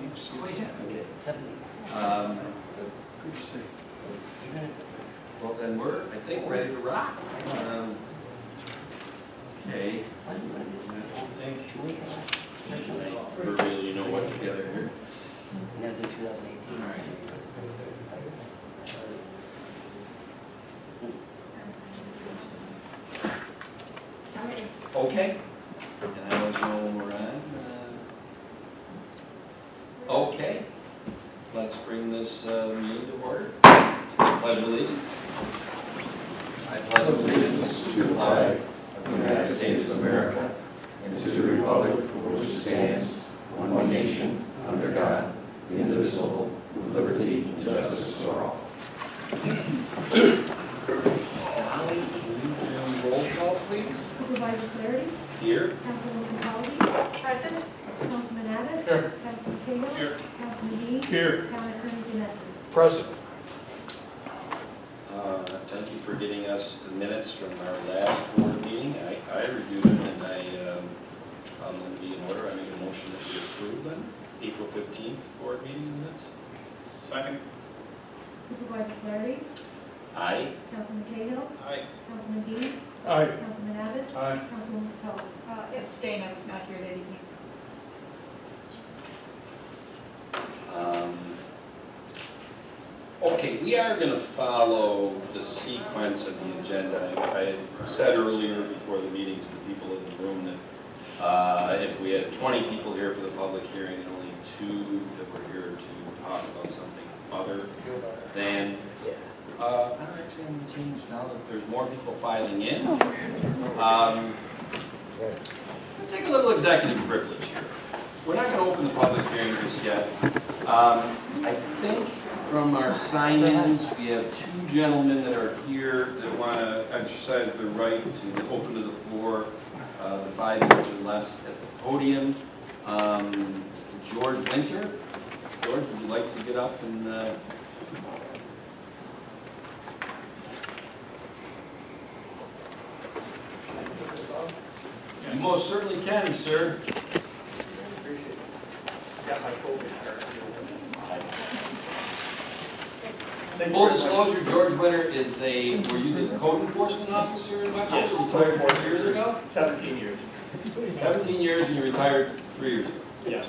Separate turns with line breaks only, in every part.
Oh, yeah, okay.
70.
Good to see.
Well, then we're, I think, ready to rock. Okay. I don't think we really know what together here.
And that was in 2018.
All right. Okay. And I let you know when we're on. Okay. Let's bring this meeting to order. Pledge of allegiance.
I pledge allegiance to the flag of the United States of America and to the republic for which it stands, one nation, under God, indivisible, with liberty and justice for all.
Holly, can you do roll call, please?
Supervisor Flaherty.
Here.
Councilwoman Cowley. Present. Councilman Abbott.
Here.
Councilman Cahill.
Here.
Councilman Dean.
Here.
County Attorney Genesi.
Present.
Thank you for getting us the minutes from our last board meeting. I reviewed them and I'm going to be in order. I make a motion that we approve them. April 15th board meeting minutes.
Second.
Supervisor Flaherty.
Aye.
Councilman Cahill.
Aye.
Councilman Dean.
Aye.
Councilman Abbott.
Aye.
Councilwoman Cowley.
Abstain, I was not here that evening.
Okay, we are going to follow the sequence of the agenda. I had said earlier before the meeting to the people in the room that if we had 20 people here for the public hearing and only 2 that were here to talk about something other than, actually I'm going to change now that there's more people filing in. We'll take a little executive privilege here. We're not going to open the public hearing just yet. I think from our sign-ins, we have 2 gentlemen that are here that want to exercise their right to open to the floor, the 5 minutes or less at the podium. George Winter. George, would you like to get up and... You most certainly can, sir.
Got my COVID card.
Full disclosure, George Winter is were you the code enforcement officer in Webster?
Yes.
You retired 4 years ago?
17 years.
17 years and you retired 3 years ago.
Yes.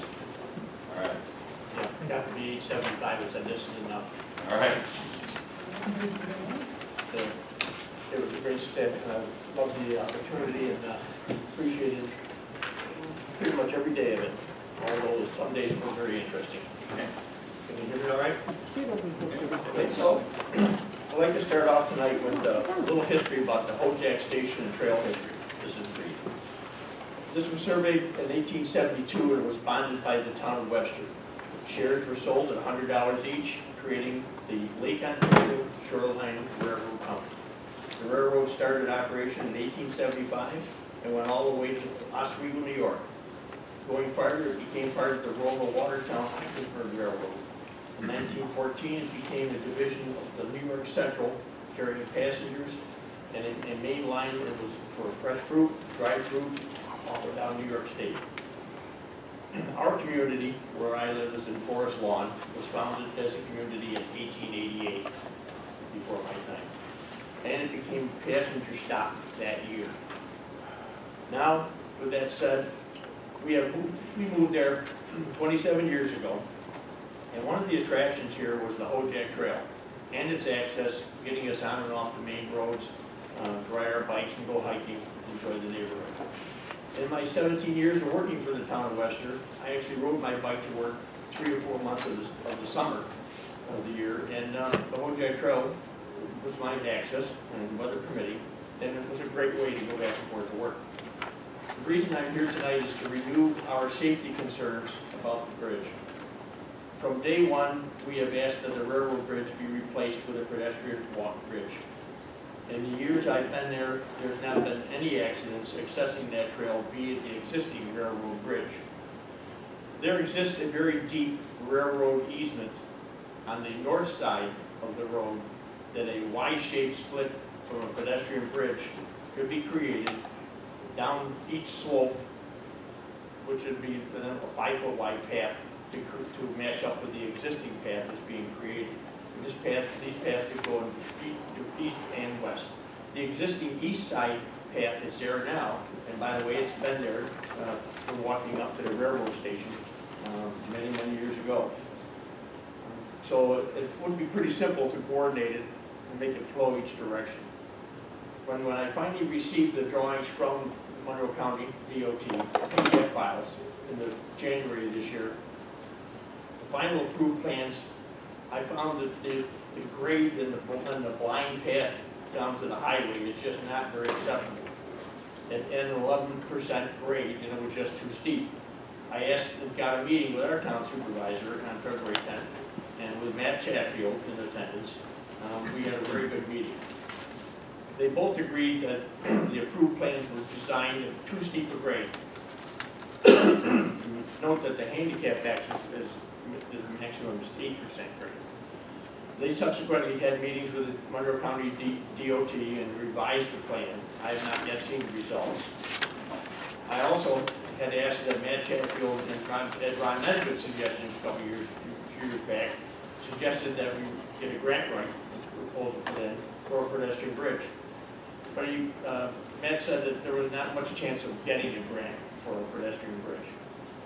All right.
Yeah, got to be age 75 and said this is enough.
All right.
So, it was a great step, and I love the opportunity and appreciated pretty much every day of it. Although some days were very interesting. Okay. Can you hear me all right?
I think so.
I'd like to start off tonight with a little history about the Hoejack Station and trail history. This is brief. This was surveyed in 1872 and was bonded by the town of Webster. Shares were sold at $100 each, creating the Lake Ontario Shoreline Railroad Company. The railroad started operation in 1875 and went all the way to Oswego, New York. Going farther, it became part of the Roma Watertown-Hackensack Railroad. In 1914, it became a division of the New York Central, carrying passengers, and a main line that was for fresh fruit, dried fruit, off and down New York State. Our community, where I live, is in Forest Lawn, was founded as a community in 1888, before my time. And it became a passenger stop that year. Now, with that said, we moved there 27 years ago, and one of the attractions here was the Hoejack Trail and its access, getting us on and off the main roads, to ride our bikes and go hiking, enjoy the neighborhood. In my 17 years of working for the town of Webster, I actually rode my bike to work 3 or 4 months of the summer of the year, and the Hoejack Trail was my access, and weather permitting, and it was a great way to go back and forth to work. The reason I'm here tonight is to review our safety concerns about the bridge. From day one, we have asked that the railroad bridge be replaced with a pedestrian walk bridge. In the years I've been there, there's not been any accidents accessing that trail via the existing railroad bridge. There exists a very deep railroad easement on the north side of the road that a Y-shaped split from a pedestrian bridge could be created down each slope, which would be a 5-foot wide path to match up with the existing path that's being created. And these paths could go to east and west. The existing east side path that's there now, and by the way, it's been there from walking up to the railroad station many, many years ago. So it would be pretty simple to coordinate it and make it flow each direction. When I finally received the drawings from Monroe County DOT, PDF files, in the January of this year, the final approved plans, I found that the grade in the blind path down to the highway is just not very acceptable. At an 11% grade, and it was just too steep. I got a meeting with our town supervisor on February 10th, and with Matt Chatfield in attendance. We had a very good meeting. They both agreed that the approved plans were designed at too steep a grade. Note that the handicap access is maximum is 8% grade. They subsequently had meetings with the Monroe County DOT and revised the plan. I have not yet seen the results. I also had asked that Matt Chatfield and Ron Nesbitt's suggestions a couple years back, suggested that we get a grant writing proposal for a pedestrian bridge. But Matt said that there was not much chance of getting a grant for a pedestrian bridge.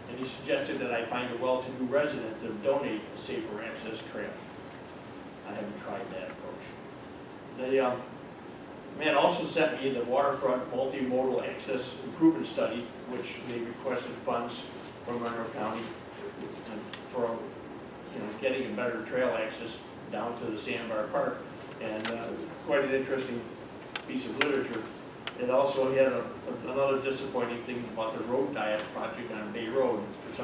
And he suggested that I find a well-to-do resident to donate a safer access trail. I haven't tried that approach. Matt also sent me the Waterfront Multimodal Access Improvement Study, which they requested funds from Monroe County for getting a better trail access down to the Sandbar Park. And quite an interesting piece of literature. It also had another disappointing thing about the road diet project on Bay Road. For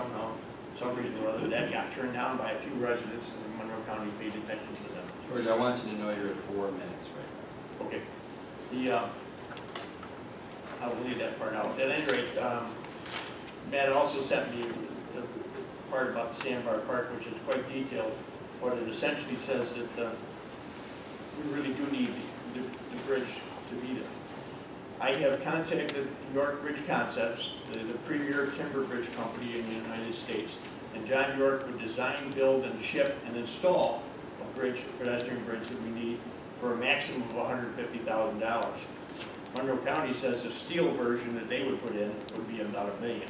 some reason or other, that got turned down by a few residents, and Monroe County paid attention to them.
George, I want you to know you're at 4 minutes right
Okay. I will leave that part out. At any rate, Matt also sent me the part about the Sandbar Park, which is quite detailed, but it essentially says that we really do need the bridge to be there. I have contacted New York Bridge Concepts, the premier timber bridge company in the United States, and John York would design, build, and ship and install a pedestrian bridge that we need for a maximum of $150,000. Monroe County says the steel version that they would put in would be about $1 million.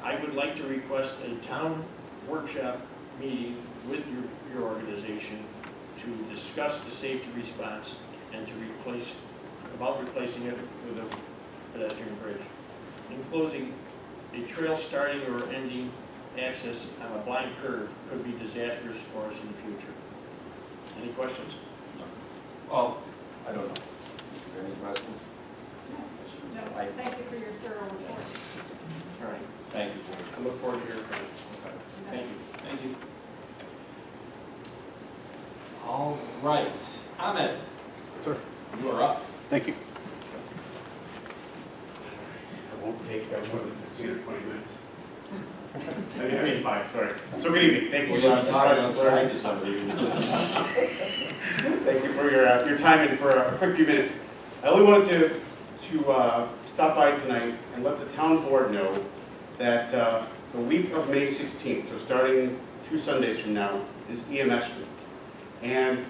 I would like to request a town workshop meeting with your organization to discuss the safety response and to replacing it with a pedestrian bridge. In closing, a trail starting or ending access on a blind curve could be disastrous for us in the future. Any questions?
Well,
I don't know. Is there any questions?
No, thank you for your thorough report.
All right.
thank you, George.
I look forward to hearing from you. Thank you.
Thank you. All right, Ahmed.
Sir.
You are up.
Thank you. I won't take more than 15 or 20 minutes. I mean 5, sorry. So good evening, thank you.
Well, you're talking outside to somebody.
Thank you for your time and for a quick few minutes. I only wanted to stop by tonight and let the town board know that the week of May 16th, so starting 2 Sundays from now, is EMS week. And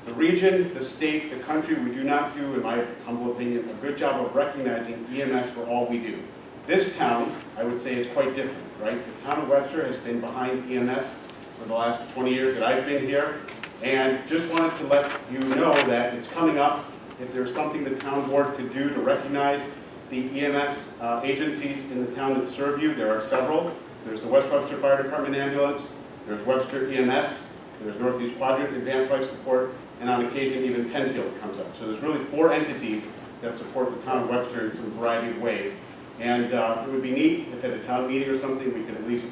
the region, the state, the country, we do not do, in my humble opinion, a good job of recognizing EMS for all we do. This town, I would say, is quite different, right? The town of Webster has been behind EMS for the last 20 years that I've been here, and just wanted to let you know that it's coming up. If there's something the town board could do to recognize the EMS agencies in the town that serve you, there are several. There's the West Webster Fire Department Ambulance, there's Webster EMS, there's Northeast Quadrant Advanced Life Support, and on occasion even Penfield comes up. So there's really 4 entities that support the town of Webster in some variety of ways. And it would be neat if at a town meeting or something we could at least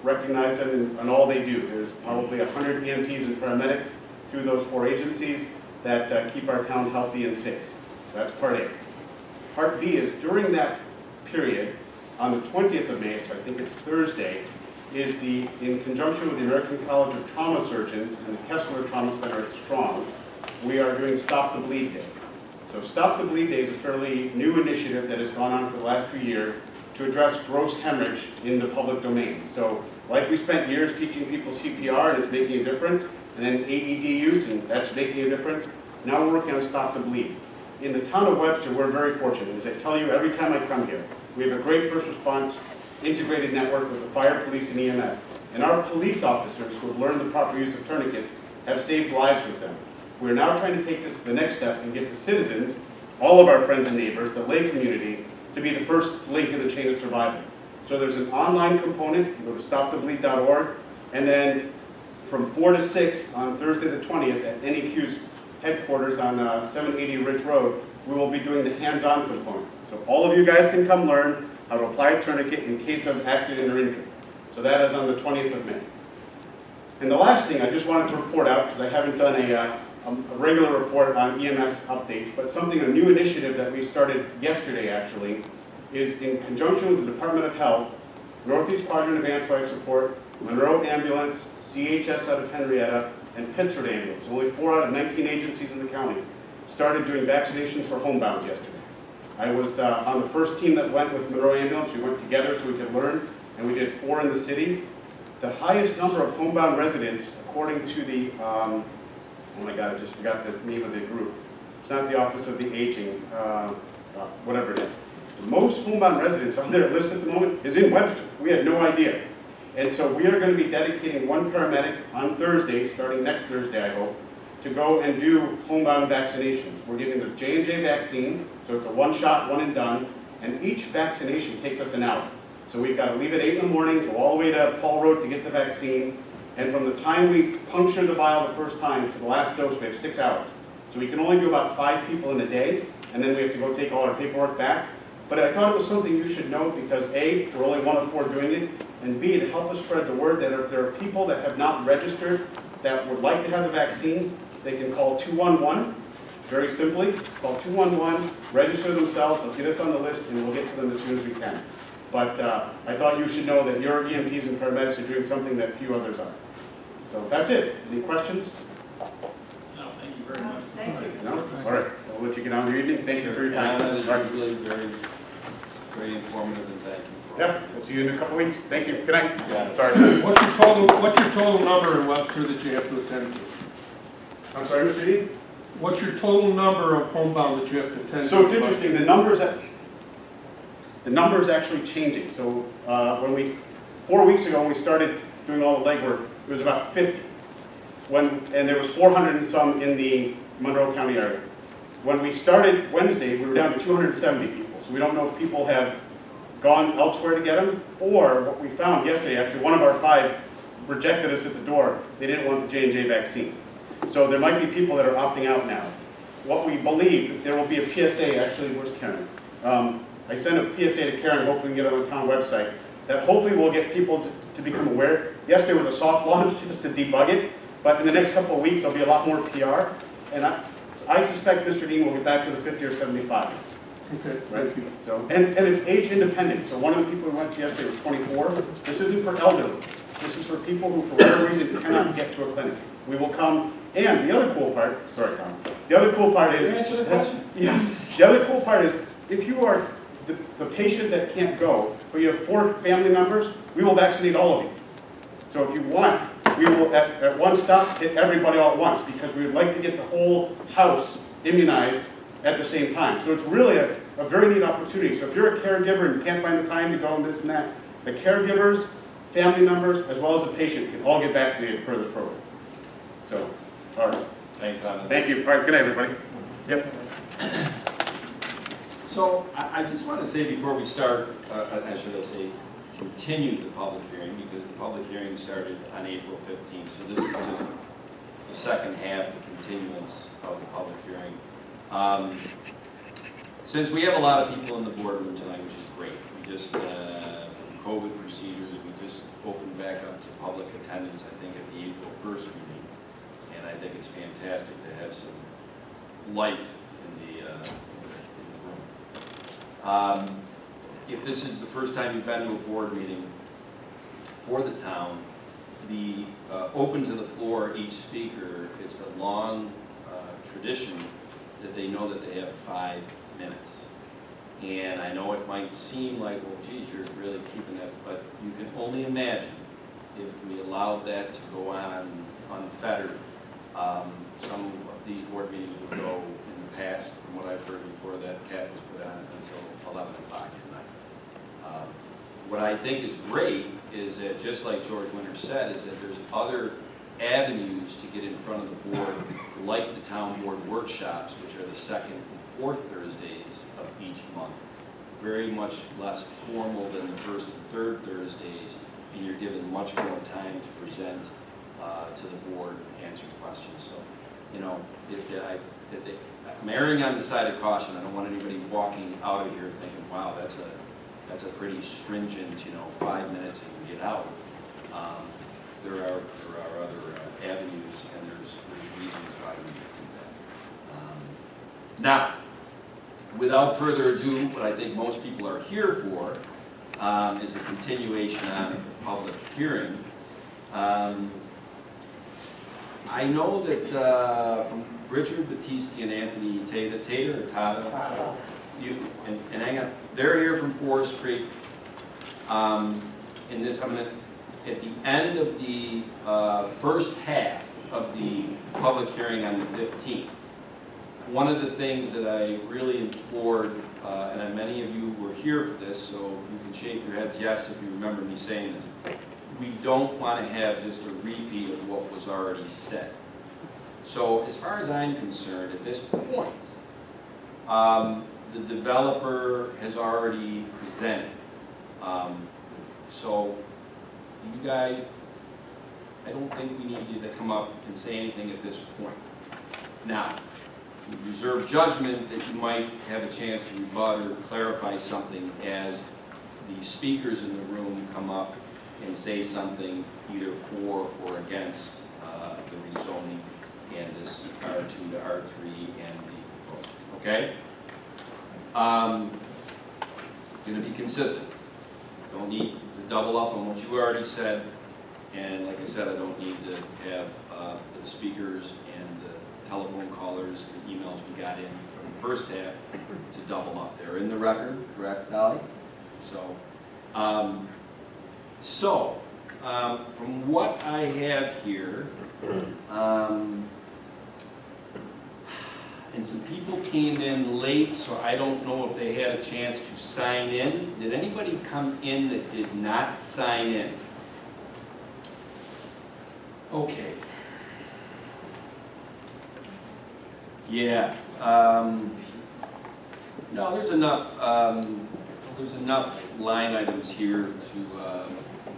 recognize them and all they do. There's probably 100 EMTs and paramedics through those 4 agencies that keep our town healthy and safe. So that's part A. Part B is during that period, on the 20th of May, so I think it's Thursday, is in conjunction with the American College of Trauma Surgeons and the Kessler Trauma Center at Strong, we are doing Stop the Bleed Day. So Stop the Bleed Day is a fairly new initiative that has gone on for the last few years to address gross hemorrhage in the public domain. So Like we spent years teaching people CPR and it's making a difference, and then AED use and that's making a difference. Now we're working on Stop the Bleed. In the town of Webster, we're very fortunate. As I tell you every time I come here, we have a great first response integrated network with the fire, police, and EMS. And our police officers who have learned the proper use of tourniquets have saved lives with them. We're now trying to take this to the next step and get the citizens, all of our friends and neighbors, the lay community, to be the first link in the chain of survival. So there's an online component, you go to stopthebleed.org, and then from 4 to 6 on Thursday the 20th at NEQ's headquarters on 780 Ridge Road, we will be doing the hands-on component. So all of you guys can come learn how to apply a tourniquet in case of accident or injury. So that is on the 20th of May. And the last thing I just wanted to report out, because I haven't done a regular report on EMS updates, but a new initiative that we started yesterday actually, is in conjunction with the Department of Health, Northeast Quadrant Advanced Life Support, Monroe Ambulance, CHS out of Henrietta, and Pittsford Ambulance. Only 4 out of 19 agencies in the county started doing vaccinations for homebounds yesterday. I was on the first team that went with Monroe Ambulance. We went together so we could learn, and we did 4 in the city. The highest number of homebound residents, according to the, oh my God, I just forgot the name of the group. It's not the Office of the Aging, whatever it is. The most homebound residents on their list at the moment is in Webster. We had no idea. And so we are going to be dedicating 1 paramedic on Thursday, starting next Thursday, I hope, to go and do homebound vaccinations. We're giving the J&J vaccine, so it's a 1-shot, 1 and done, and each vaccination takes us an hour. So we've got to leave at 8 in the morning, go all the way to Paul Road to get the vaccine, and from the time we puncture the vial the first time to the last dose, we have 6 hours. So we can only do about 5 people in a day, and then we have to go take all our paperwork back. But I thought it was something you should know because A, we're only 1 of 4 doing it, and B, to help us spread the word that if there are people that have not registered that would like to have the vaccine, they can call 211, very simply, call 211, register themselves, they'll get us on the list, and we'll get to them as soon as we can. But I thought you should know that your EMTs and paramedics are doing something that few others are. So that's it. Any questions?
No, thank you very much.
Thank you.
No? All right. I'll let you get on with your evening. Thank you for your time.
This
All right.
is really very informative, and thank you.
Yeah, we'll see you in a couple weeks. Thank you. Good night.
Yeah.
Sorry.
What's your total number in Webster that you have to attend to?
I'm sorry, Mr. Dean?
What's your total number of homebound that you have to attend to?
So it's interesting. The number is actually changing. So 4 weeks ago, when we started doing all the legwork, it was about 50. And there was 400 and some in the Monroe County area. When we started Wednesday, we were down to 270 people. So we don't know if people have gone elsewhere to get them, or what we found yesterday, actually one of our 5 rejected us at the door. They didn't want the J&J vaccine. So there might be people that are opting out now. What we believe, there will be a PSA, actually, where's Karen? I sent a PSA to Karen, hopefully we can get it on the town website, that hopefully will get people to become aware. Yesterday was a soft launch just to debug it, but in the next couple of weeks there'll be a lot more PR, and I suspect Mr. Dean will get back to the 50 or 75.
Okay,
Right?
thank you.
So, and it's age independent. So one of the people who went to yesterday was 24. This isn't for elderly. This is for people who, for whatever reason, cannot get to a clinic. We will come, and the other cool part, sorry, Tom. The other cool part is,
Answer the question.
yeah, the other cool part is, if you are the patient that can't go, but you have 4 family members, we will vaccinate all of you. So if you want, we will, at one stop, hit everybody all at once, because we would like to get the whole house immunized at the same time. So it's really a very neat opportunity. So if you're a caregiver and you can't find the time to go and this and that, the caregivers, family members, as well as the patient can all get vaccinated per this program. So, all right.
Thanks, Alan.
Thank you. All right, good night, everybody. Yep.
So I just want to say before we start, I should say, continue the public hearing, because the public hearing started on April 15th. So this is just the second half, the continuance of the public hearing. Since we have a lot of people in the boardroom tonight, which is great, we just, COVID procedures, we just opened back up to public attendance, I think, at the April 1st meeting. And I think it's fantastic to have some life in the room. If this is the first time you've been to a board meeting for the town, the open to the floor, each speaker, it's a long tradition that they know that they have 5 minutes. And I know it might seem like, well, geez, you're really keeping that, but you can only imagine if we allowed that to go on unfettered, some of these board meetings would go in the past, from what I've heard before that cat was put on, until 11 o'clock at night. What I think is great is that, just like George Winter said, is that there's other avenues to get in front of the board, like the town board workshops, which are the second and fourth Thursdays of each month. Very much less formal than the first and third Thursdays, and you're given much more time to present to the board and answer questions. So, you know, I'm erring on the side of caution. I don't want anybody walking out of here thinking, wow, that's a pretty stringent, 5 minutes and get out. There are other avenues, and there's reasons why we do that. Now, without further ado, what I think most people are here for is a continuation on the public hearing. I know that from Richard Battisti and Anthony Tater, or Tata, and hang on, they're here from Forest Creek. In this, at the end of the first half of the public hearing on the 15th, one of the things that I really implored, and many of you were here for this, so you can shake your heads yes if you remember me saying this, we don't want to have just a repeat of what was already said. So as far as I'm concerned, at this point, the developer has already presented. So you guys, I don't think we need you to come up and say anything at this point. Now, we reserve judgment that you might have a chance to rebut or clarify something as the speakers in the room come up and say something either for or against the rezoning and this R2 to R3 and the proposal. Okay? Going to be consistent. Don't need to double up on what you already said, and like I said, I don't need to have the speakers and the telephone callers and the emails we got in from the first half to double up. They're in the record, correct, Dolly? So, from what I have here, and some people came in late, so I don't know if they had a chance to sign in. Did anybody come in that did not sign in? Okay. Yeah. No, there's enough line items here to,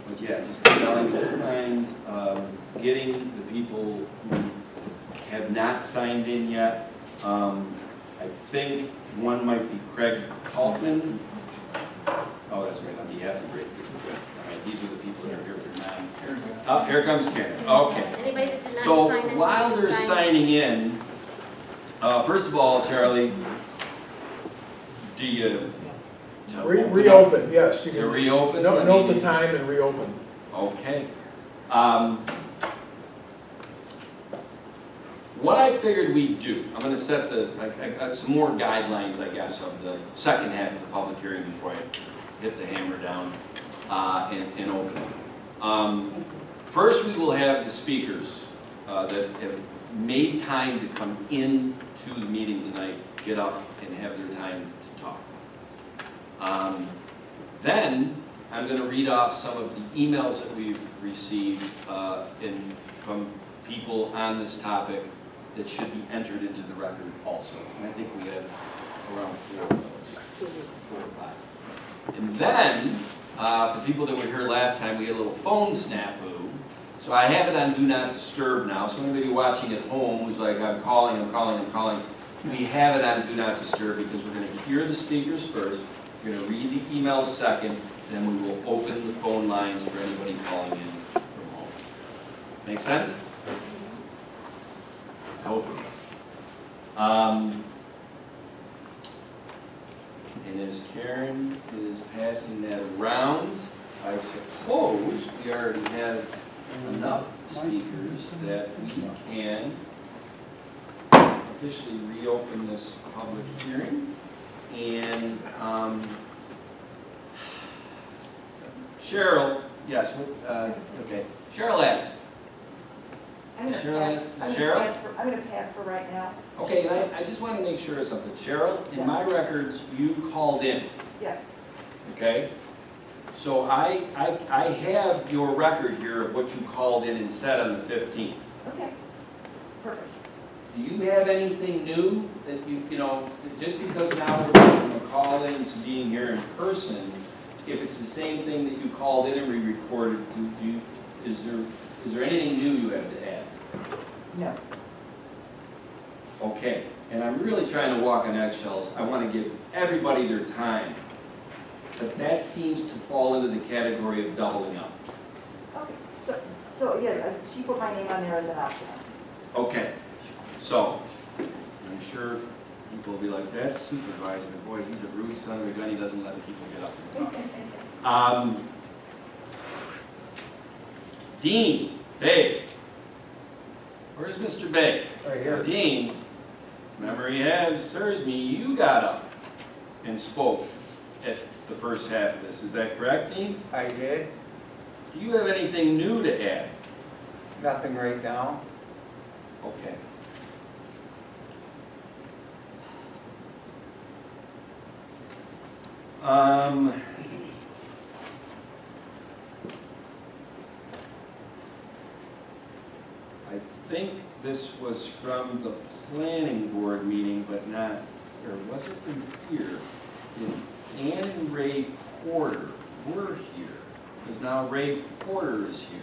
but yeah, just telling you mind getting the people who have not signed in yet. I think one might be Craig Kalkman. Oh, that's right, on behalf of Rick. All right, these are the people that are here for 9. Oh, here comes Karen. Okay.
Anybody that did not
So
sign in,
while they're
sign
signing in, first of all, Charlie, do you
Reopen, yes. You
to
can
reopen?
note the time and reopen.
Okay. What I figured we'd do, I'm going to set some more guidelines, I guess, of the second half of the public hearing before I hit the hammer down and open it. First, we will have the speakers that have made time to come into the meeting tonight get up and have their time to talk. Then, I'm going to read off some of the emails that we've received from people on this topic that should be entered into the record also. And I think we have around 4 of those, 4 or 5. And then, for people that were here last time, we had a little phone snafu. So I have it on Do Not Disturb now. So anybody watching at home who's like, I'm calling. We have it on Do Not Disturb because we're going to hear the speakers first. We're going to read the emails second. Then we will open the phone lines for anybody calling in from home. Make sense? I hope it does. And as Karen is passing that around, I suppose we already have enough speakers that we can officially reopen this public hearing. And Cheryl, Yes, okay. Cheryl Adams.
I'm gonna
Cheryl
pass.
is-
I'm
Cheryl?
gonna pass for- I'm gonna pass for right now.
Okay, and I just want to make sure of something. Cheryl, in my records, you called in,
Yes.
okay? So I have your record here of what you called in and said on the 15th.
Okay. Perfect.
Do you have anything new that you know, just because now we're going to call in to being here in person, if it's the same thing that you called in and we recorded, is there anything new you have to add?
No.
Okay, and I'm really trying to walk on eggshells. I want to give everybody their time. But that seems to fall into the category of doubling up.
Okay. So yeah, she put my name on there as an option.
Okay, so I'm sure people will be like, that supervisor, boy, he's a rude son of a gun, he doesn't let people get up and talk. Dean, Bay. Where's Mr. Bay?
Right here.
Dean, memory serves me, you got up and spoke at the first half of this. Is that correct, Dean?
I did.
Do you have anything new to add?
Nothing right now.
Okay. I think this was from the planning board meeting, but not, or was it from here? Ann and Ray Porter were here, because now Ray Porter is here.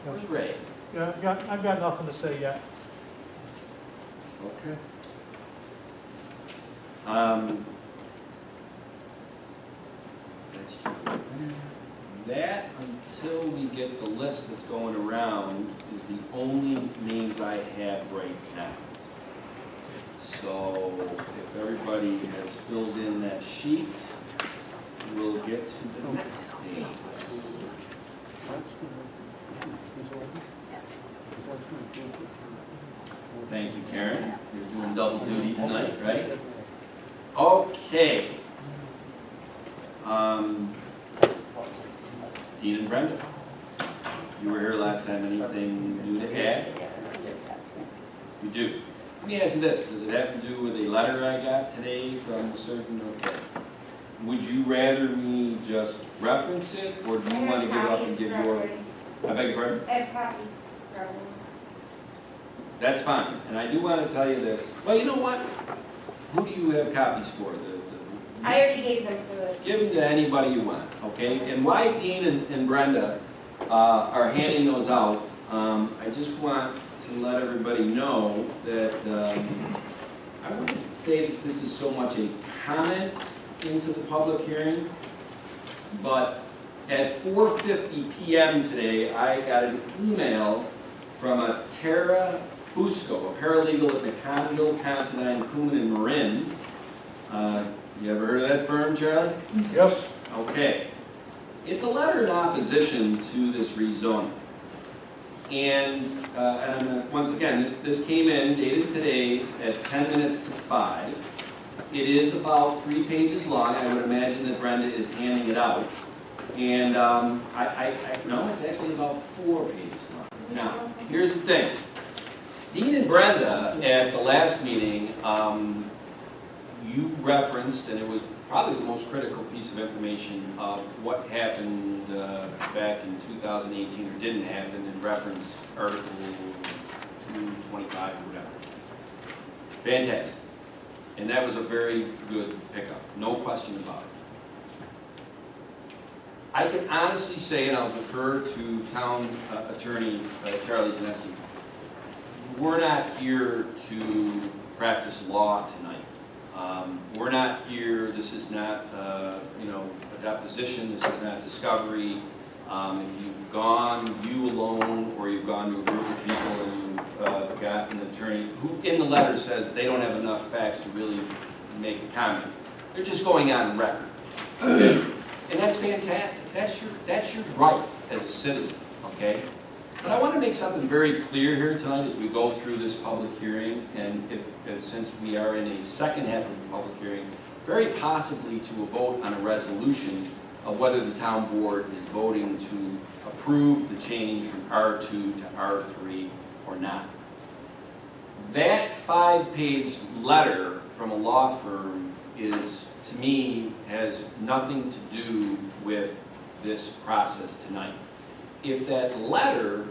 Where's Ray?
Yeah, I've got nothing to say yet.
Okay. That's true. That, until we get the list that's going around, is the only names I have right now. So if everybody has filled in that sheet, we'll get to the next stage. Thank you, Karen. You're doing double duty tonight, right? Okay. Dean and Brenda, you were here last time. Anything new to add? You do. Let me ask you this. Does it have to do with a letter I got today from a certain, okay. Would you rather me just reference it, or do you want to give up and give your, I beg your pardon?
I have copies for everyone.
That's fine, and I do want to tell you this. Well, you know what? Who do you have copies for?
I already gave them to the.
Give them to anybody you want, okay? And why Dean and Brenda are handing those out, I just want to let everybody know that I wouldn't say that this is so much a comment into the public hearing, but at 4:50 p.m. today, I got an email from a Tara Fusco, a paralegal at McConville, Considine, Kuhn, and Marin. You ever heard of that firm, Charlie?
Yes.
Okay. It's a letter in opposition to this rezoning. And I'm gonna, once again, this came in, dated today at 10 minutes to 5. It is about 3 pages long. I would imagine that Brenda is handing it out. And no, it's actually about 4 pages long. Now, here's the thing. Dean and Brenda, at the last meeting, you referenced, and it was probably the most critical piece of information of what happened back in 2018 or didn't happen in reference Article 225 or whatever. Fantastic. And that was a very good pickup, no question about it. I can honestly say, and I'll defer to Town Attorney Charlie Genesi, we're not here to practice law tonight. We're not here, this is not, a deposition, this is not discovery. If you've gone, you alone, or you've gone to a group of people and you've got an attorney who in the letter says they don't have enough facts to really make a comment, they're just going on record. Okay? And that's fantastic. That's your right as a citizen, okay? But I want to make something very clear here tonight as we go through this public hearing, and since we are in a second half of the public hearing, very possibly to a vote on a resolution of whether the town board is voting to approve the change from R2 to R3 or not. That 5-page letter from a law firm is, to me, has nothing to do with this process tonight. If that letter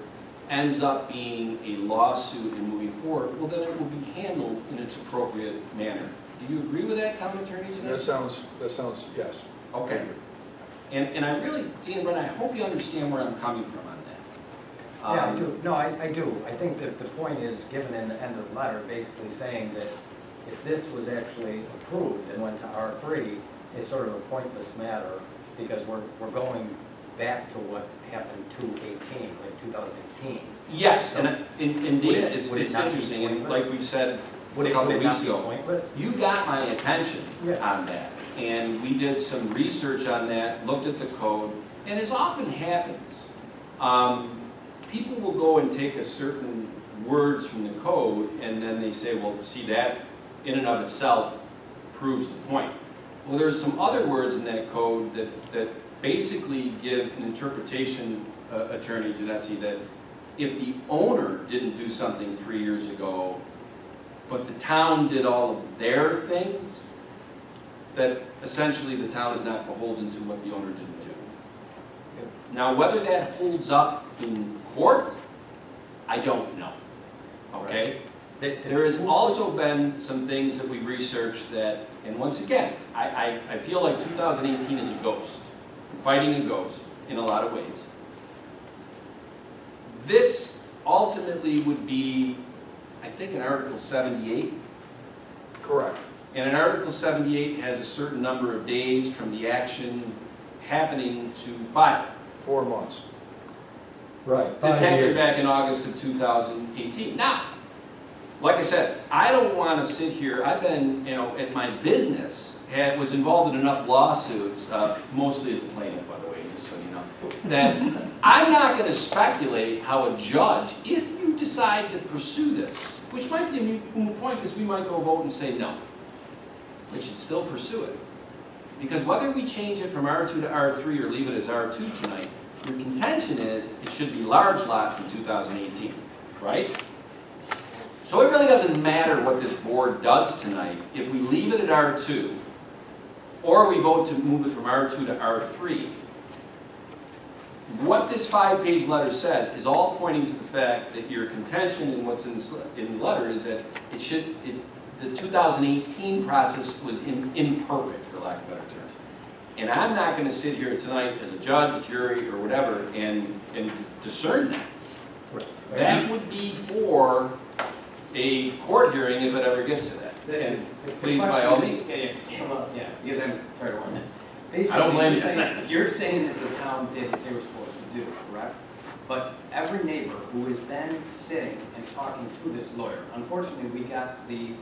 ends up being a lawsuit and moving forward, well, then it will be handled in its appropriate manner. Do you agree with that, Town Attorney?
That sounds, yes.
Okay. And I really, Dean and Brent, I hope you understand where I'm coming from on that.
Yeah, I do. No, I do. I think that the point is, given in the end of the letter, basically saying that if this was actually approved and went to R3, it's sort of a pointless matter because we're going back to what happened to 2018.
Yes, and indeed, it's
would it not be
interesting, and
pointless?
like we said
Would
a
it
couple of
not
weeks
be
ago,
pointless?
you got my attention
Yeah.
on that. And we did some research on that, looked at the code, and as often happens, people will go and take a certain words from the code, and then they say, well, see, that in and of itself proves the point. Well, there's some other words in that code that basically give an interpretation, Attorney Genesi, that if the owner didn't do something 3 years ago, but the town did all of their things, that essentially the town is not beholden to what the owner didn't do. Now, whether that holds up in court, I don't know, okay? There has also been some things that we researched that, and once again, I feel like 2018 is a ghost, fighting a ghost in a lot of ways. This ultimately would be, I think, in Article 78.
Correct.
And in Article 78 has a certain number of days from the action happening to file.
4 months.
Right.
This happened back in August of 2018. Now, like I said, I don't want to sit here, I've been, at my business, was involved in enough lawsuits, mostly as a plaintiff, by the way, just so you know, that I'm not going to speculate how a judge, if you decide to pursue this, which might be a moot point because we might go vote and say no, we should still pursue it. Because whether we change it from R2 to R3 or leave it as R2 tonight, your contention is it should be large lot from 2018, right? So it really doesn't matter what this board does tonight. If we leave it at R2, or we vote to move it from R2 to R3, what this 5-page letter says is all pointing to the fact that your contention in what's in the letter is that the 2018 process was imperfect, for lack of better terms. And I'm not going to sit here tonight as a judge, jury, or whatever, and discern that.
Right.
That would be for a court hearing if it ever gets to that. And please, by all means.
Yeah, because I'm tired of this.
I don't blame you.
You're saying that the town did what they were supposed to do, correct? But every neighbor who is then sitting and talking to this lawyer, unfortunately, we got the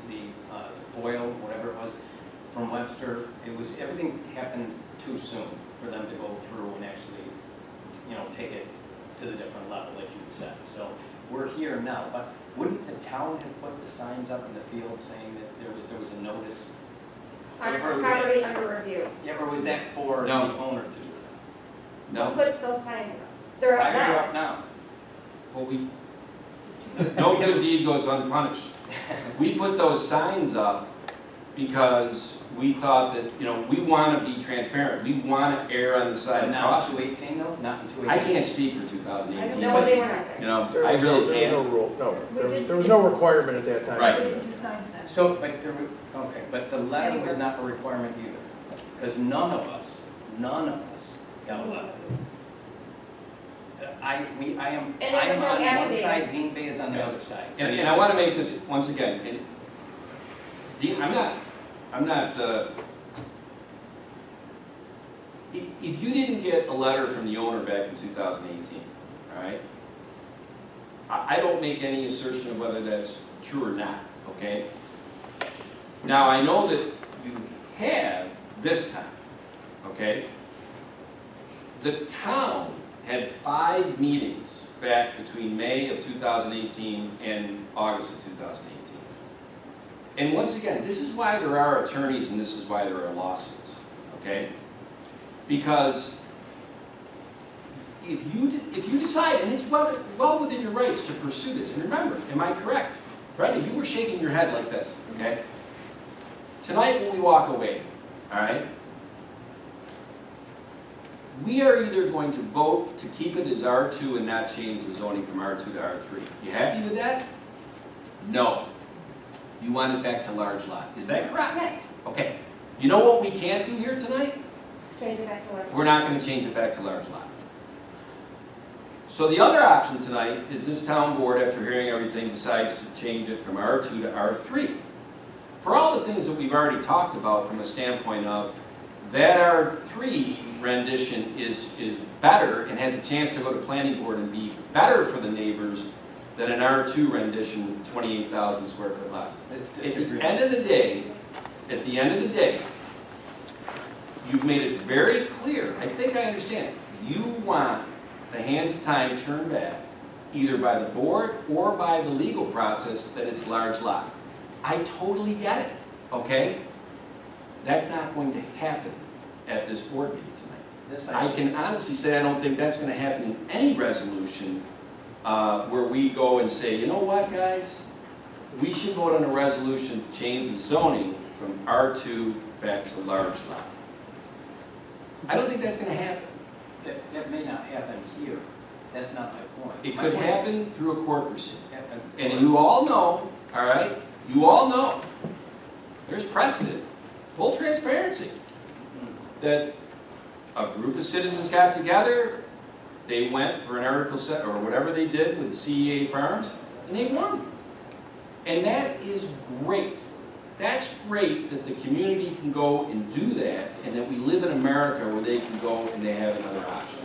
FOIL, whatever it was, from Webster. Everything happened too soon for them to go through and actually, take it to the different level, like you said. So we're here now, but wouldn't the town have put the signs up in the field saying that there was a notice?
Property under review.
Yeah, or was that for
No.
the owner to do that?
No.
Who puts those signs up? They're
Why
up
are you
now.
up now?
Well, no good deed goes unpunished. We put those signs up because we thought that, we want to be transparent. We want to err on the side
But
of
not
caution.
in 2018 though? Not in 2018?
I can't speak for
I
2018,
know they
but,
were not there.
I really
There was no
can't.
rule, no. There was no requirement at that time.
Right.
We didn't do signs then.
So, but the letter was not a requirement either, because none of us got a letter. I am
there's no
on one
affidavit.
side, Dean Bay is on the other side.
And I want to make this, once again, and Dean, I'm not, if you didn't get a letter from the owner back in 2018, all right? I don't make any assertion of whether that's true or not, okay? Now, I know that you have this time, okay? The town had 5 meetings back between May of 2018 and August of 2018. And once again, this is why there are attorneys and this is why there are lawsuits, okay?
Because if you decide, and it's well within your rights to pursue this, and remember, am I correct? Brenda, you were shaking your head like this, okay? Tonight when we walk away, all right, we are either going to vote to keep it as R2 and not change the zoning from R2 to R3. You happy with that? No. You want it back to large lot. Is that correct?
Right.
Okay. You know what we can't do here tonight?
Change it back to large.
We're not going to change it back to large lot. So the other option tonight is this town board, after hearing everything, decides to change it from R2 to R3. For all the things that we've already talked about from a standpoint of that R3 rendition is better and has a chance to go to planning board and be better for the neighbors than an R2 rendition, 28,000 square foot lots. At the end of the day, you've made it very clear, I think I understand, you want the hands of time turned back, either by the board or by the legal process, that it's large lot. I totally get it, okay? That's not going to happen at this board meeting tonight. I can honestly say I don't think that's going to happen in any resolution where we go and say, you know what, guys? We should vote on a resolution to change the zoning from R2 back to large lot. I don't think that's going to happen.
That may not happen here. That's not my point.
It
My
could
point-
happen through a court proceeding.
And
And you all know, all right, you all know, there's precedent, full transparency, that a group of citizens got together, they went for an article set, or whatever they did with the CEA farms, and they won. And that is great. That's great that the community can go and do that, and that we live in America where they can go and they have another option.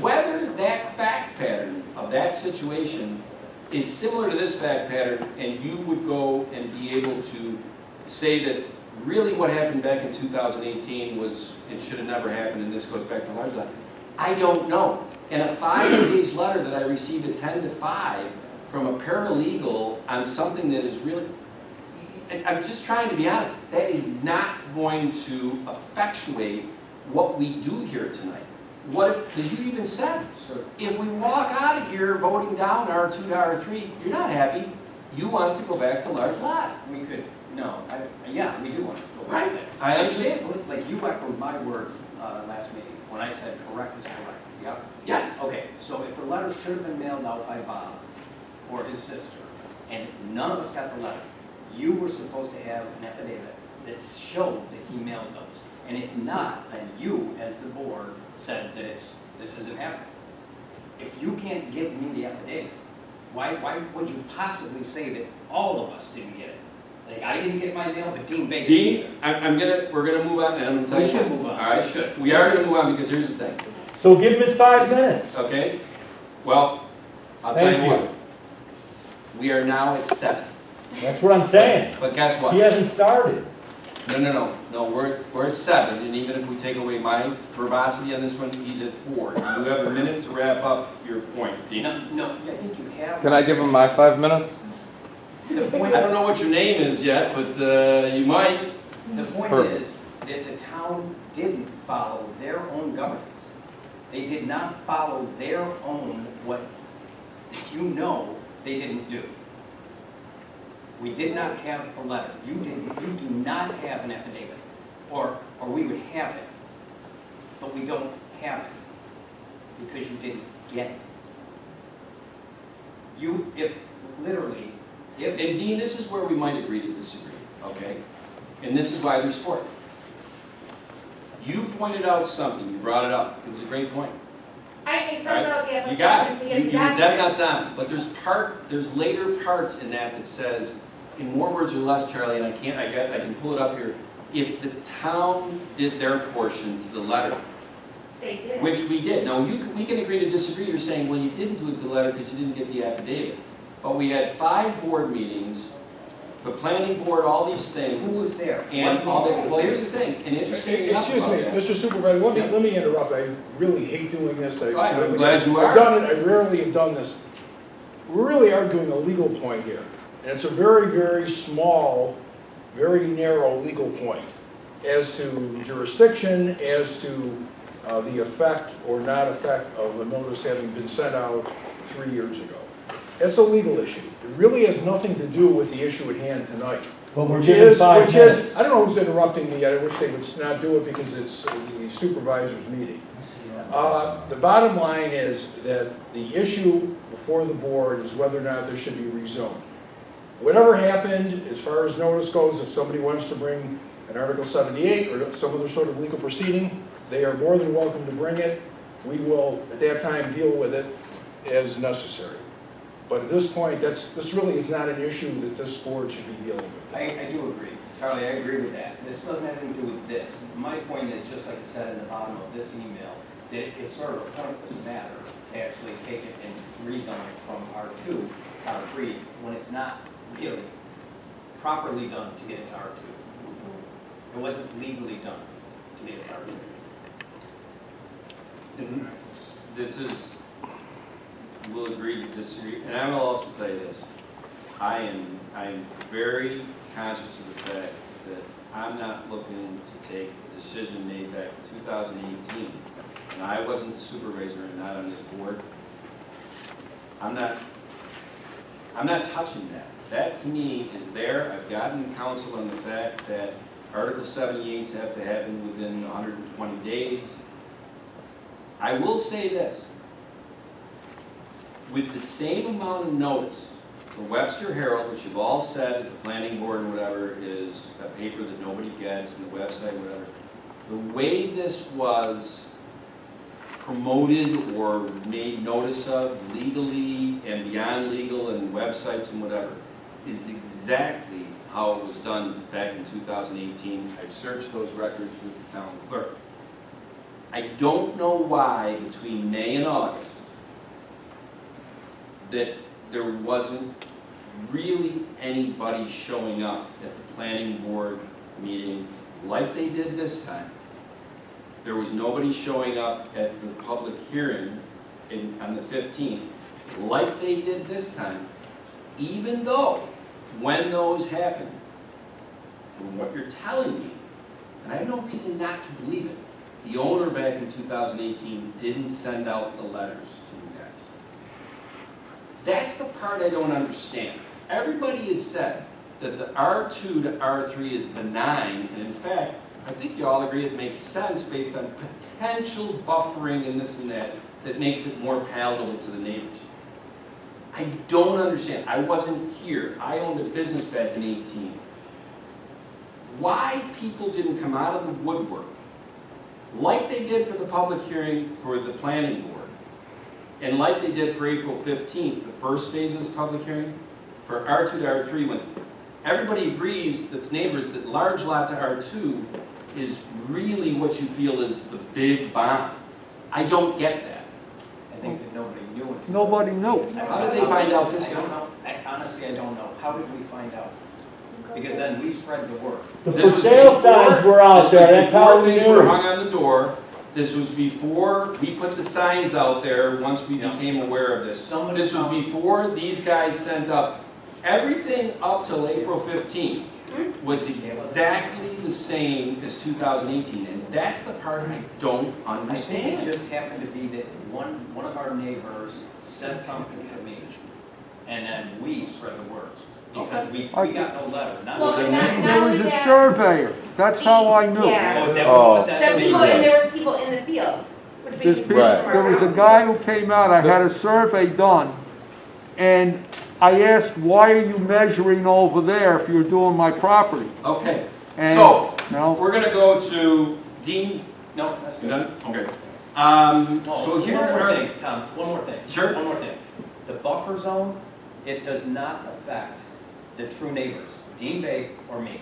Whether that fact pattern of that situation is similar to this fact pattern, and you would go and be able to say that really what happened back in 2018 was, it should have never happened, and this goes back to large lot, I don't know. And a 5-page letter that I received at 10 to 5 from a paralegal on something that is really, I'm just trying to be honest, that is not going to effectuate what we do here tonight. What, because you even said, if we walk out of here voting down R2 to R3, you're not happy. You want it to go back to large lot.
we could, no, yeah, we do want it to go back
Right.
there.
I understand.
Like you echoed my words last meeting, when I said correct is correct. Yep.
Yes.
Okay, so if the letter should have been mailed out by Bob or his sister, and none of us got the letter, you were supposed to have an affidavit that showed that he mailed those. And if not, then you, as the board, said that this isn't happening. If you can't give me the affidavit, why would you possibly say that all of us didn't get it? Like, I didn't get my mail, but Dean Baker
Dean,
did.
we're gonna move on, and I'm gonna tell
We
you.
should move on.
All right,
We should.
We are gonna move on, because here's the thing,
So give him his 5 minutes.
okay? Well, I'll tell
Thank
you
you.
what. We are now at 7.
That's what I'm saying.
But guess what?
He hasn't started.
No, we're at 7, and even if we take away my verbosity on this one, he's at 4. You have a minute to wrap up your point, Dean.
No, I think you have.
Can I give him my 5 minutes?
The point,
I don't know what your name is yet, but you might.
the point
Perfect.
is that the town didn't follow their own governance. They did not follow their own, what you know they didn't do. We did not have a letter. You do not have an affidavit, or we would have it, but we don't have it because you didn't get it.
And Dean, this is where we might agree to disagree, okay? And this is why there's sport. You pointed out something, you brought it up, it was a great point.
I filled out the
You got
application
it,
to get the
you're dead
documents.
nuts on, but there's later parts in that says, in more words or less, Charlie, and I can pull it up here, if the town did their portion to the letter,
They did.
which we did. Now, we can agree to disagree. You're saying, well, you didn't do it to the letter because you didn't get the affidavit. But we had 5 board meetings, the planning board, all these things.
Who was there?
And
What
all
meeting
that,
was
well,
there?
here's the thing, and interesting enough
Excuse me,
about that.
Mr. Supervisor, let me interrupt. I really hate doing this.
Right, I'm
really-
glad you
I've
are.
done it, I rarely have done this. We're really arguing a legal point here. And it's a very, very small, very narrow legal point. as to jurisdiction, as to the effect or not effect of a notice having been sent out 3 years ago. That's a legal issue. It really has nothing to do with the issue at hand tonight.
But we're given 5 minutes.
I don't know who's interrupting me. I wish they would not do it because it's the supervisor's meeting. The bottom line is that the issue before the board is whether or not there should be rezoned. Whatever happened, as far as notice goes, if somebody wants to bring an Article 78 or some other sort of legal proceeding, they are more than welcome to bring it. We will, at that time, deal with it as necessary. But at this point, this really is not an issue that this board should be dealing with.
I do agree. Charlie, I agree with that. This doesn't have anything to do with this. My point is, just like it said in the bottom of this email, that it's sort of a pointless matter to actually take it and rezone it from R2 to R3 when it's not really properly done to get it to R2. It wasn't legally done to get it to R2.
And this is, we'll agree to disagree, and I will also tell you this. I am very conscious of the fact that I'm not looking to take a decision made back in 2018, and I wasn't the supervisor and not on this board. I'm not touching that. That to me is there. I've gotten counsel on the fact that Article 78s have to happen within 120 days. I will say this. With the same amount of notice, the Webster Herald, which you've all said that the planning board and whatever is a paper that nobody gets, and the website, whatever, the way this was promoted or made notice of legally and beyond legal and websites and whatever is exactly how it was done back in 2018. I searched those records with the town clerk. I don't know why between May and August that there wasn't really anybody showing up at the planning board meeting like they did this time. There was nobody showing up at the public hearing on the 15th like they did this time, even though when those happened, from what you're telling me, and I have no reason not to believe it, the owner back in 2018 didn't send out the letters to you guys. That's the part I don't understand. Everybody has said that the R2 to R3 is benign, and in fact, I think you all agree it makes sense based on potential buffering and this and that that makes it more palatable to the neighbors. I don't understand. I wasn't here. I owned a business back in 18. Why people didn't come out of the woodwork like they did for the public hearing for the planning board, and like they did for April 15th, the first phase of this public hearing, for R2 to R3, when everybody agrees that's neighbors that large lot to R2 is really what you feel is the big bomb. I don't get that.
I think that nobody knew it.
Nobody knew.
How did they find out this
I don't know. Honestly, I don't know. How did we find out? Because then we spread the word.
The for sale signs were out there, that's how we
things were
knew.
hung on the door. This was before we put the signs out there once we became aware of this. This was before these guys sent up. Everything up till April 15th was exactly the same as 2018, and that's the part I don't
I think
understand.
it just happened to be that one of our neighbors said something to me, and then we spread the word. Because we got no letter.
Well,
it
There was a surveyor, that's how I knew.
Yeah.
Oh, is that what was that?
There were people, and there was people in the fields. Which we
There's
could
people,
see from our
there was a
house.
guy who came out, I had a survey done, and I asked, why are you measuring over there if you're doing my property?
Okay,
And,
so
no,
we're gonna go to Dean.
No, that's
You
good.
done? Okay.
Oh,
So here
one more
are,
thing, Tom, one more thing.
Sure.
One more thing. The buffer zone, it does not affect the true neighbors, Dean Bay or me.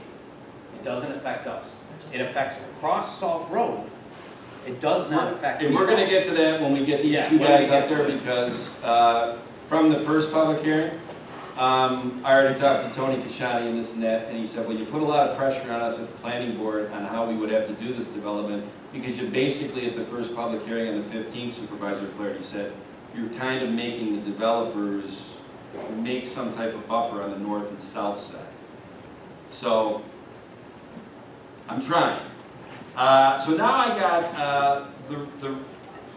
It doesn't affect us. It affects across Salt Road. It does not affect.
and we're gonna get to that when we get these two
when we
guys
get
up
to
there,
it.
because from the first public hearing, I already talked to Tony Kashani and this and that, and he said, well, you put a lot of pressure on us at the planning board on how we would have to do this development, because you basically, at the first public hearing on the 15th, Supervisor Flaherty said, you're kind of making the developers make some type of buffer on the north and south side. So, I'm trying. So now I got,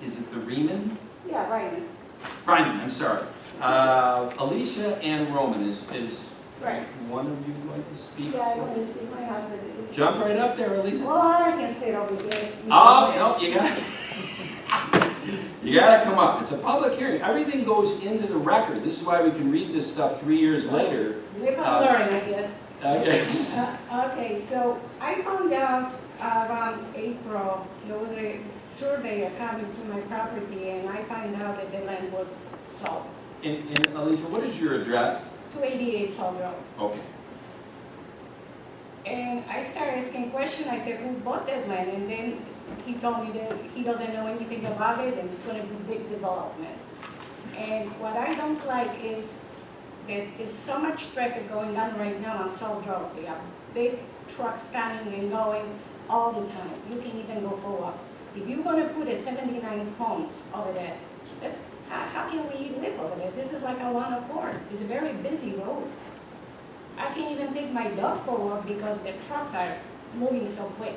is it the Remans?
Yeah, right.
Ryman, I'm sorry. Alicia and Roman, is
Right.
one of you going to speak?
Yeah, I want to speak, my husband is.
Jump right up there, Alicia.
Well, I can sit over here.
Oh, no, you gotta, you gotta come up. It's a public hearing. Everything goes into the record. This is why we can read this stuff 3 years later.
Live and learn, I guess.
Okay.
Okay, so I found out around April, there was a surveyor coming to my property, and I found out that the land was sold.
And Alicia, what is your address?
288 Salt Road.
Okay.
And I started asking questions. I said, who bought that land? And then he told me that he doesn't know anything about it and it's going to be big development. And what I don't like is that there's so much traffic going on right now on Salt Road. We have big trucks coming and going all the time. You can even go forward. If you're going to put a 79 homes over there, that's how can we live over there? This is like a 104. It's a very busy road. I can't even take my dog for work because the trucks are moving so quick.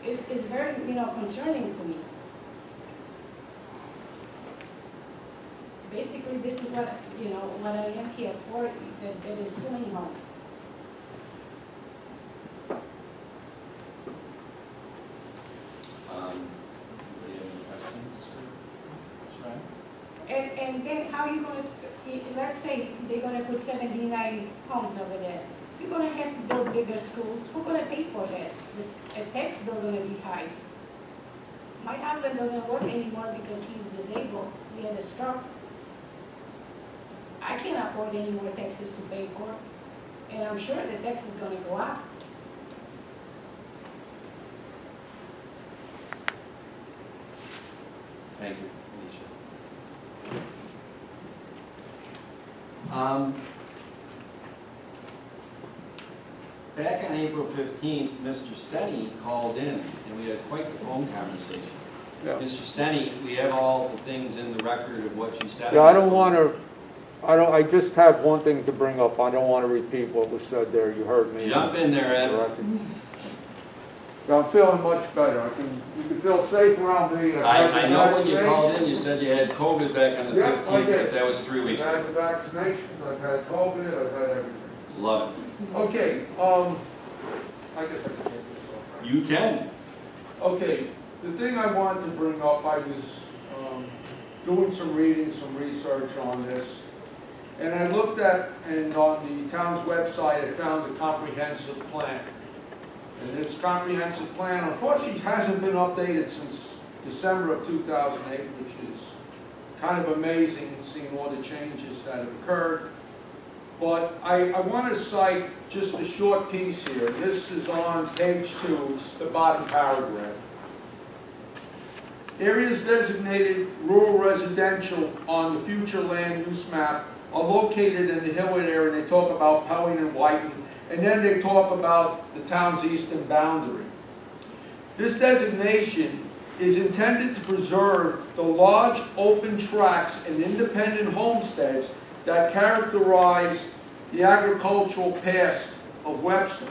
It's very, concerning to me. Basically, this is what, what I am here for, that is too many homes.
Anybody have any questions?
And then how you gonna, let's say they're gonna put 79 homes over there. You're gonna have to build bigger schools. Who's gonna pay for that? The tax bill gonna be high. My husband doesn't work anymore because he's disabled. He had a stroke. I can't afford any more taxes to pay for. And I'm sure the tax is gonna go up.
Thank you, Alicia. Back on April 15th, Mr. Stenny called in, and we had quite the phone conversation.
Yeah.
Mr. Stenny, we have all the things in the record of what you said.
Yeah, I just have one thing to bring up. I don't want to repeat what was said there. You heard me.
Jump in there, Ed.
Yeah, I'm feeling much better. You can feel safe around me.
I know when you called in, you said you had COVID back on the 15th, but that was 3 weeks
I've
ago.
had the vaccinations, I've had COVID, I've had everything.
Love it.
Okay, I guess I can take this off.
You can.
Okay, the thing I wanted to bring up, I was doing some reading, some research on this, and I looked at, and on the town's website, I found a comprehensive plan. And this comprehensive plan, unfortunately, hasn't been updated since December of 2008, which is kind of amazing, seeing all the changes that have occurred. But I want to cite just a short piece here. This is on page 2, it's the bottom paragraph. Areas designated rural residential on the future land use map are located in the Hillwood area, and they talk about Pelling and Whiten, and then they talk about the town's eastern boundary. This designation is intended to preserve the large open tracts and independent homesteads that characterize the agricultural past of Webster.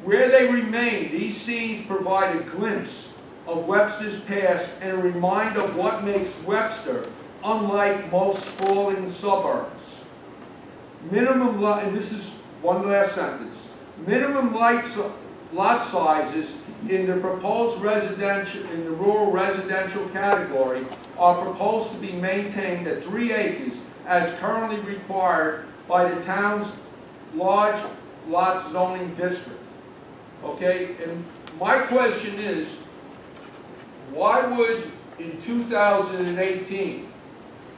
Where they remain, these scenes provide a glimpse of Webster's past and a reminder of what makes Webster unlike most sprawling suburbs. Minimum lot, and this is one last sentence, minimum lot sizes in the proposed residential, in the rural residential category are proposed to be maintained at 3 acres as currently required by the town's large lot zoning district. Okay, and my question is, why would in 2018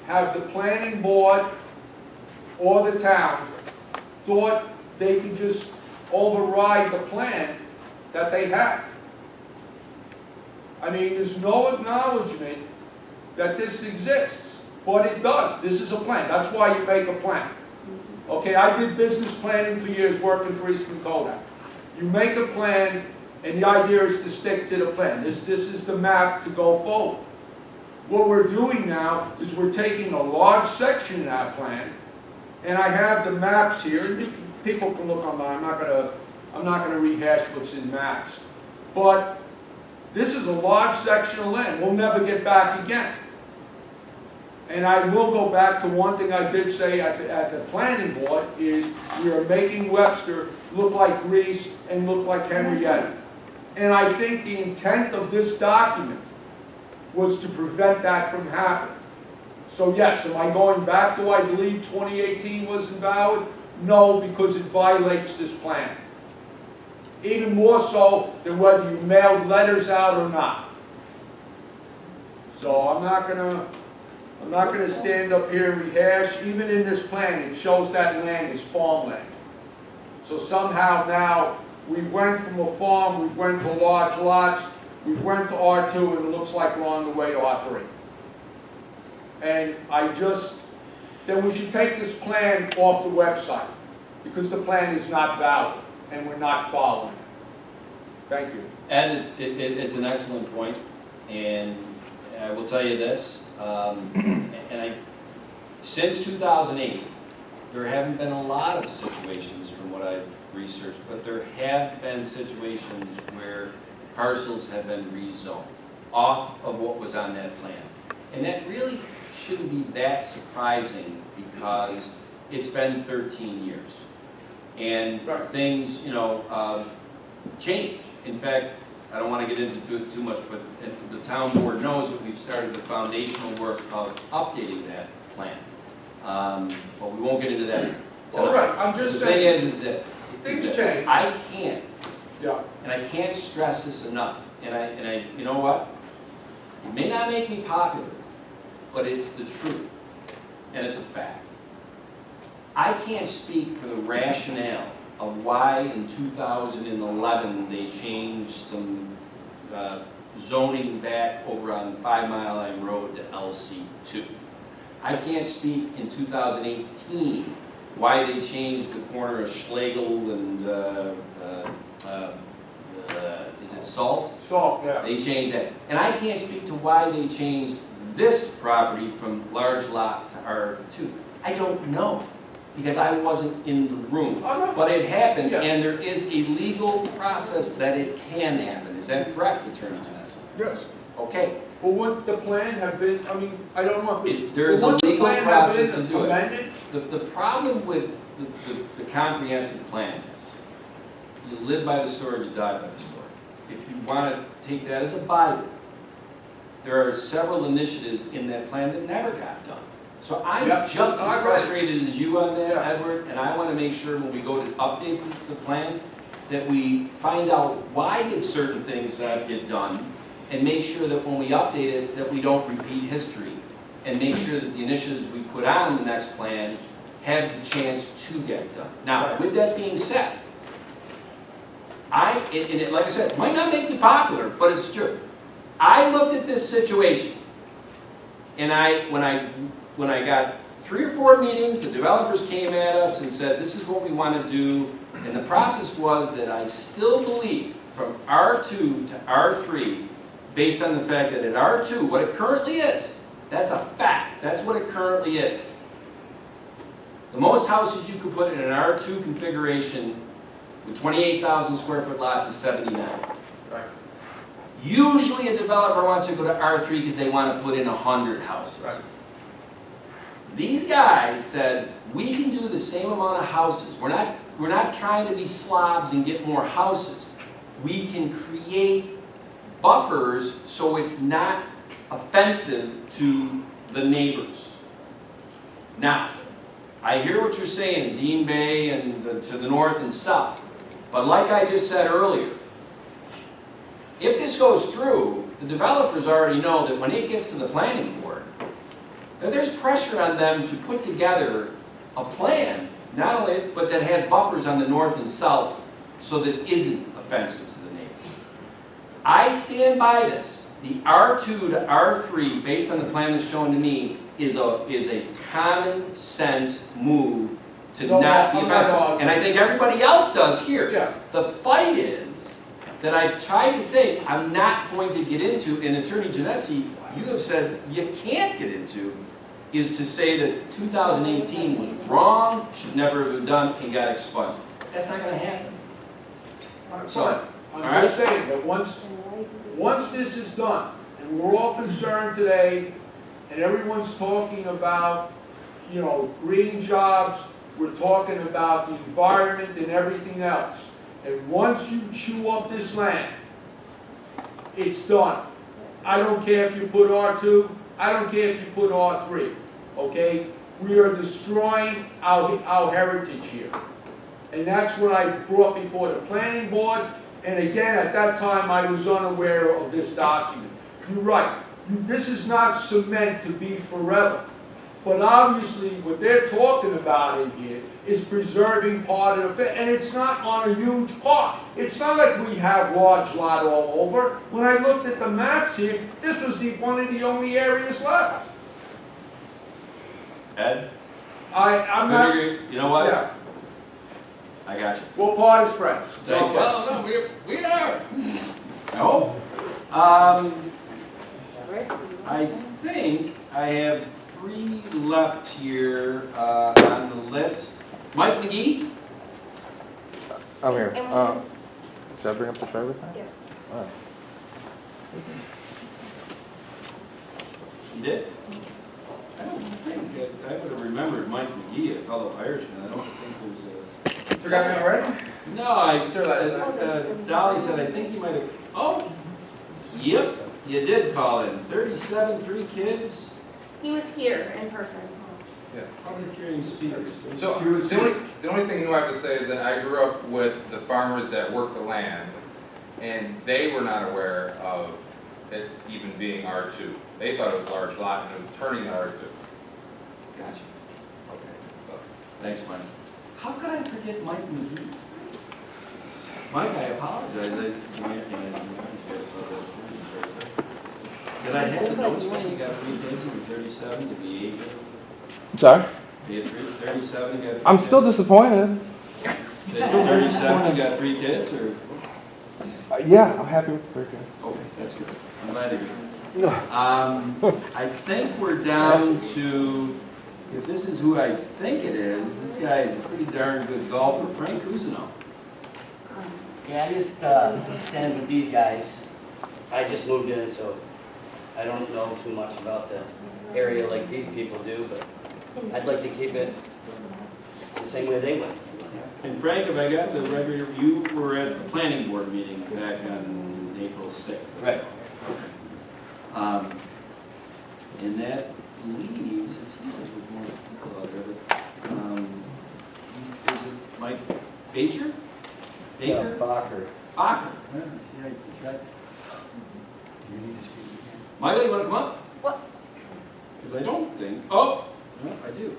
have the planning board or the town thought they could just override the plan that they had? I mean, there's no acknowledgement that this exists, but it does. This is a plan. That's why you make a plan. Okay, I did business planning for years working for Eastman Kodak. You make a plan, and the idea is to stick to the plan. This is the map to go forward. What we're doing now is we're taking a large section of that plan, and I have the maps here. People can look online. I'm not going to I'm not gonna rehash what's in maps. But this is a large section of land, we'll never get back again. And I will go back to one thing I did say at the planning board, is we are making Webster look like Greece and look like Henrietta. And I think the intent of this document was to prevent that from happening. So yes, am I going back to I believe 2018 was invalid? No, because it violates this plan. Even more so than whether you mailed letters out or not. So I'm not gonna stand up here and rehash. Even in this plan, it shows that land is farmland. So somehow now, we went from a farm, we went to large lots, we went to R2, and it looks like we're on the way to R3. And then we should take this plan off the website, because the plan is not valid, and we're not following it. Thank you.
And it's an excellent point, and I will tell you this, since 2008, there haven't been a lot of situations from what I've researched, but there have been situations where parcels have been rezoned off of what was on that plan. And that really shouldn't be that surprising, because it's been 13 years. And things, change. In fact, I don't want to get into it too much, but the town board knows that we've started the foundational work of updating that plan. But we won't get into that tonight.
All right, I'm just saying.
The thing is that
things change.
I can't,
Yeah.
and I can't stress this enough. And I, you know what? It may not make me popular, but it's the truth, and it's a fact. I can't speak for the rationale of why in 2011 they changed some zoning back over on 5 Mile Line Road to LC2. I can't speak in 2018 why they changed the corner of Schlegel and, is it Salt?
Salt, yeah.
They changed that. And I can't speak to why they changed this property from large lot to R2. I don't know, because I wasn't in the room.
Oh, no.
But it happened,
Yeah.
and there is a legal process that it can happen. Is that correct, Attorney Janessa?
Yes.
Okay.
Well, would the plan have been, I mean, I don't know.
There is a legal process to do it.
Amended?
The problem with the comprehensive plan is, you live by the sword, you die by the sword. If you want to take that as a Bible, there are several initiatives in that plan that never got done. So I'm just as frustrated as you on that, Edward, and I want to make sure when we go to update the plan, that we find out why did certain things not get done, and make sure that when we update it, that we don't repeat history, and make sure that the initiatives we put on the next plan have the chance to get done. Now, with that being said, like I said, it might not make me popular, but it's true. I looked at this situation, and when I got 3 or 4 meetings, the developers came at us and said, this is what we want to do, and the process was that I still believe from R2 to R3, based on the fact that at R2, what it currently is, that's a fact, that's what it currently is. The most houses you could put in an R2 configuration with 28,000 square foot lots is 79.
Right.
Usually a developer wants to go to R3 because they want to put in 100 houses.
Right.
These guys said, we can do the same amount of houses. We're not trying to be slobs and get more houses. We can create buffers so it's not offensive to the neighbors. Now, I hear what you're saying, Dean Bay and to the north and south. But like I just said earlier, if this goes through, the developers already know that when it gets to the planning board, that there's pressure on them to put together a plan, not only, but that has buffers on the north and south so that it isn't offensive to the neighbors. I stand by this. The R2 to R3, based on the plan that's shown to me, is a common sense move to not be offensive. And I think everybody else does here.
Yeah.
The fight is that I've tried to say I'm not going to get into, and Attorney Janessa, you have said you can't get into, is to say that 2018 was wrong, should never have been done, and got expunged. That's not going to happen.
Fine. I'm just saying that once this is done, and we're all concerned today, and everyone's talking about, you know, green jobs, we're talking about the environment and everything else. And once you chew up this land, it's done. I don't care if you put R2, I don't care if you put R3, okay? We are destroying our heritage here. And that's what I brought before the planning board, and again, at that time, I was unaware of this document. You're right, this is not cement to be forever. But obviously, what they're talking about in here is preserving part of it, and it's not on a huge park. It's not like we have large lot all over. When I looked at the maps here, this was one of the only areas left.
Ed?
I'm
Couldn't
not.
agree. You know what?
Yeah,
I got you.
we'll part as friends.
Thank you.
Well, no, we are.
I hope. I think I have 3 left here on the list. Mike McGee?
I'm here.
And
Should I bring up the driver's thing?
Yes.
All right.
You did? I don't think I would have remembered Mike McGee, a fellow Irishman. I don't think there's a...
You forgot me already?
No, I...
Sure, last night.
Dolly said, I think you might have... Oh! Yep, you did call in. 37, 3 kids,
He was here in person.
public hearing speakers.
So the only thing new I have to say is that I grew up with the farmers that worked the land, and they were not aware of it even being R2. They thought it was a large lot, and it was turning to R2.
Gotcha.
Okay, so.
Thanks, Mike. How could I forget Mike McGee? Mike, I apologize. Did I have the notes when you got 3 kids and 37 to be 8?
I'm sorry?
You had 37, you got 3
I'm
kids?
still disappointed.
37, you got 3 kids, or?
Yeah, I'm happy with the 3 kids.
Okay, that's good. I'm glad to hear it. I think we're down to, if this is who I think it is, this guy is a pretty darn good golfer, Frank Cousineau.
Yeah, I just stand with these guys. I just moved in, so I don't know too much about the area like these people do, but I'd like to keep it the same way they went.
And Frank, if I got the record, you were at the planning board meeting back on April 6th.
Right.
And that leaves, it seems like there's more people out there, but, is it Mike Baker? Baker?
Bacher.
Bacher. Michael, you want to come up?
What?
Because I don't think, oh, no, I do.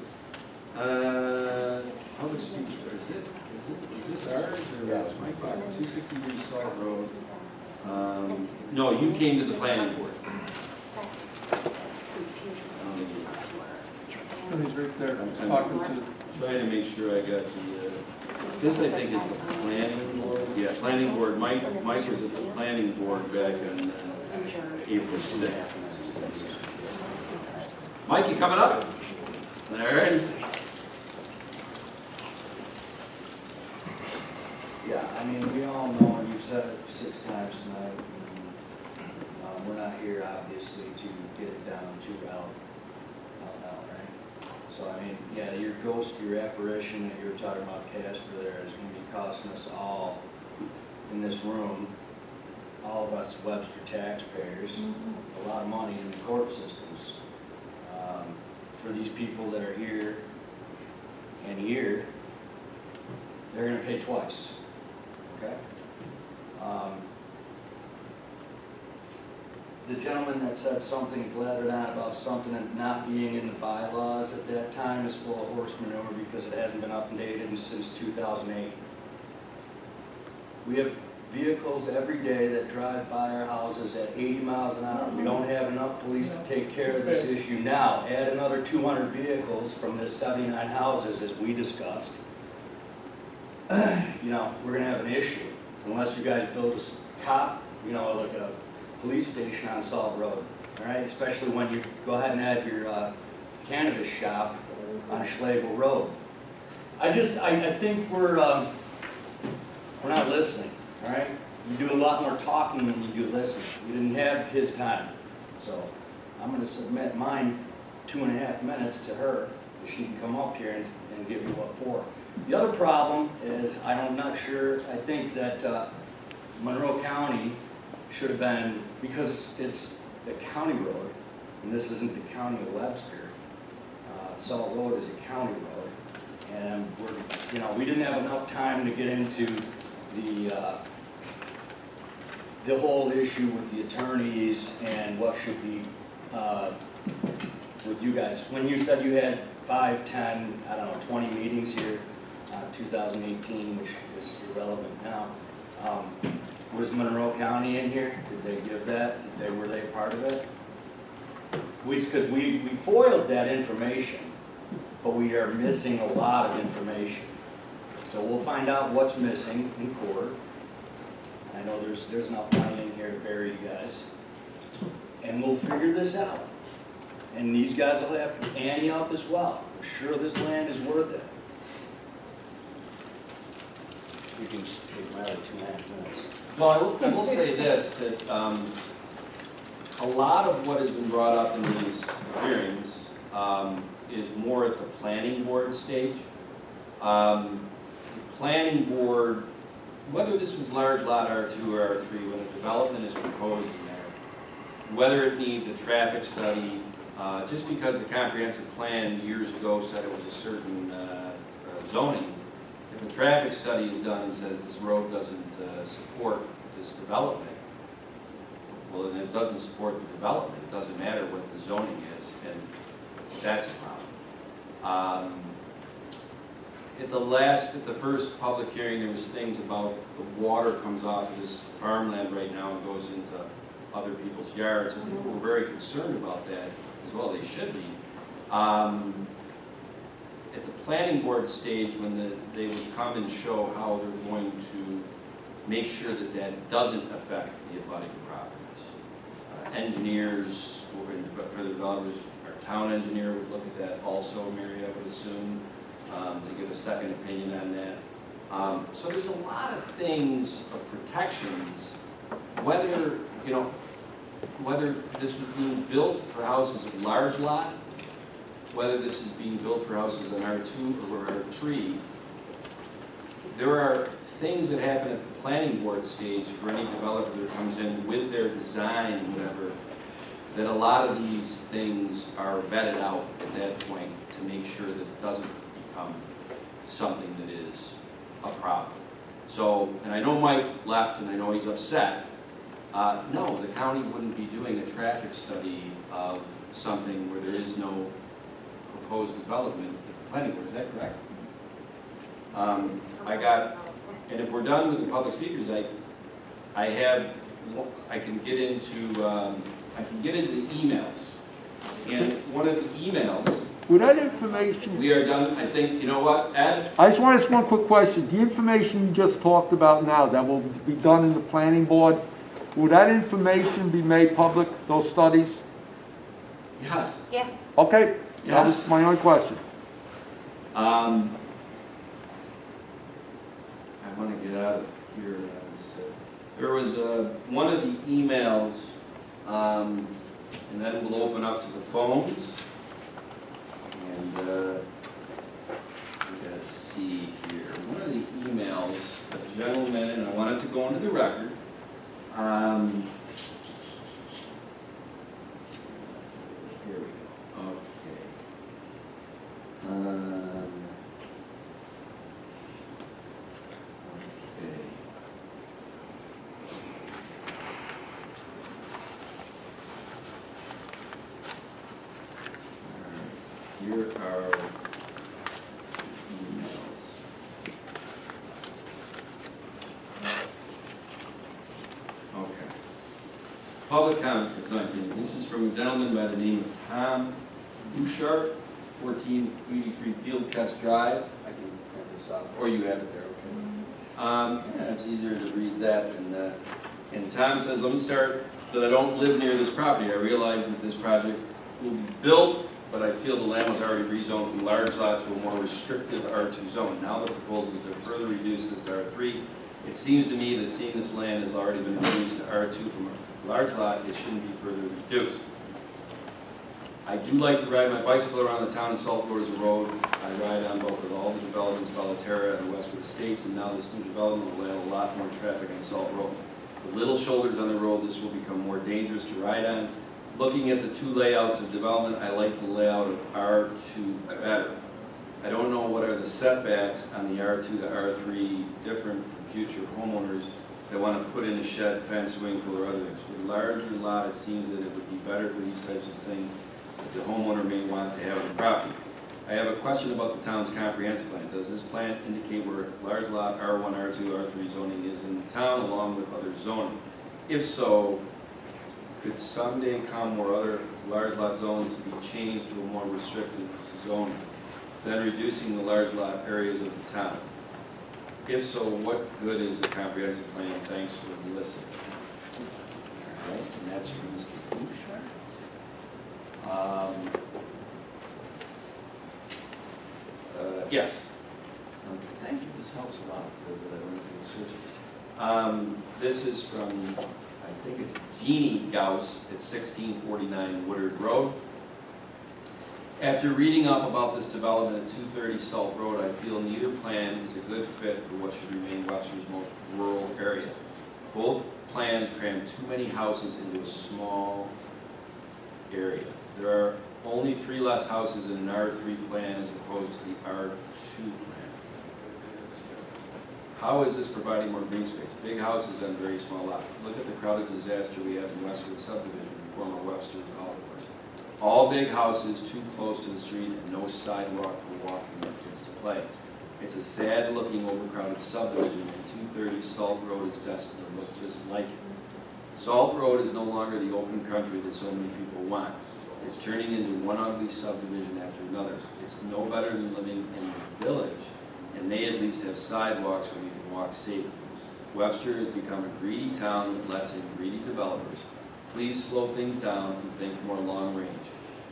Public speakers, is this ours or Mike Bacher, 263 Salt Road? No, you came to the planning board.
He's right there.
I'm
Talking to.
trying to make sure I got the, this I think is the planning board. Yeah, planning board. Mike was at the planning board back on April 6th. Mike, you coming up? All right.
Yeah, I mean, we all know, and you've said it 6 times tonight, and, we're not here obviously to get it down to out now, right? So, I mean, yeah, your ghost, your apparition that you were talking about, Casper, there is gonna be costing us all in this room, all of us Webster taxpayers, a lot of money in the court systems. For these people that are here and here, they're gonna pay twice. Okay. The gentleman that said something, blattered on about something and not being in the bylaws at that time is full of horse manure because it hasn't been updated since 2008. We have vehicles every day that drive by our houses at 80 miles an hour. We don't have enough police to take care of this issue now. Add another 200 vehicles from this 79 houses as we discussed. You know, we're gonna have an issue unless you guys build a cop, you know, like a police station on Salt Road, all right? Especially when you go ahead and add your cannabis shop on Schlegel Road. I think we're not listening. all right? You do a lot more talking than you do listening. You didn't have his time. So I'm gonna submit mine 2.5 minutes to her, so she can come up here and give you what for. The other problem is, I'm not sure, I think that Monroe County should have been, because it's the county road, and this isn't the county of Webster. Salt Road is a county road, and we didn't have enough time to get into the whole issue with the attorneys and what should be with you guys. When you said you had 5, 10, I don't know, 20 meetings here, 2018, which is irrelevant now. Was Monroe County in here? Did they give that? Were they part of it? Because we foiled that information, but we are missing a lot of information. So we'll find out what's missing in court. I know there's enough money in here to bury you guys. And we'll figure this out. And these guys will have to ante up as well. I'm sure this land is worth it. You can just take my other 2.5 minutes.
Well, I will say this, that a lot of what has been brought up in these hearings is more at the planning board stage. The planning board, whether this was large lot R2 or R3, when the development is proposed in there, whether it needs a traffic study, just because the comprehensive plan years ago said it was a certain zoning, if a traffic study is done and says this road doesn't support this development, well, then it doesn't support the development. It doesn't matter what the zoning is, and that's a problem. At the first public hearing, there was things about the water comes off of this farmland right now and goes into other people's yards, and people were very concerned about that as well. They should be. At the planning board stage, when they would come and show how they're going to make sure that that doesn't affect the abutting properties. Engineers, for the developers, our town engineer would look at that also, Mary, I would assume, to get a second opinion on that. So there's a lot of things, of protections, whether this was being built for houses of large lot, whether this is being built for houses in R2 or R3, there are things that happen at the planning board stage for any developer that comes in with their design and whatever, that a lot of these things are vetted out at that point to make sure that it doesn't become something that is a problem. So, and I know Mike left and I know he's upset. No, the county wouldn't be doing a traffic study of something where there is no proposed development at the planning board. Is that correct? And if we're done with the public speakers, I can get into the emails. And one of the emails.
With that information,
we are done. I think, you know what, Ed?
I just want to ask one quick question. The information you just talked about now that will be done in the planning board, will that information be made public, those studies?
Yes.
Yeah.
Okay, that
Yes.
was my only question.
I want to get out of here. There was one of the emails, and then we'll open up to the phones. And let's see here. One of the emails, a gentleman, and I want it to go into the record. Here we go. Okay. Okay. Here are emails. Okay. Public comment for tonight's meeting. This is from a gentleman by the name of Tom Bouchard, 1483 Fieldcrest Drive. I can print this out, or you have it there, okay. Yeah, it's easier to read that. And Tom says, let me start that I don't live near this property. I realize that this project will be built, but I feel the land was already rezoned from large lot to a more restrictive R2 zone. Now the proposal is to further reduce this to R3 It seems to me that seeing this land has already been reduced to R2 from a large lot, it shouldn't be further reduced. I do like to ride my bicycle around the town, and Salt Road is a road I ride on both with all the developments, Volaterra and Westwood Estates, and now this new development will add a lot more traffic on Salt Road. With little shoulders on the road, this will become more dangerous to ride on. Looking at the two layouts of development, I like the layout of R2 better. I don't know what are the setbacks on the R2 to R3 different from future homeowners that want to put in a shed, fence, swimming pool, or other things. With a larger lot, it seems that it would be better for these types of things that the homeowner may want to have on the property. I have a question about the town's comprehensive plan. Does this plan indicate where large lot R1, R2, R3 zoning is in the town along with other zoning? If so, could someday come where other large lot zones be changed to a more restricted zoning, then reducing the large lot areas of the town? If so, what good is a comprehensive plan? Thanks for listening.
All right, and that's from Mr. Bouchard.
Yes.
Okay, thank you, this helps a lot, that I went through the sources.
This is from, I think it's Jeannie Gauss at 1649 Woodard Road. After reading up about this development at 230 Salt Road, I feel neither plan is a good fit for what should remain Webster's most rural area. Both plans cram too many houses into a small area. There are only 3 less houses in an R3 plan as opposed to the R2 plan. How is this providing more green space? Big houses on very small lots. Look at the crowded disaster we have in Westwood subdivision, former Webster golf course. All big houses too close to the street and no sidewalk for walking or kids to play. It's a sad looking overcrowded subdivision, and 230 Salt Road is destined to look just like it. Salt Road is no longer the open country that so many people want. It's turning into one ugly subdivision after another. It's no better than living in the village, and they at least have sidewalks where you can walk safely. Webster has become a greedy town that lets in greedy developers. Please slow things down and think more long range.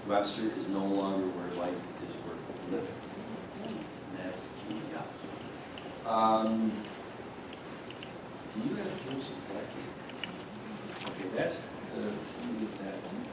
Webster is no longer where life is worth living. And that's key. Do you have Joseph back here? Okay, that's that one.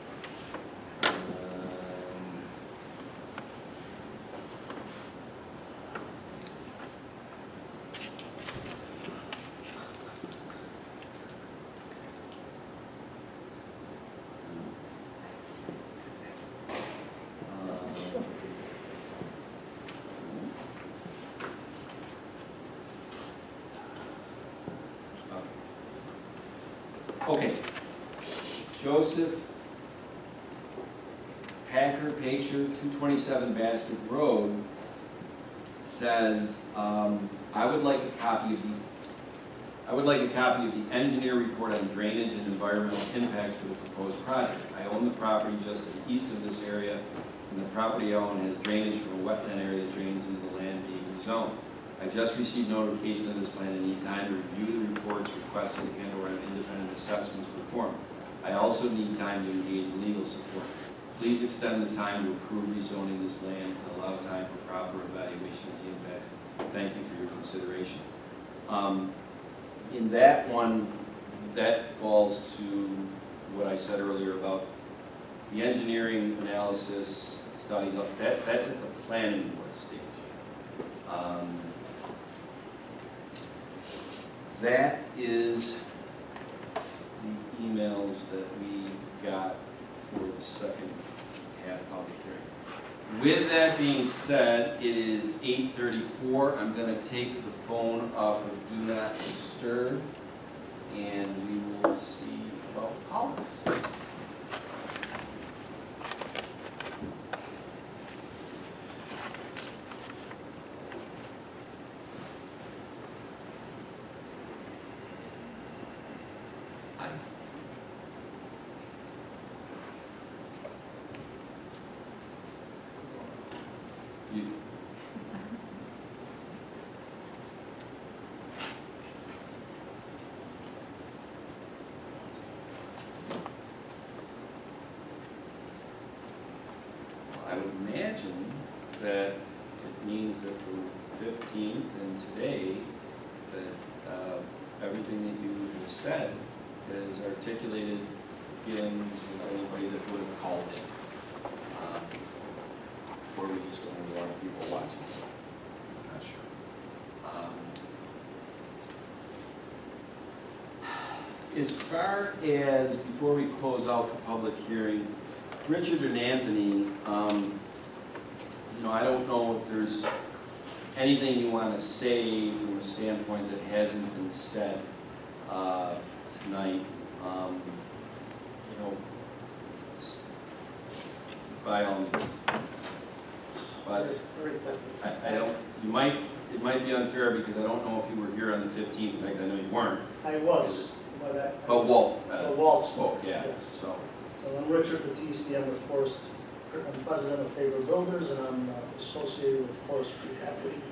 Okay, Joseph Packer Pacher, 227 Basket Road, says, I would like a copy of the engineer report on drainage and environmental impacts for the proposed project. I own the property just to the east of this area, and the property I own has drainage from a wetland area that drains into the land being rezoned. I just received notification of this plan and need time to review the reports requested and/or have independent assessments performed. I also need time to engage legal support. Please extend the time to approve rezoning this land and allow time for proper evaluation of the impacts. Thank you for your consideration. In that one, that falls to what I said earlier about the engineering analysis study. That's at the planning board stage. That is the emails that we got for the second half public hearing. With that being said, it is 8:34. I'm going to take the phone off of Do Not Disturb, and we will see about politics. I would imagine that it means that for 15th and today, that everything that you have said has articulated feelings of anybody that would have called in. Or we just don't have a lot of people watching. I'm not sure. As far as, before we close out the public hearing, Richard and Anthony, I don't know if there's anything you want to say from a standpoint that hasn't been said tonight. By all means. But I don't, it might be unfair because I don't know if you were here on the 15th. In fact, I know you weren't.
I was,
But Walt
Walt
spoke, yeah,
yes.
so.
So I'm Richard Battisti, I'm I'm president of Favor Builders, and I'm associated with Forestry Equity.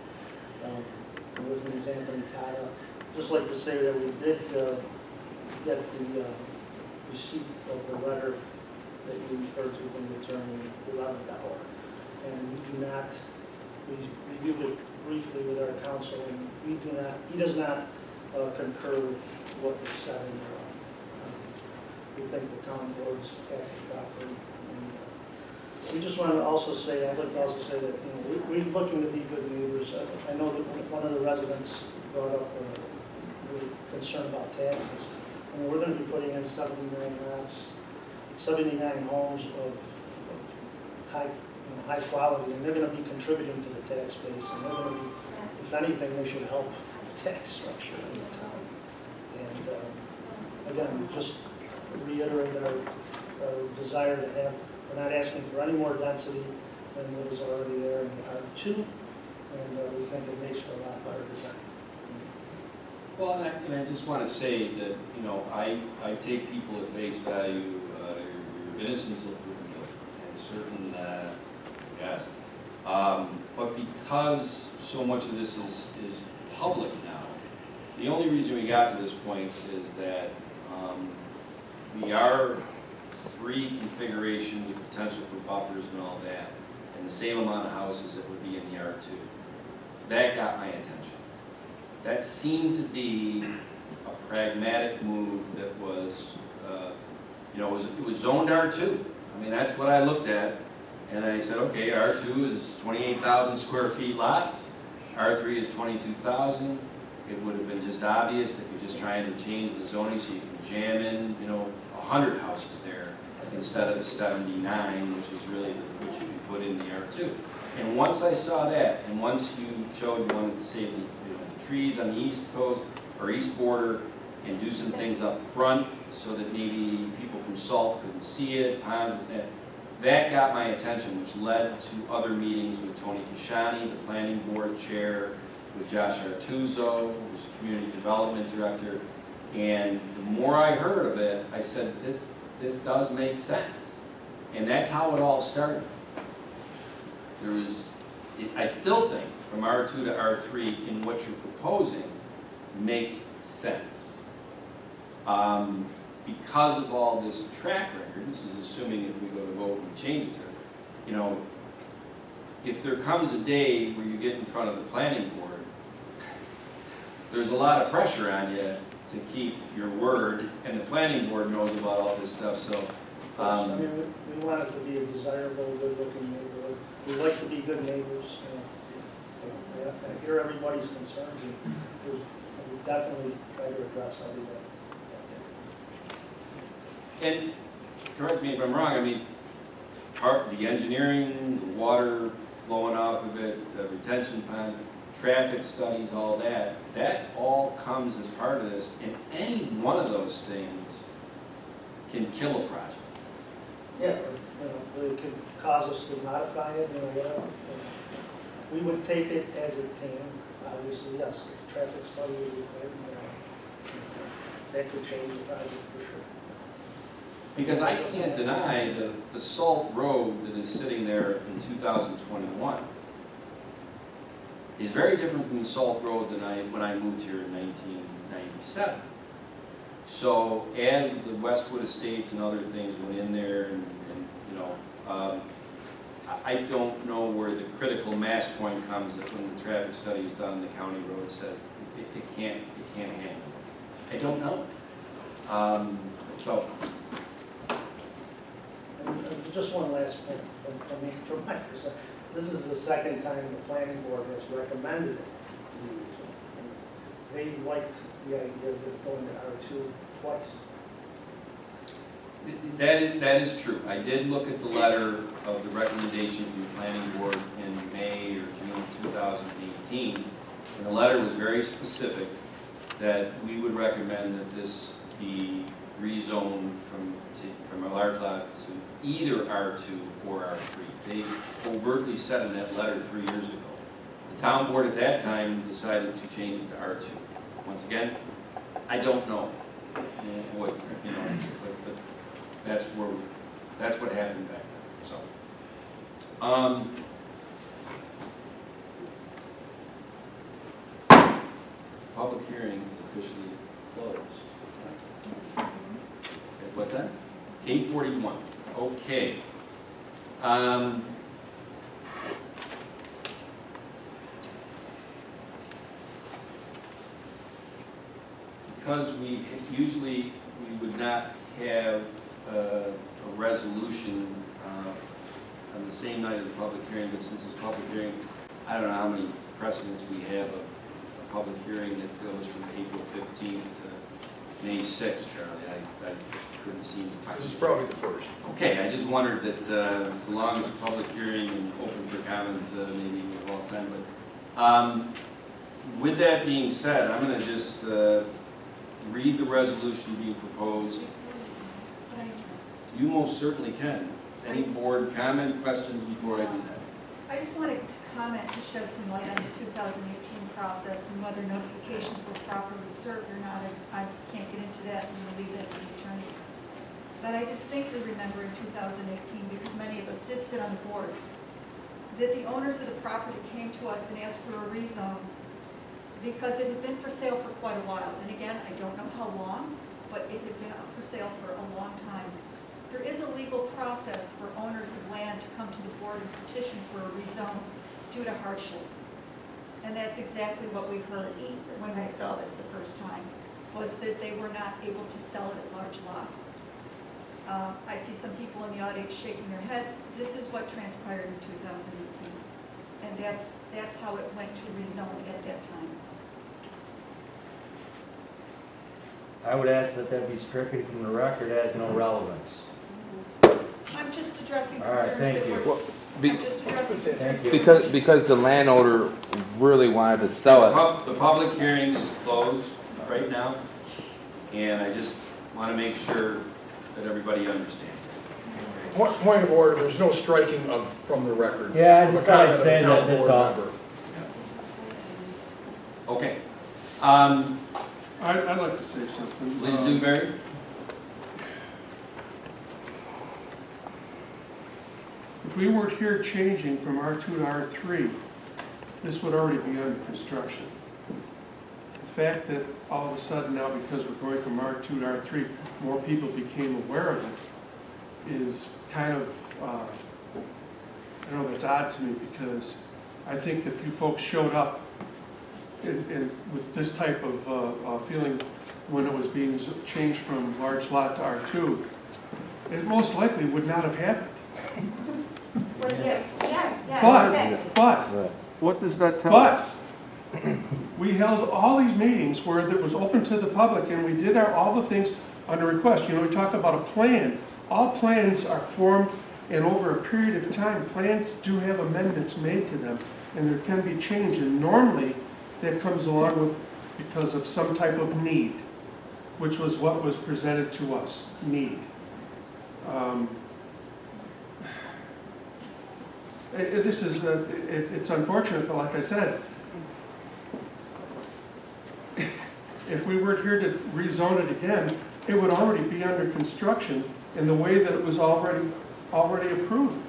And with me is Anthony Tata. Just like to say that we did get the receipt of the letter that you referred to from the attorney, the 11th hour. And we reviewed it briefly with our counsel, and he does not concur with what was said in there. We think the town board's acted properly. And we just want to also say, I'd like to also say that, we're looking to be good neighbors. I know that one of the residents brought up concern about taxes. We're going to be putting in 79 lots, 79 homes of high quality, and they're going to be contributing to the tax base, and they're going to be, if anything, they should help the tax structure in the town. And again, just reiterate our desire to have, we're not asking for any more density than what is already there in R2, and we think it makes for a lot better design.
Well, and I just want to say that, I take people at face value. You're innocent until proven guilty, and certain, yes. But because so much of this is public now, the only reason we got to this point is that we are 3 configuration with potential for buffers and all that, and the same amount of houses that would be in the R2. That got my attention. That seemed to be a pragmatic move that was, it was zoned R2. I mean, that's what I looked at, and I said, okay, R2 is 28,000 square feet lots, R3 is 22,000. It would have been just obvious that you're just trying to change the zoning so you can jam in, 100 houses there instead of 79, which is really what you could put in the R2. And once I saw that, and once you showed you wanted to save the trees on the east coast or east border and do some things up front so that maybe people from Salt couldn't see it, ponds, that got my attention, which led to other meetings with Tony Kashani, the planning board chair, with Josh Artuzo, who's the community development director. And the more I heard of it, I said, this does make sense. And that's how it all started. I still think from R2 to R3 in what you're proposing makes sense. Because of all this track record, this is assuming if we go to vote and change it to, if there comes a day where you get in front of the planning board, there's a lot of pressure on you to keep your word, and the planning board knows about all this stuff, so.
We want it to be a desirable, good-looking neighborhood. We like to be good neighbors. I hear everybody's concerns, and we definitely try to address everything.
And correct me if I'm wrong, the engineering, the water flowing off of it, the retention ponds, traffic studies, all that all comes as part of this, and any one of those things can kill a project.
Yeah, it could cause us to modify it, whatever. We would take it as it came, obviously, yes, if traffic study is required, that could change the project for sure.
Because I can't deny the Salt Road that is sitting there in 2021 is very different from the Salt Road than when I moved here in 1997. So as the Westwood Estates and other things went in there, and I don't know where the critical mass point comes that when the traffic study is done, the county road says it
can't handle it. I don't know. So,
And just one last point from my perspective. This is the second time the planning board has recommended it to be rezoned. And they liked the idea of it going to R2 twice.
that is true. I did look at the letter of the recommendation from the planning board in May or June 2018, and the letter was very specific that we would recommend that this be rezoned from a large lot to either R2 or R3. They overtly said in that letter 3 years ago. The town board at that time decided to change it to R2. Once again, I don't know what, but that's what happened back then, so. Public hearing is officially closed. What's that? 8:41, okay. Because we would not have a resolution on the same night of the public hearing, but since it's public hearing, I don't know how many precedents we have of a public hearing that goes from April 15th to May 6th, Charlie. I couldn't seem to find it.
This is probably the first.
Okay, I just wondered that as long as a public hearing and open for comments, maybe with all time, but with that being said, I'm going to just read the resolution being proposed. You most certainly can. Any board comment, questions before I do that?
I just wanted to comment to shed some light on the 2018 process and whether notifications were properly served or not. I can't get into that and we'll leave that to the attorneys. But I distinctly remember in 2018, because many of us did sit on the board, that the owners of the property came to us and asked for a rezone because it had been for sale for quite a while. And again, I don't know how long, but it had been up for sale for a long time. There is a legal process for owners of land to come to the board and petition for a rezone due to hardship. And that's exactly what we heard when I saw this the first time, was that they were not able to sell it at large lot. I see some people in the audience shaking their heads. This is what transpired in 2018. And that's how it went to rezone at that time.
I would ask that that be stricken from the record as no relevance.
I'm just addressing
All right,
concerns
thank
that
you.
were.
Well,
I'm just addressing concerns.
Thank you.
because the landowner really wanted to sell it.
The public hearing is closed right now, and I just want to make sure that everybody understands it.
Point of order, there's no striking of from the record.
Yeah, I
From a
just thought I'd
comment of
say
a
that,
town
that's
board
all.
member.
Okay.
I'd like to say something.
Please do, Barry.
If we weren't here changing from R2 to R3, this would already be under construction. The fact that all of a sudden now, because we're going from R2 to R3, more people became aware of it is kind of, I don't know, that's odd to me, because I think if you folks showed up with this type of feeling when it was being changed from large lot to R2, it most likely would not have happened. But,
What does that tell us?
but, we held all these meetings where it was open to the public, and we did all the things under request. You know, we talk about a plan. All plans are formed, and over a period of time, plans do have amendments made to them, and there can be change, and normally that comes along with because of some type of need, which was what was presented to us, need. It's unfortunate, but like I said, if we were here to rezone it again, it would already be under construction in the way that it was already approved.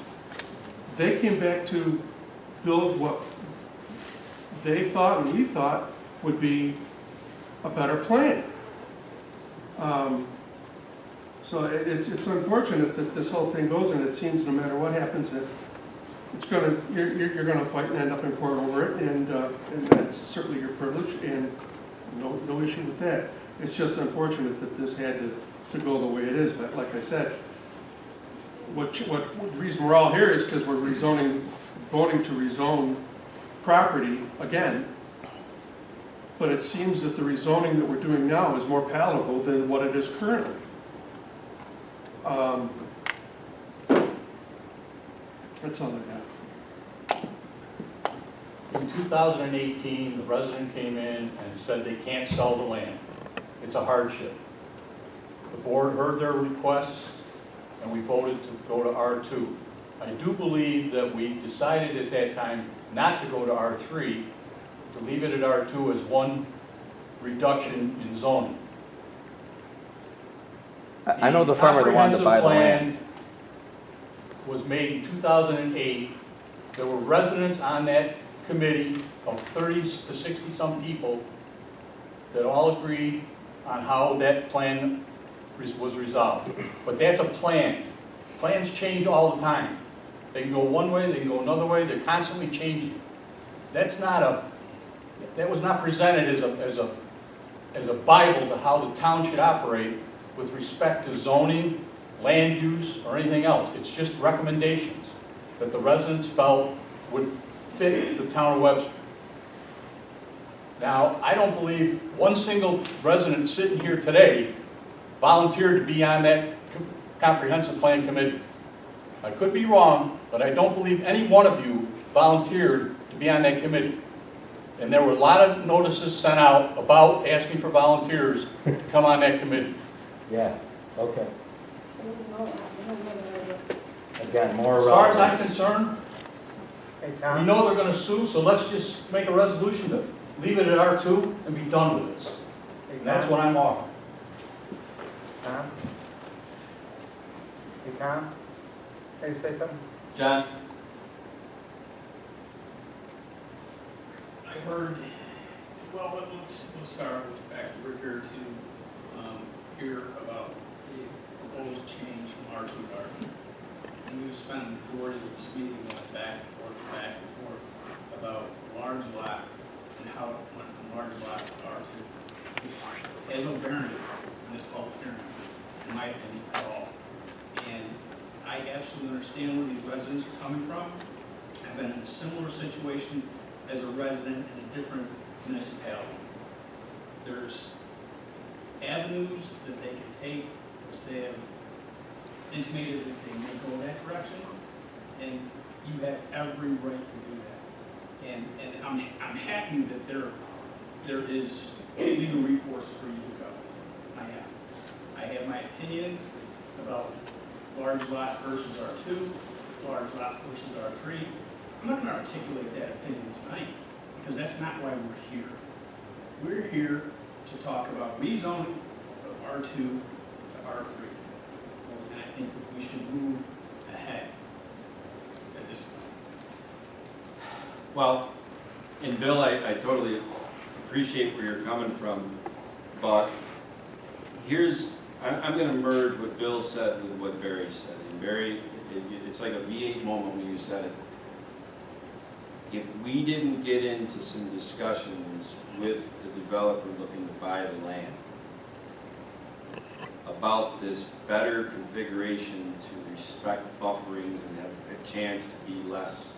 They came back to build what they thought and we thought would be a better plan. So it's unfortunate that this whole thing goes, and it seems no matter what happens, that you're gonna fight and end up in court over it, and that's certainly your privilege. And
no issue with that. It's just unfortunate that this had to go the way it is, but like I said, the reason we're all here is because we're voting to rezone property again. But it seems that the rezoning that we're doing now is more palatable than what it is currently. That's all I got.
In 2018, the resident came in and said they can't sell the land. It's a hardship. The board heard their requests, and we voted to go to R2. I do believe that we decided at that time not to go to R3, to leave it at R2 as one reduction in zoning.
I know the farmer that wanted to buy the land.
The comprehensive plan was made in 2008. There were residents on that committee of 30 to 60 some people that all agreed on how that plan was resolved. But that's a plan. Plans change all the time. They can go one way, they can go another way, they're constantly changing. That was not presented as a Bible to how the town should operate with respect to zoning, land use, or anything else. It's just recommendations that the residents felt would fit the town of Webster. Now, I don't believe one single resident sitting here today volunteered to be on that comprehensive plan committee. I could be wrong, but I don't believe any one of you volunteered to be on that committee. And there were a lot of notices sent out about asking for volunteers to come on that committee.
Yeah, okay. Again, more
As far as I'm
relevant.
concerned, we know they're gonna sue, so let's just make a resolution to leave it at R2 and be done with this. And that's what I'm offering.
Tom? Hey, Tom? Can you say something?
John?
I heard, well, let's start with the fact that we're here to hear about the proposed change from R2 to R3. And we've spent a majority of this meeting going back and forth about large lot and how it went from large lot to R2. It has no bearing in this public hearing, in my opinion, at all. And I absolutely understand where these residents are coming from. I've been in a similar situation as a resident in a different municipality. There's avenues that they can take, which they have intimated that they may go that direction, and you have every right to do that. And I'm happy that there is legal recourse for you to go. I have my opinion about large lot versus R2, large lot versus R3. I'm not going to articulate that opinion tonight, because that's not why we're here. We're here to talk about rezoning of R2 to R3. And I think we should move ahead at this point.
Well, and Bill, I totally appreciate where you're coming from, but I'm going to merge what Bill said with what Barry said. And Barry, it's like a V8 moment when you said it. If we didn't get into some discussions with the developer looking to buy the land about this better configuration to respect bufferings and have a chance to be less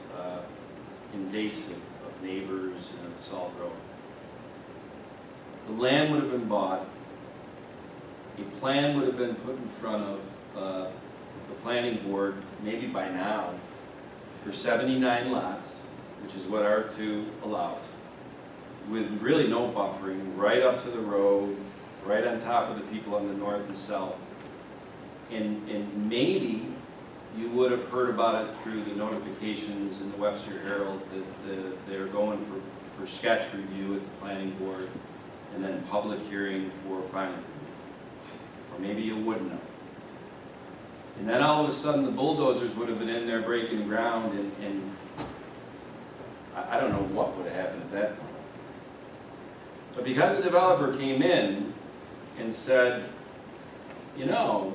invasive of neighbors and of Salt Road, the land would have been bought, a plan would have been put in front of the planning board, maybe by now, for 79 lots, which is what R2 allows, with really no buffering, right up to the road, right on top of the people on the north and south. And maybe you would have heard about it through the notifications in the Webster Herald that they're going for sketch review at the planning board and then public hearing for final review. Or maybe you wouldn't have. And then all of a sudden the bulldozers would have been in there breaking ground and I don't know what would have happened at that point. But because the developer came in and said, you know,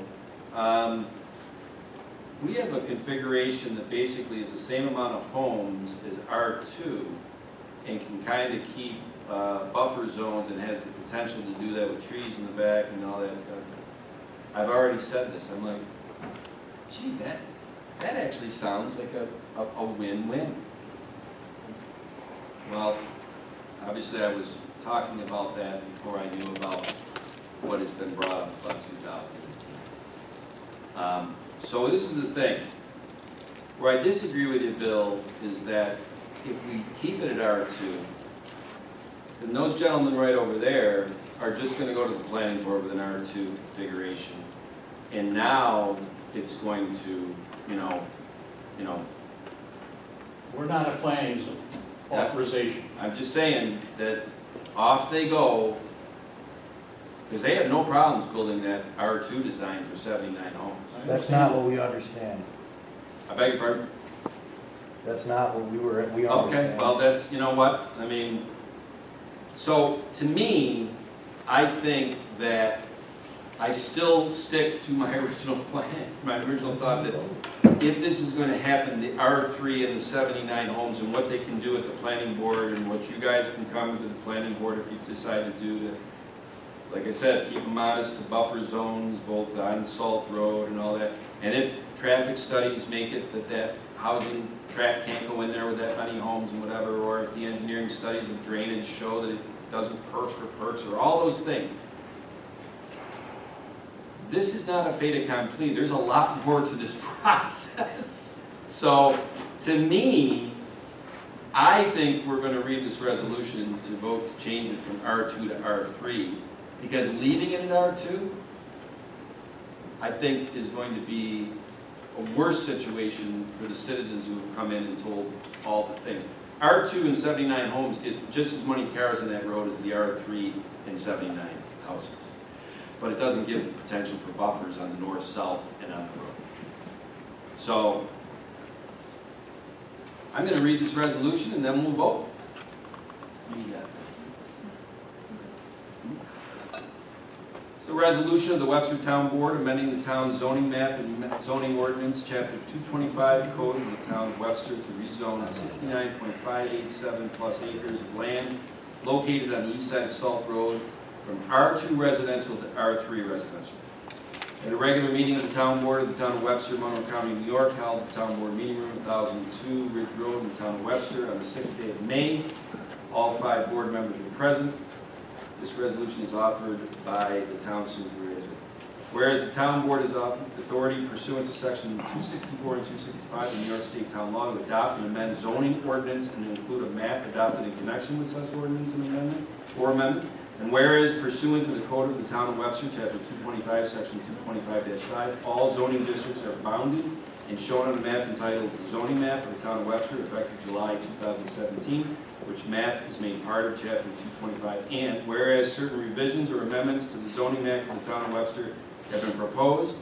we have a configuration that basically is the same amount of homes as R2 and can kind of keep buffer zones and has the potential to do that with trees in the back and all that stuff. I've already said this, I'm like, geez, that actually sounds like a win-win. Well, obviously I was talking about that before I knew about what has been brought up about 2018. So this is the thing. Where I disagree with you, Bill, is that if we keep it at R2, then those gentlemen right over there are just gonna go to the planning board with an R2 configuration. And now it's going to, you know,
We're not a planning authorization.
I'm just saying that off they go, because they have no problems building that R2 design for 79 homes.
That's not what we understand.
I beg your pardon?
That's not what we
Okay,
understand.
well, that's, you know what, I mean, so to me, I think that I still stick to my original plan, my original thought that if this is gonna happen, the R3 and the 79 homes and what they can do at the planning board and what you guys can come to the planning board if you decide to do to, like I said, keep them honest to buffer zones, both on Salt Road and all that. And if traffic studies make it that housing tract can't go in there with that many homes and whatever, or if the engineering studies of drainage show that it doesn't perk or perks, or all those things. This is not a fait accompli. There's a lot more to this process. So, to me, I think we're going to read this resolution to vote to change it from R2 to R3, because leaving it at R2, I think is going to be a worse situation for the citizens who have come in and told all the things. R2 and 79 homes get just as many cars on that road as the R3 and 79 houses. But it doesn't give the potential for buffers on the north, south, and on the road. So, I'm going to read this resolution and then we'll vote. It's a resolution of the Webster Town Board amending the town zoning map and zoning ordinance, chapter 225, code of the town of Webster to rezone 69.587 plus acres of land located on the east side of Salt Road from R2 residential to R3 residential. At a regular meeting of the town board of the town of Webster, Monroe County, New York, held at the town board meeting room, 1002 Ridge Road in the town of Webster on the 6th day of May. All 5 board members were present. This resolution is authored by the town supervisor. Whereas the town board has authority pursuant to section 264 and 265 of the New York State Town Law to adopt and amend zoning ordinance and include a map adopted in connection with such ordinance and amendment. And whereas pursuant to the code of the town of Webster, chapter 225, section 225-5, all zoning districts are bounded and shown on a map entitled Zoning Map of the town of Webster, effective July 2017, which map is made part of chapter 225. And whereas certain revisions or amendments to the zoning map of the town of Webster have been proposed,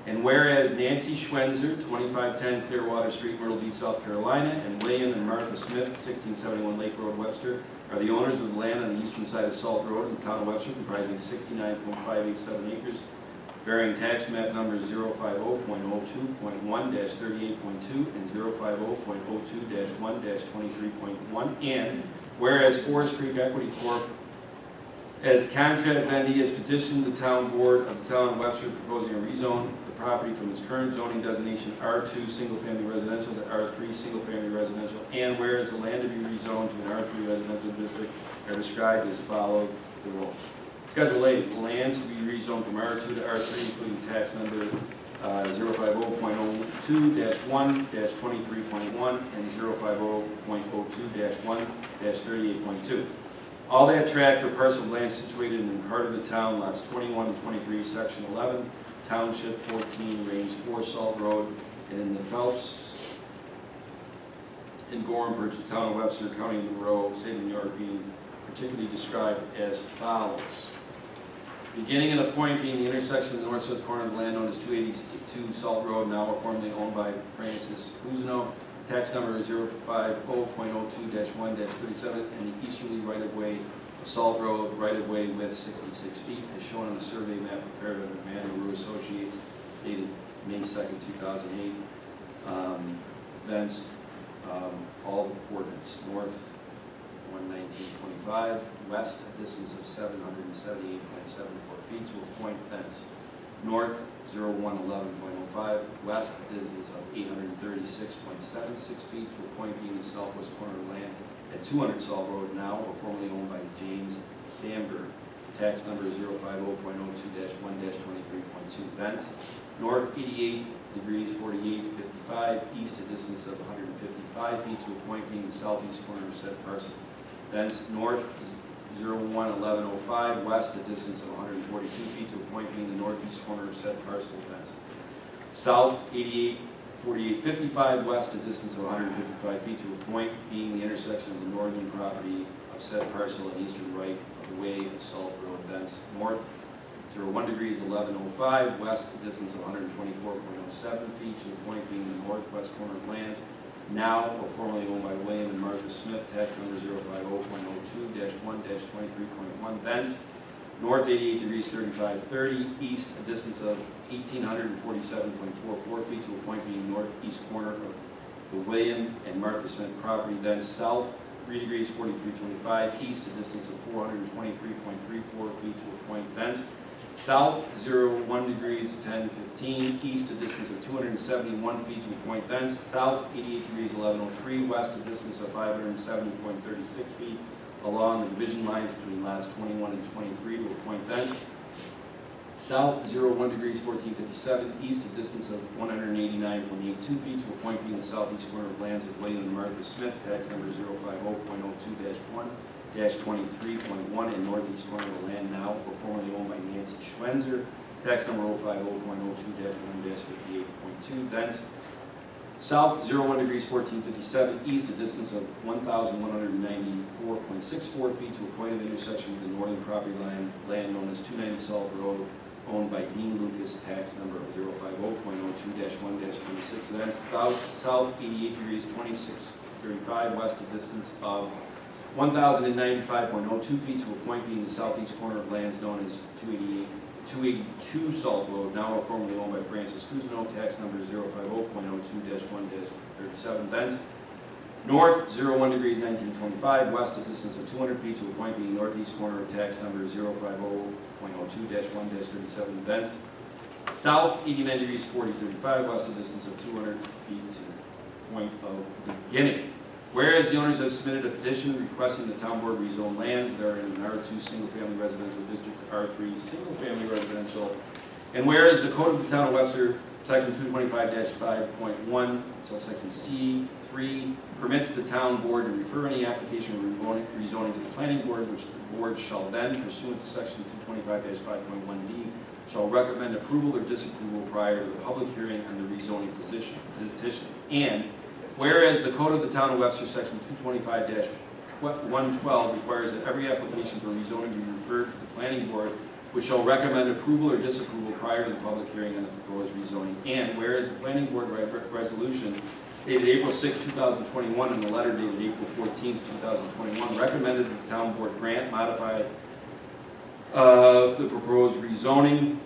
and whereas Nancy Schwenzer, 2510 Clearwater Street, Myrtle Beach, South Carolina, and William and Martha Smith, 1671 Lake Road, Webster, are the owners of the land on the eastern side of Salt Road in the town of Webster, comprising 69.587 acres, bearing tax map numbers 050.02.1-38.2 and 050.02-1-23.1. And whereas Forest Creek Equity Corp. as contract vendee has petitioned the town board of the town of Webster proposing a rezone the property from its current zoning designation R2 single-family residential to R3 single-family residential, and whereas the land to be rezoned to an R3 residential district are described as follows, the roll. Schedule A, lands to be rezoned from R2 to R3, including tax number 050.02-1-23.1 and 050.02-1-38.2. All that tract or parcel of land situated in the heart of the town, lots 21 and 23, section 11, township 14, range 4, Salt Road, and in the Phelps and Gorham Bridge, the town of Webster, County of Monroe, state of New York, being particularly described as follows. Beginning at a point being the intersection of the north-south corner of the land known as 282 Salt Road, now formerly owned by Francis Cousineau. Tax number is 050.02-1-37, and the easterly right-of-way of Salt Road, right-of-way width 66 feet, as shown on the survey map prepared by the Manor Associates, dated May 2nd, 2008. Thence, all ordinance, north, 1/19/25, west a distance of 778.74 feet to a point thence. North 0111.05, west a distance of 836.76 feet to a point being the southwest corner of land at 200 Salt Road, now or formerly owned by James Sandberg, tax number 050.02-1-23.2. Thence, north 88 degrees 48.55, east a distance of 155 feet to a point being the southeast corner of said parcel. Thence, north 0111.05, west a distance of 142 feet to a point being the northeast corner of said parcel. Thence, south 88 4855, west a distance of 155 feet to a point being the intersection of the northern property of said parcel and eastern right of the way of Salt Road. Thence, north 01 degrees 1105, west a distance of 124.07 feet to a point being the northwest corner of lands now or formerly owned by William and Martha Smith, tax number 050.02-1-23.1. Thence, north 88 degrees 3530, east a distance of 1,847.44 feet to a point being northeast corner of the William and Martha Smith property. Then south 3 degrees 4325, east a distance of 423.34 feet to a point. Thence south 01 degrees 1015, east a distance of 271 feet to a point. Thence south 88 degrees 1103, west a distance of 570.36 feet along the division lines between lots 21 and 23 to a point. Thence south 01 degrees 1457, east a distance of 189.82 feet to a point being the southeast corner of lands of William and Martha Smith, tax number 050.02-1-23.1, and northeast corner of the land now or formerly owned by Nancy Schwenzer, tax number 050.02-1-58.2. Thence south 01 degrees 1457, east a distance of 1,194.64 feet to a point of intersection with the northern property line land known as 290 Salt Road, owned by Dean Lucas, tax number 050.02-1-26. Thence south 88 degrees 2635, west a distance of 1,095.02 feet to a point being the southeast corner of lands known as 282 Salt Road, now or formerly owned by Francis Cousineau, tax number 050.02-1-37. Thence, north 01 degrees 1925, west a distance of 200 feet to a point being northeast corner of tax number 050.02-1-37. Thence, south 89 degrees 4035, west a distance of 200 feet to the point of beginning. Whereas the owners have submitted a petition requesting the town board rezone lands that are in an R2 single-family residential district to R3 single-family residential, and whereas the code of the town of Webster, section 225-5.1, subsection C3, permits the town board to refer any application for rezoning to the planning board, which the board shall then, pursuant to section 225-5.1D, shall recommend approval or disapproval prior to the public hearing on the rezoning petition. And whereas the code of the town of Webster, section 225-112, requires that every application for rezoning be referred to the planning board, which shall recommend approval or disapproval prior to the public hearing on the proposed rezoning. And whereas the planning board resolution dated April 6, 2021, and the letter dated April 14, 2021, recommended that the town board grant, modify the proposed rezoning.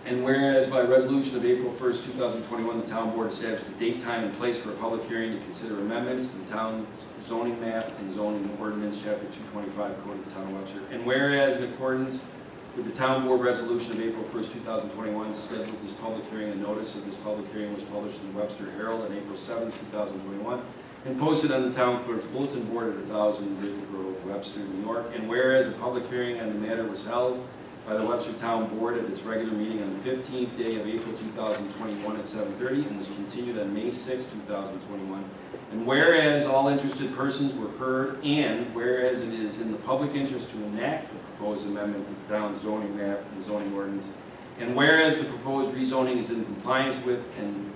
And whereas by resolution of April 1st, 2021, the town board established the date, time, and place for a public hearing to consider amendments to the town zoning map and zoning ordinance, chapter 225, code of the town of Webster. And whereas in accordance with the town board resolution of April 1st, 2021, scheduled this public hearing, and notice of this public hearing was published in the Webster Herald on April 7, 2021, and posted on the town clerk's bulletin board at 1000 Ridge Road, Webster, New York. And whereas a public hearing on the matter was held by the Webster Town Board at its regular meeting on the 15th day of April 2021 at 7:30 and was continued on May 6, 2021. And whereas all interested persons were heard, and whereas it is in the public interest to enact the proposed amendment to the town zoning map and zoning ordinance, and whereas the proposed rezoning is in compliance with and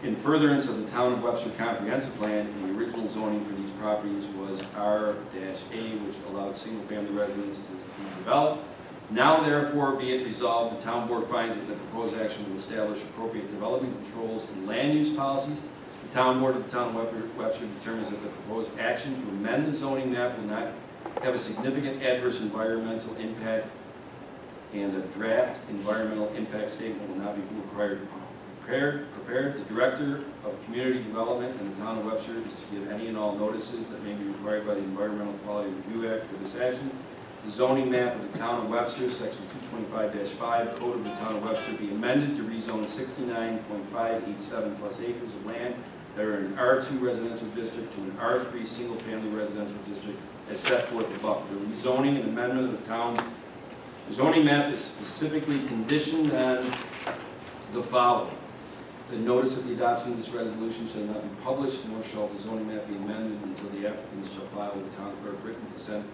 in furtherance of the town of Webster comprehensive plan, and the original zoning for these properties was R-A, which allowed single-family residents to be developed. Now therefore be it resolved, the town board finds that the proposed action will establish appropriate development controls and land use policies. The town board of the town of Webster determines that the proposed action to amend the zoning map will not have a significant adverse environmental impact, and a draft environmental impact statement will not be required prepared, the Director of Community Development in the Town of Webster is to give any and all notices that may be required by the Environmental Quality Review Act for this action. The zoning map of the Town of Webster, Section 225-5, Code of the Town of Webster, be amended to rezone 69.587 plus acres of land that are in R2 residential district to an R3 single-family residential district as set forth above. The rezoning and amendment of the town zoning map is specifically conditioned on the following. The notice of the adoption of this resolution shall not be published, nor shall the zoning map be amended until the applicants shall file with the town clerk written consent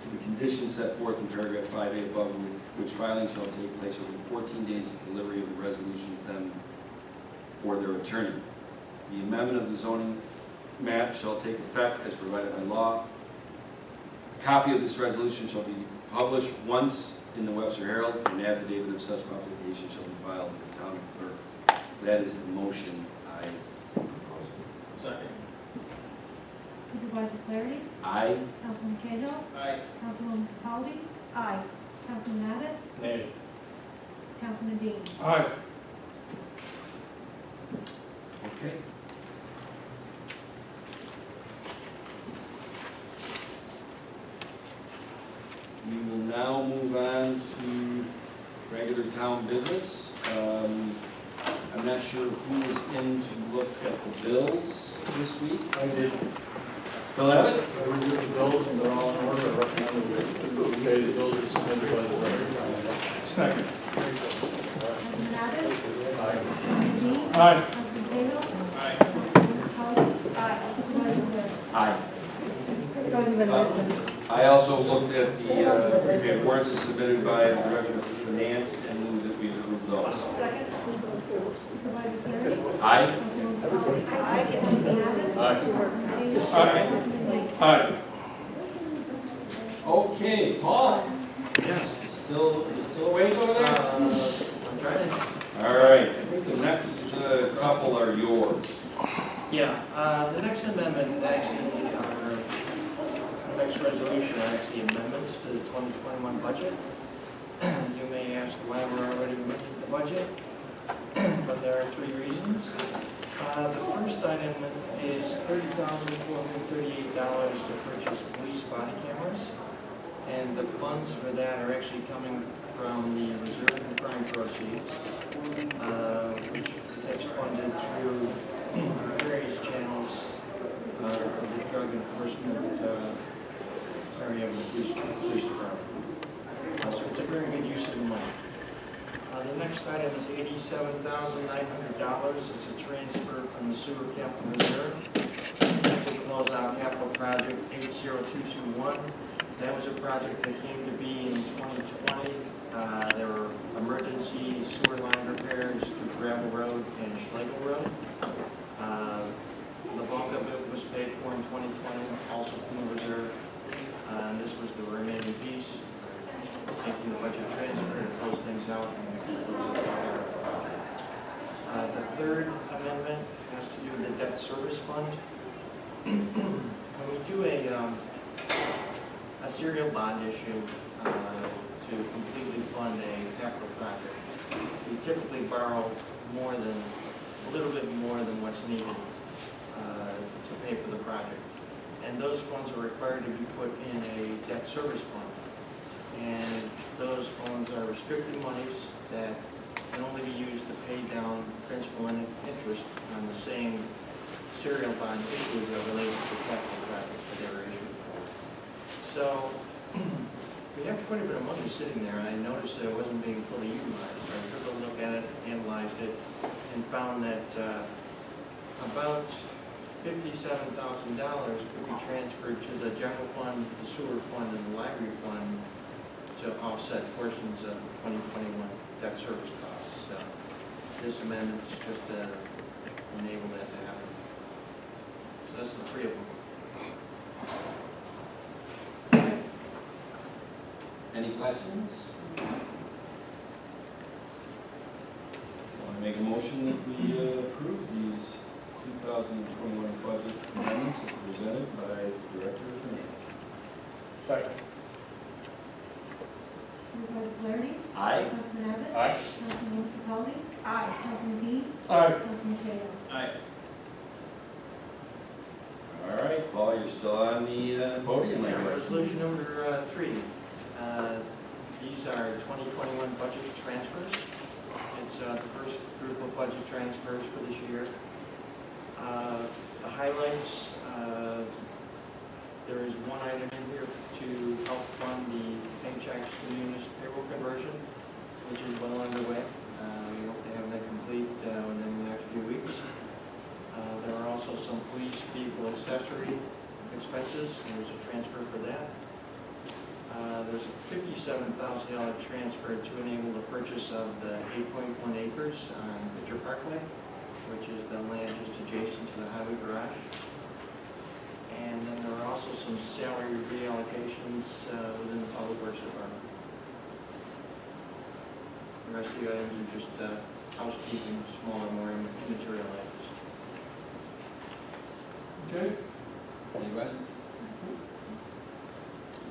to the conditions set forth in paragraph 5A above, which filing shall take place within 14 days of delivery of the resolution to them or their attorney. The amendment of the zoning map shall take effect as provided by law. A copy of this resolution shall be published once in the Webster Herald, and an affidavit of such publication shall be filed with the town clerk. That is the motion I propose.
Second.
Supervisor Flaherty?
Aye.
Councilman Cahill?
Aye.
Councilwoman Capaldi?
Aye.
Councilman Abbott?
Nay.
Councilman Dean?
Aye.
Okay. We will now move on to regular town business. I'm not sure who was in to look at the bills this week.
I did.
Bill Abbott?
I reviewed the bills and they're all in order. I recommend we pay the bills as submitted by the director.
Second.
Councilman Abbott?
Aye.
Councilman Dean?
Aye.
Councilman Cahill?
Aye.
Councilwoman Capaldi?
Aye.
Supervisor Flaherty?
Aye.
Don't even listen.
I also looked at the prepaid warrants as submitted by the Director of Finance and moved that we approve those.
Second.
Supervisor Flaherty?
Aye.
Councilwoman Capaldi? Councilman Abbott?
Aye.
Councilman Cahill?
Aye.
Councilman Dean?
Aye.
Okay, Paul,
Yes.
still awake over there?
I'm trying.
All right, I think the next couple are yours.
Yeah, the next amendment, actually, the next resolution are actually amendments to the 2021 budget. You may ask why we're already amending the budget, but there are three reasons. The first item is $30,438 to purchase police body cameras, and the funds for that are actually coming from the reserve and crime proceeds, which gets funded through various channels of the drug enforcement area of the police department. So it's a very good use of the money. The next item is $87,900. It's a transfer from the sewer capital reserve to close out capital project 80221. That was a project that came to be in 2020. There were emergency sewer line repairs to Gravel Road and Schlegel Road. The bulk of it was paid for in 2020, also from the reserve. And this was the remaining piece, taking the budget transfer to close things out and close it together. The third amendment has to do with the debt service fund. When we do a serial bond issue to completely fund a capital project, we typically borrow a little bit more than what's needed to pay for the project. And those funds are required to be put in a debt service fund. And those funds are restricted monies that can only be used to pay down principal and interest on the same serial bond issues that relate to the capital project that they were issued. So we have quite a bit of money sitting there, and I noticed that it wasn't being fully utilized. So I took a look at it, analyzed it, and found that about $57,000 could be transferred to the general fund, the sewer fund, and the library fund to offset portions of 2021 debt service costs. So this amendment is just to enable that to happen. So that's the three of them.
Any questions? Want to make a motion that we approve these 2021 budget amendments as presented by the Director of Finance?
Second.
Supervisor Flaherty?
Aye.
Councilman Abbott?
Aye.
Councilwoman Capaldi?
Aye.
Councilman Dean?
Aye.
Councilman Cahill.
Aye.
All right, Paul, you're still on the podium, I
Yeah,
guess.
resolution number 3. These are 2021 budget transfers. It's the first group of budget transfers for this year. The highlights, there is one item in here to help fund the paychecks to munis payroll conversion, which is well underway. We hope to have that complete within the next few weeks. There are also some police vehicle accessory expenses. There's a transfer for that. There's a $57,000 transfer to enable the purchase of the 8.1 acres on Pitcher Parkway, which is the land just adjacent to the highway garage. And then there are also some salary reallocations within the Public Works Department. The rest of the items are just housekeeping, smaller, more immaterial items.
Okay.
Any questions?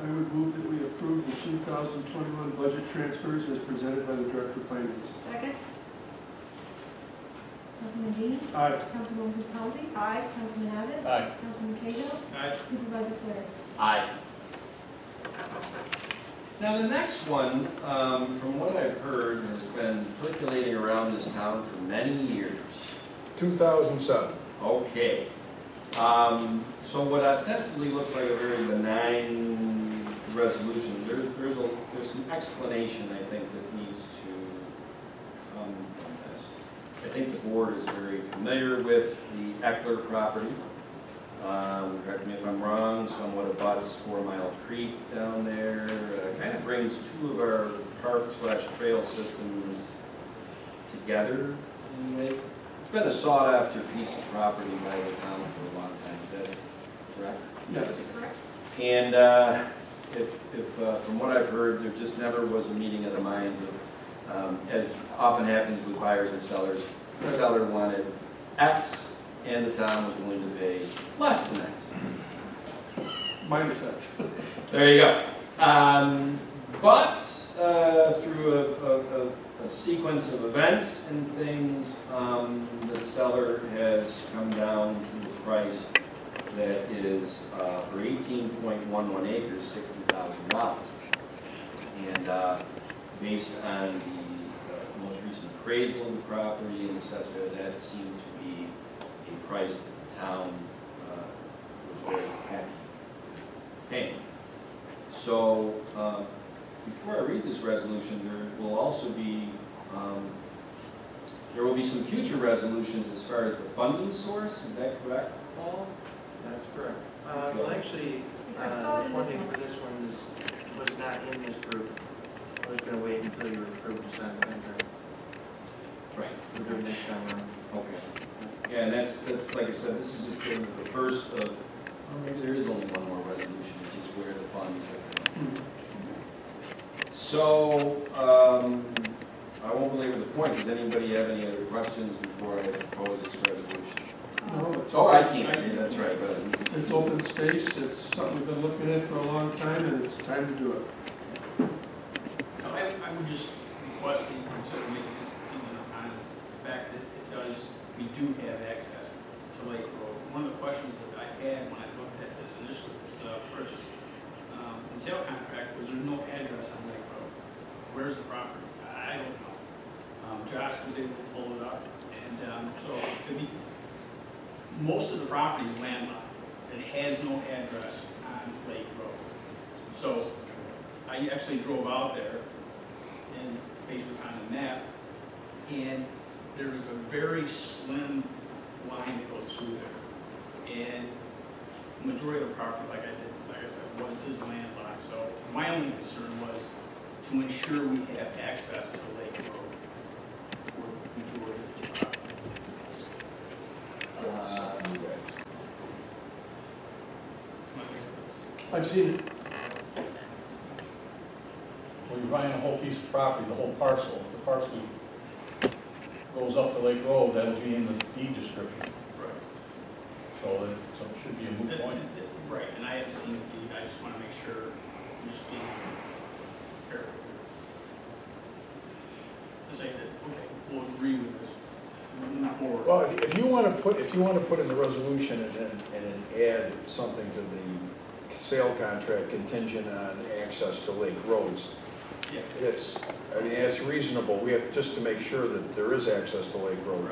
I would move that we approve the 2021 budget transfers as presented by the Director of Finance.
Second. Councilman Dean.
Aye.
Councilwoman Wozzachowski.
Aye.
Councilman Abbott.
Aye.
Councilman Cahill.
Aye.
Supervisor Cleary.
Aye. Now, the next one, from what I've heard, has been percolating around this town for many years.
2007.
Okay. So what ostensibly looks like a very benign resolution, there's some explanation, I think, that needs to come from this. I think the board is very familiar with the Eckler property. Correct me if I'm wrong, somewhat abuts 4 Mile Creek down there. Kind of brings two of our park/trail systems together in a way. It's been a sought-after piece of property by the town for a long time. Is that correct?
Yes.
Correct.
And from what I've heard, there just never was a meeting of the minds of, as often happens with buyers and sellers, the seller wanted X, and the town was willing to pay less than X.
Minus X.
There you go. But through a sequence of events and things, the seller has come down to a price that is for 18.11 acres, $60,000. And based on the most recent appraisal of the property and assessment, that seemed to be a price that the town was very happy paying. So before I read this resolution, there will also be there will be some future resolutions as far as the funding source. Is that correct, Paul?
That's correct. Well, actually,
I saw it
the
in this
funding
one.
for this one was not in this group. I was going to wait until you were approved to sign the contract.
Right.
We'll do it next time around.
Okay. Yeah, and that's like I said, this is just the first of, well, maybe there is only one more resolution, which is where the funds are going. So, I won't belabor the point. Does anybody have any other questions before I propose this resolution?
No, it's
Oh, I can't. Yeah, that's right. But
It's open space, it's something we've been looking at for a long time, and it's time to do it.
So I would just request that you consider making this contingent on the fact that we do have access to Lake Road. One of the questions that I had when I looked at this initially, this purchase and sale contract, was there's no address on Lake Road. Where's the property? I don't know. Josh was able to pull it up, and so most of the property is landlocked. It has no address on Lake Road. So I actually drove out there and based upon the map, and there's a very slim line that goes through there. And the majority of the property, like I said, is landlocked. So my only concern was to ensure we have access to Lake Road for the majority of the property.
I've seen it.
When you're buying a whole piece of property, the whole parcel, if the parcel goes up to Lake Road, that'll be in the deed description.
Right.
So it should be a moot point.
Right, and I haven't seen the deed. I just want to make sure I'm just being careful here. To say that, okay, we'll agree with this. We'll move forward.
Well, if you want to put in the resolution and then add something to the sale contract contingent on access to Lake Roads,
Yeah.
it's reasonable. We have, just to make sure that there is access to Lake Road,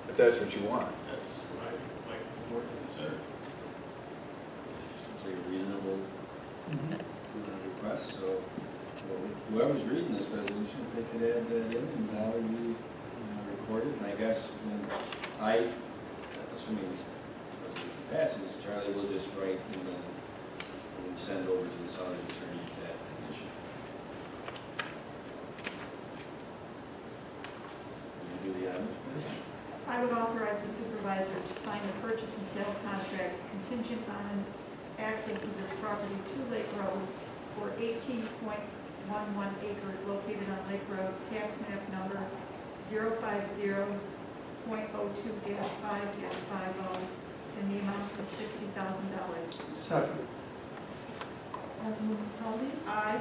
if that's what you want.
That's what I'd like the board to consider.
Seems like a reasonable request, so whoever's reading this resolution, if they could add that in and how you record it, and I guess when assuming this resolution passes, Charlie will just write and then we'll send over to the seller's attorney that condition. Can you do the items, please?
I would authorize the supervisor to sign the purchase and sale contract contingent on access of this property to Lake Road for 18.11 acres located on Lake Road, tax map number 050.02-5-50, in the amount of $60,000.
Second.
Councilman Capaldi?
Aye.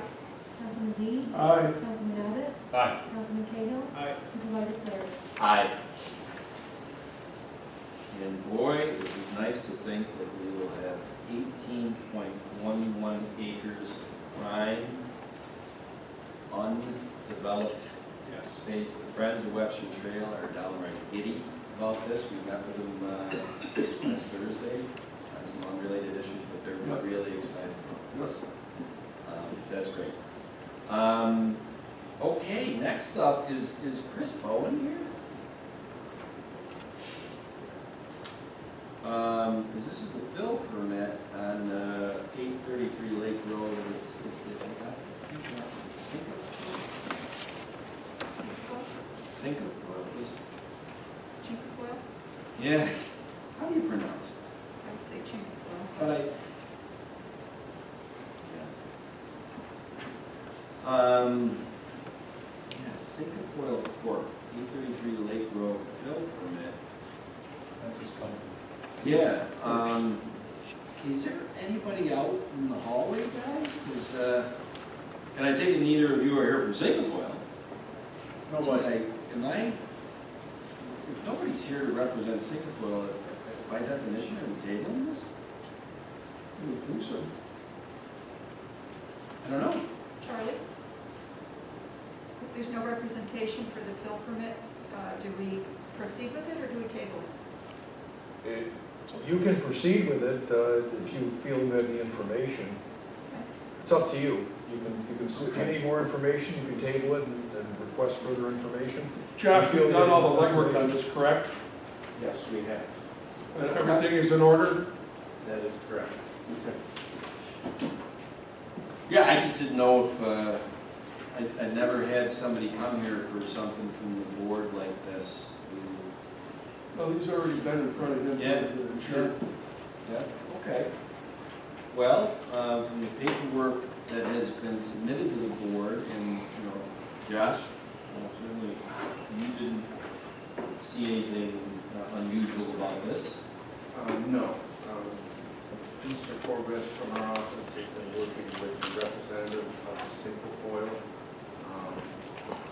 Councilman Dean?
Aye.
Councilman Abbott?
Aye.
Councilman Cahill?
Aye.
Supervisor Clary?
Aye. And boy, it is nice to think that we will have 18.11 acres of prime, undeveloped space. The Friends of Webster Trail are downright giddy about this. We met with them last Thursday on some unrelated issues, but they're really excited about this. That's great. Okay, next up is Chris Bowen here? Because this is the fill permit on 833 Lake Road. Sinkafoil was.
Chinkafoil?
Yeah. How do you pronounce it?
I would say Chinkafoil.
But yes, Sinkafoil Court, 833 Lake Road fill permit.
That's just fun.
Yeah, is there anybody out in the hallway, guys? Because, and I take it neither of you are here from Sinkafoil.
Nobody.
If nobody's here to represent Sinkafoil, by definition, are we tabling this?
I would think so.
I don't know.
Charlie? If there's no representation for the fill permit, do we proceed with it or do we table it?
You can proceed with it if you feel you have the information. It's up to you. If you need more information, you can table it and request further information.
Josh, you've done all the legwork on this, correct?
Yes, we have.
And everything is in order?
That is correct.
Okay.
Yeah, I just didn't know if, I never had somebody come here for something from the board like this.
Well, he's already been in front of him.
Yeah.
Sure.
Yeah, okay. Well, from the paperwork that has been submitted to the board, and, Josh, certainly you didn't see anything unusual about this.
No. Mr. Corbett from our office has been working with the representative of Sinkafoil.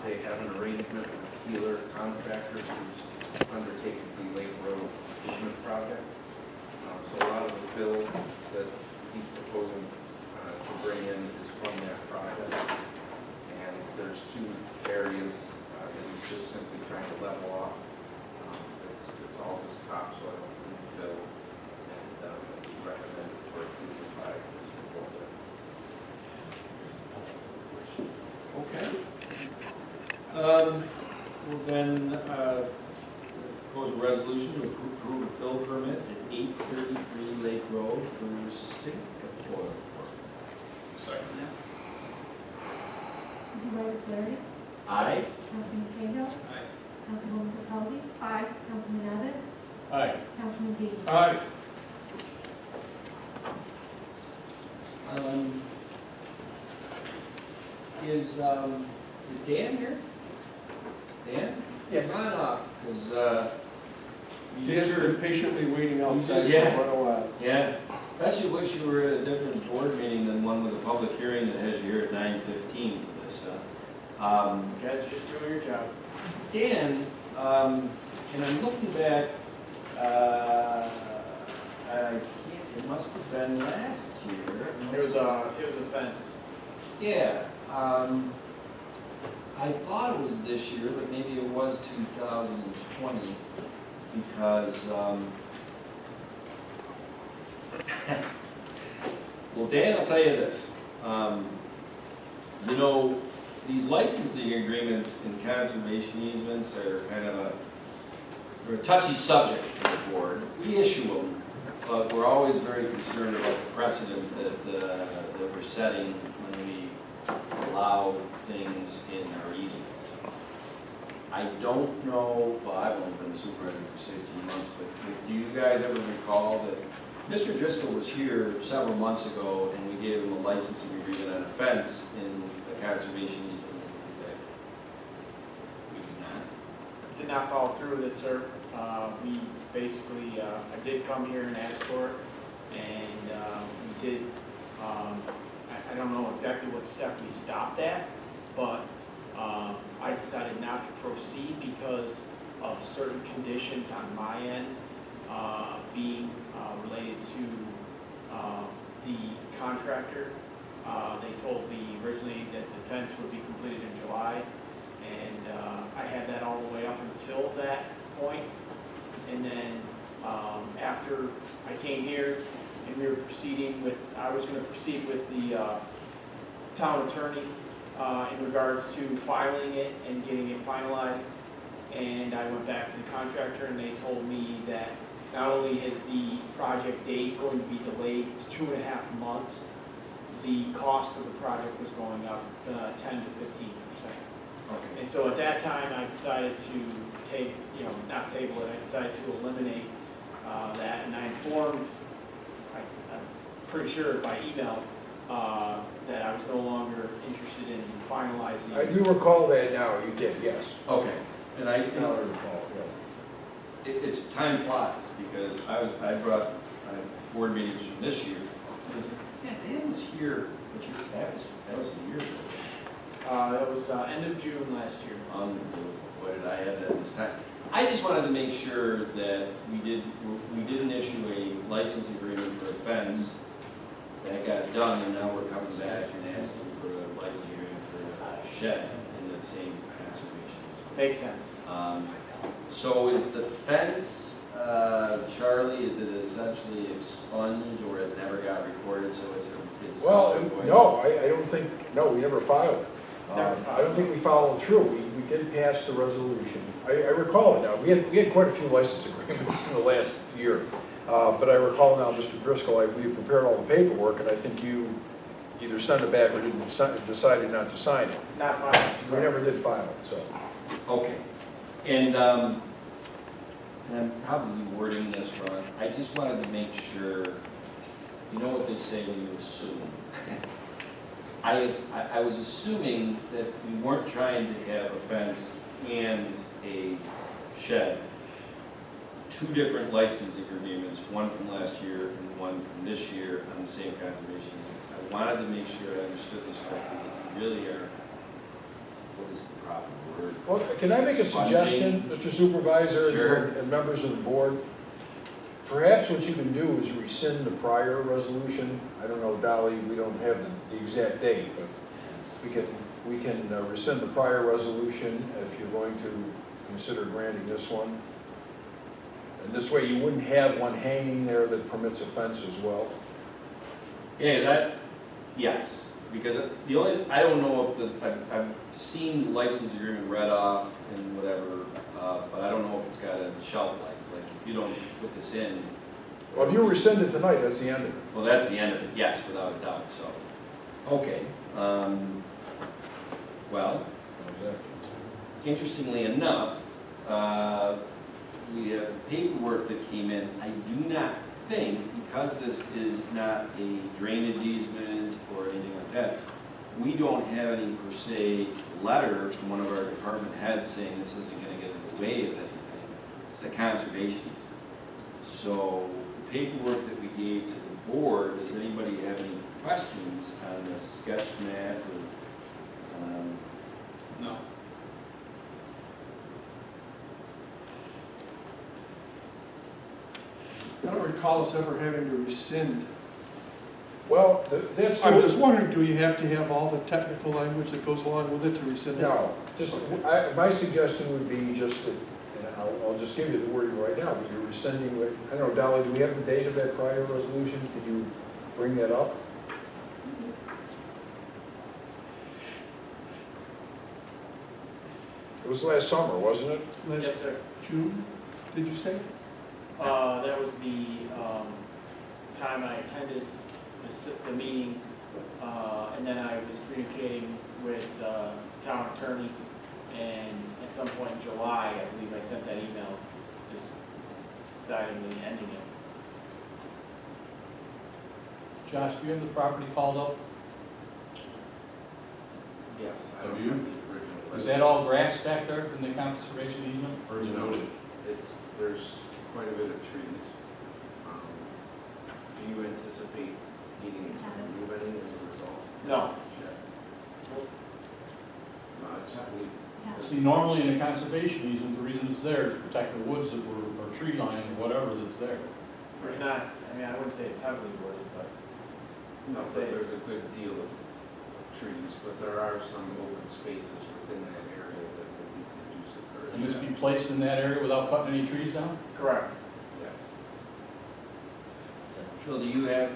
They have an arrangement with Keeler Contractors who's undertaken the Lake Road improvement project. So a lot of the fill that he's proposing to bring in is from that project. And there's two areas that he's just simply trying to level off. It's all just topsoil and fill. And it's recommended for approval by Mr. Corbett.
Okay. Well then, propose a resolution to approve a fill permit at 833 Lake Road for Sinkafoil.
Second.
Supervisor Clary?
Aye.
Councilman Cahill?
Aye.
Councilwoman Capaldi?
Aye.
Councilman Abbott?
Aye.
Councilman Dean?
Aye.
Is Dan here? Dan?
Yes.
Come on up, because, you
Dan's
sure.
been patiently waiting outside
Yeah.
for quite a while.
Yeah. Bet you wish you were at a different board meeting than one with a public hearing that has you here at 9:15 for this.
You guys are just doing your job.
Dan,
And I'm looking back, I can't, it must have been last year.
It was a fence.
Yeah, I thought it was this year, but maybe it was 2020, because, well, Dan, I'll tell you this. You know, these licensing agreements and conservation easements are kind of they're a touchy subject for the board. We issue them, but we're always very concerned about the precedent that we're setting when we allow things in our easements. I don't know, well, I've only been a supervisor for 16 months, but do you guys ever recall that Mr. Driscoll was here several months ago and we gave him a licensing agreement on a fence in the conservation easement? We did not.
Did not follow through with it, sir. We basically, I did come here and ask for it, and we did, I don't know exactly what step we stopped at, but I decided not to proceed because of certain conditions on my end being related to the contractor. They told me originally that the fence would be completed in July, and I had that all the way up until that point. And then after I came here and we were proceeding with, I was going to proceed with the town attorney in regards to filing it and getting it finalized. And I went back to the contractor and they told me that not only is the project date going to be delayed 2.5 months, the cost of the project was going up 10 to 15%.
Okay.
And so at that time, I decided to take, not table it, I decided to eliminate that, and I informed, I'm pretty sure by email, that I was no longer interested in finalizing.
I do recall that now, you did, yes.
Okay. And I
recall, yeah.
It's time flies, because I brought board meetings from this year, and it's like, yeah, Dan was here, but that was a year ago.
That was end of June last year.
Unbelievable. Boy, did I have that this time. I just wanted to make sure that we didn't issue a license agreement for a fence that got done, and now we're coming back and asking for a license agreement for a shed in the same conservation.
Makes sense.
So is the fence, Charlie, is it essentially expunged, or it never got recorded, so it's
Well, no, I don't think, no, we never filed it. I don't think we followed through. We did pass the resolution. I recall it now. We had quite a few license agreements in the last year. But I recall now, Mr. Driscoll, we prepared all the paperwork, and I think you either sent it back or decided not to sign it.
Not filed.
We never did file it, so.
Okay. And I'm probably wording this wrong. I just wanted to make sure, you know what they say when you assume. I was assuming that we weren't trying to have a fence and a shed. Two different licensing agreements, one from last year and one from this year on the same conservation. I wanted to make sure I understood this correctly. We really are, what is the proper word?
Well, can I make a suggestion, Mr. Supervisor?
Sure.
And members of the board? Perhaps what you can do is rescind the prior resolution. I don't know, Dolly, we don't have the exact date, but we can rescind the prior resolution if you're going to consider granting this one. And this way you wouldn't have one hanging there that permits a fence as well.
Yeah, yes, because I don't know if I've seen the license agreement read off and whatever, but I don't know if it's got a shelf life. Like, if you don't put this in.
Well, if you rescind it tonight, that's the end of it.
Well, that's the end of it, yes, without a doubt, so. Okay. Well, interestingly enough, we have paperwork that came in. I do not think, because this is not a drainage easement or anything like that, we don't have any per se letter from one of our department heads saying this isn't going to get in the way of anything. It's a conservation easement. So the paperwork that we gave to the board, does anybody have any questions on the sketch map or?
No.
I don't recall us ever having to rescind.
Well, that's.
I'm just wondering, do you have to have all the technical language that goes along with it to rescind it?
No, just, my suggestion would be just that, and I'll just give you the wording right now, but you're rescinding, I don't know, Dolly, do we have the date of that prior resolution? Can you bring that up? It was last summer, wasn't it?
Last
Yes, sir.
June, did you say?
That was the time I attended the meeting, and then I was communicating with the town attorney, and at some point in July, I believe I sent that email, just deciding the ending it. Josh, do you have the property called up?
Yes.
Have you? Is that all grass back there from the conservation easement, or is it wooded?
There's quite a bit of trees. Do you anticipate needing to remove any as a result?
No.
No, it's probably.
See, normally in a conservation easement, the reason it's there is to protect the woods that were, or tree line, or whatever that's there. There's not, I mean, I wouldn't say it's heavily wooded, but.
No, but there's a good deal of trees, but there are some open spaces within that area that would be conducive for.
And this be placed in that area without cutting any trees down? Correct.
Yes.
Phil, do you have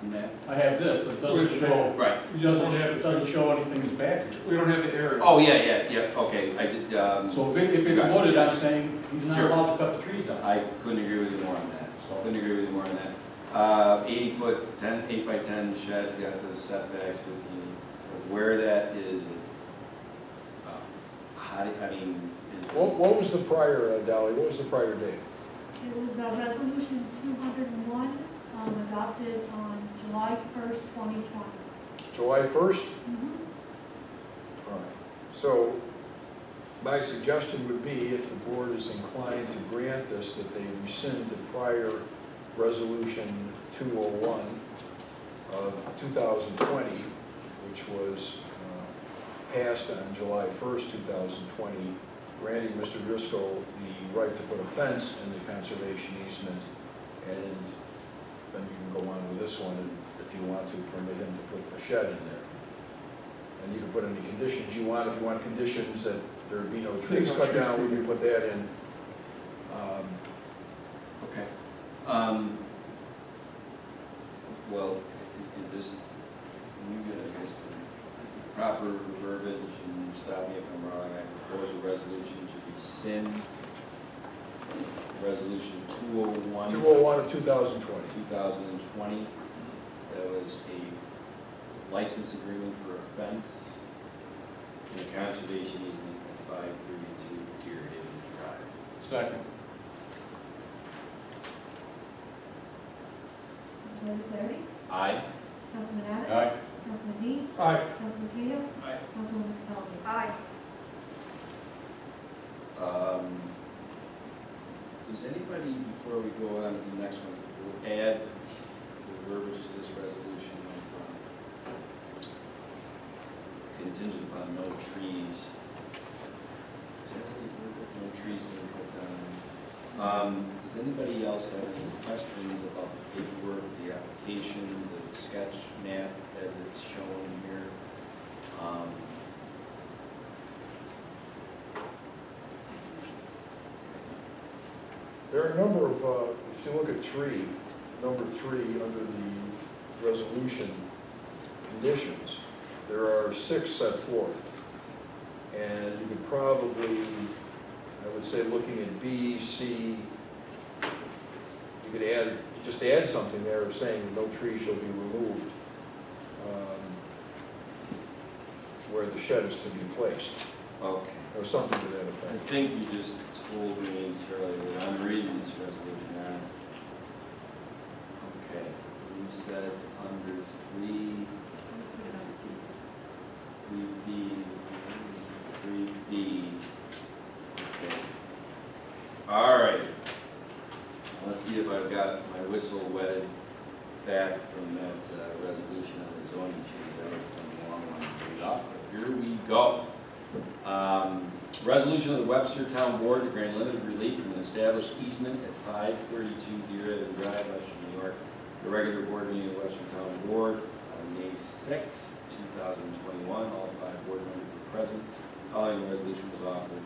a map?
I have this, but it doesn't show.
Right.
It doesn't show anything that's back here.
We don't have the area.
Oh, yeah, okay, I did,
So if it's wooded, I'm saying he's not
Sure.
allowed to cut the trees down.
I couldn't agree with you more on that. Couldn't agree with you more on that. 80-foot, 8 by 10 shed, got the setbacks with the, where that is, how do, I mean, is.
What was the prior, Dolly, what was the prior date?
It was resolution 201, adopted on July 1st, 2020.
July 1st?
Mhm.
All right. So my suggestion would be, if the board is inclined to grant this, that they rescind the prior resolution 201 of 2020, which was passed on July 1st, 2020, granting Mr. Driscoll the right to put a fence in the conservation easement, and then you can go on with this one, and if you want to, permit him to put a shed in there. And you can put any conditions you want. If you want conditions that there be no trees cut down, we can put that in.
Okay. Well, this, you guys, proper verbiage, and stop me if I'm wrong, I propose a resolution to rescind resolution 201.
201 of 2020.
2020. That was a license agreement for a fence in a conservation easement at 532 Deer Haven Drive.
Second.
Councilman Clary?
Aye.
Councilman Abbott?
Aye.
Councilman Dean?
Aye.
Councilman Cato?
Aye.
Councilwoman Capelli?
Aye.
Does anybody, before we go on to the next one, will add the verbiage to this resolution of contingent upon no trees? Is that how you word it? No trees being cut down? Does anybody else have any questions about the paperwork, the application, the sketch map as it's shown here?
There are a number of, if you look at number 3 under the resolution conditions, there are 6 set forth. And you could probably, I would say, looking at B, C, you could add, just add something there saying no tree shall be removed where the shed is to be placed,
Okay.
or something to that
I
effect.
think you just told me, Charlie, that I'm reading this resolution now. Okay, you said under 3B. Okay. All right. Let's see if I've got my whistle wetted back from that resolution on the zoning change. That was a long one to read off, but here we go.
Resolution of the Webster Town Board to grant limited relief from an established easement at 532 Deer Haven Drive, Webster, New York. The regular board meeting of the Webster Town Board on May 6, 2021. All 5 board members were present. Following the resolution was offered.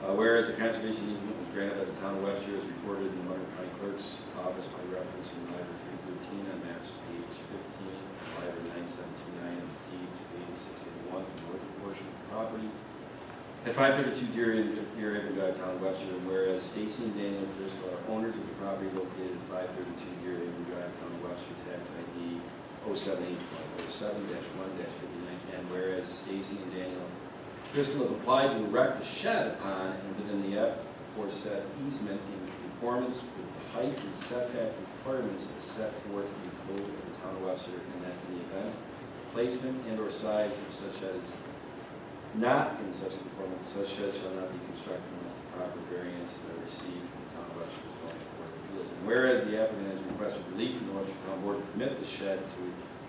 Whereas the conservation easement was granted by the town of Webster as recorded in the Monroe County Clerk's office by reference in Library 313 on maps page 15, Library 9729, and deeds page 681, the northern portion of the property. At 532 Deer Haven Drive, Town of Webster, and whereas Stacy and Daniel Driscoll are owners of the property located at 532 Deer Haven Drive, Town of Webster, tax ID 078.07-1-59, and whereas Stacy and Daniel Driscoll have applied to erect a shed upon and within the aforesaid easement in conformance with the height and setback requirements as set forth in the code of the Town of Webster, and that in the event placement and or size of such shed is not in such conformance, such shed shall not be constructed unless the proper variance is received from the Town of Webster's zoning board of appeals. And whereas the applicant has requested relief from the Webster Town Board to permit the shed to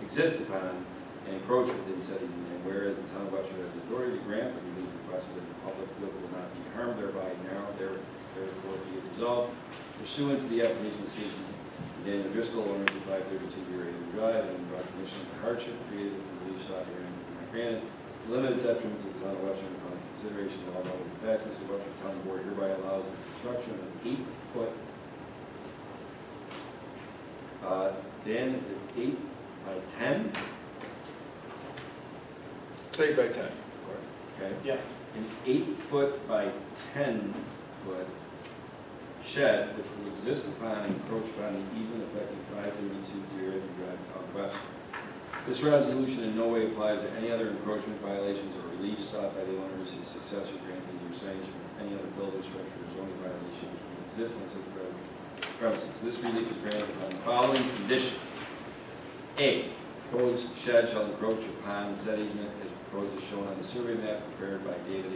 exist upon and encroach within said easement, and whereas the Town of Webster has the authority to grant the relief requested and the public good will not be harmed thereby, now therefore be it resolved pursuant to the application statement Daniel Driscoll, owners of 532 Deer Haven Drive, and recognition of the hardship created with the relief sought herein granted, limited detriment to the Town of Webster upon consideration of all relevant factors. The Webster Town Board hereby allows the construction of an 8-foot, Dan, is it 8 by 10?
It's 8 by 10.
Okay.
Yes.
An 8-foot by 10-foot shed which will exist upon and encroach upon the easement effective 532 Deer Haven Drive, Town of Webster. This resolution in no way applies to any other encroachment violations or relief sought by the owners, his successor grantees, or signage from any other building structure or zoning violation which may exist on such premises. This relief is granted upon the following conditions. A, proposed shed shall encroach upon said easement as proposed as shown on the survey map prepared by David A.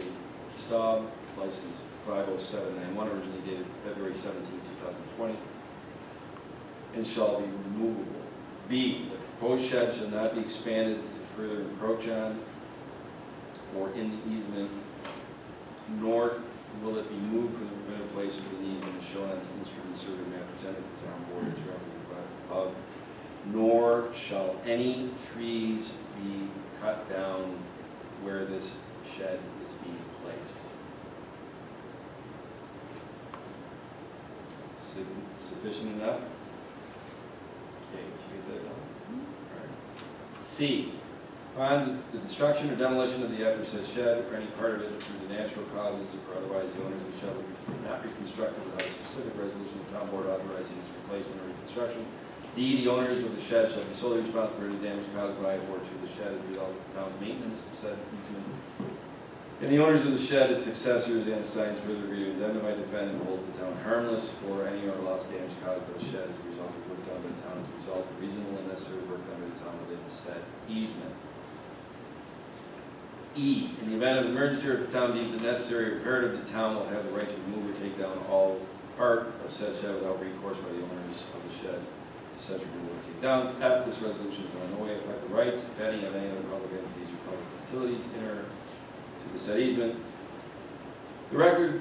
Staub, license 50791, originally dated February 17, 2020, and shall be removable. B, the proposed shed shall not be expanded to further encroach on or in the easement, nor will it be moved from the permitted place within the easement as shown on the instrument survey map presented to the town board as represented above, nor shall any trees be cut down where this shed is being placed. Sufficient enough? Okay, did you get that down? All right. C, upon the destruction or demolition of the aforesaid shed or any part of it through the natural causes or otherwise, the owners of the shed will not be reconstructed without a specific resolution of the town board authorizing its replacement or reconstruction. D, the owners of the shed shall be solely responsible for any damage caused by or to the shed as a result of the town's maintenance of said easement. And the owners of the shed, its successors, and its signs further agree to indemnify, defend, and hold the town harmless for any or loss damage caused by the shed as a result of work done by the town as a result of reasonable and necessary work done by the town within the said easement. E, in the event of an emergency or if the town deems it necessary or imperative, the town will have the right to remove or take down all part of said shed without recourse by the owners of the shed. Such removal or take down. F, this resolution is in no way affect the rights, if any, of any other public entities or public utilities inter to the said easement. The record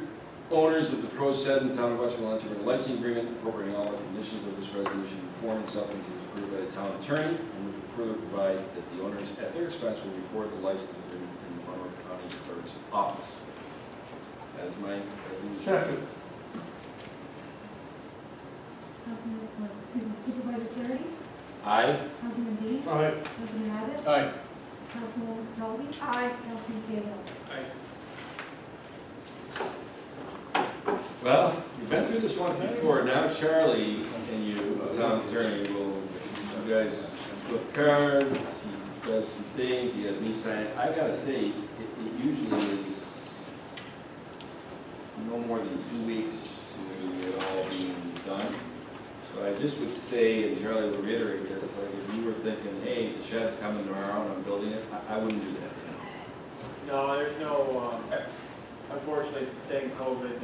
owners of the proposed shed in the town of Webster will enter a licensing agreement incorporating all the conditions of this resolution in form and substance as approved by the town attorney, and which will further provide that the owners at their expense will record the license agreement in the Monroe County Clerk's office. That is my resolution.
Second.
Supervisor Carey?
Aye.
Councilman Dean?
Aye.
Councilman Abbott?
Aye.
Councilman Dolly?
Aye.
Councilman Cahill?
Well, you've been through this one before. Now Charlie and you, the town attorney, will, you guys flip cards, he does some things, he has me sign it. I gotta say, it usually is no more than 2 weeks to it all being done. So I just would say, and Charlie will reiterate this, like if you were thinking, hey, the shed's coming tomorrow and I'm building it, I wouldn't do that.
No, there's no, unfortunately, it's the same COVID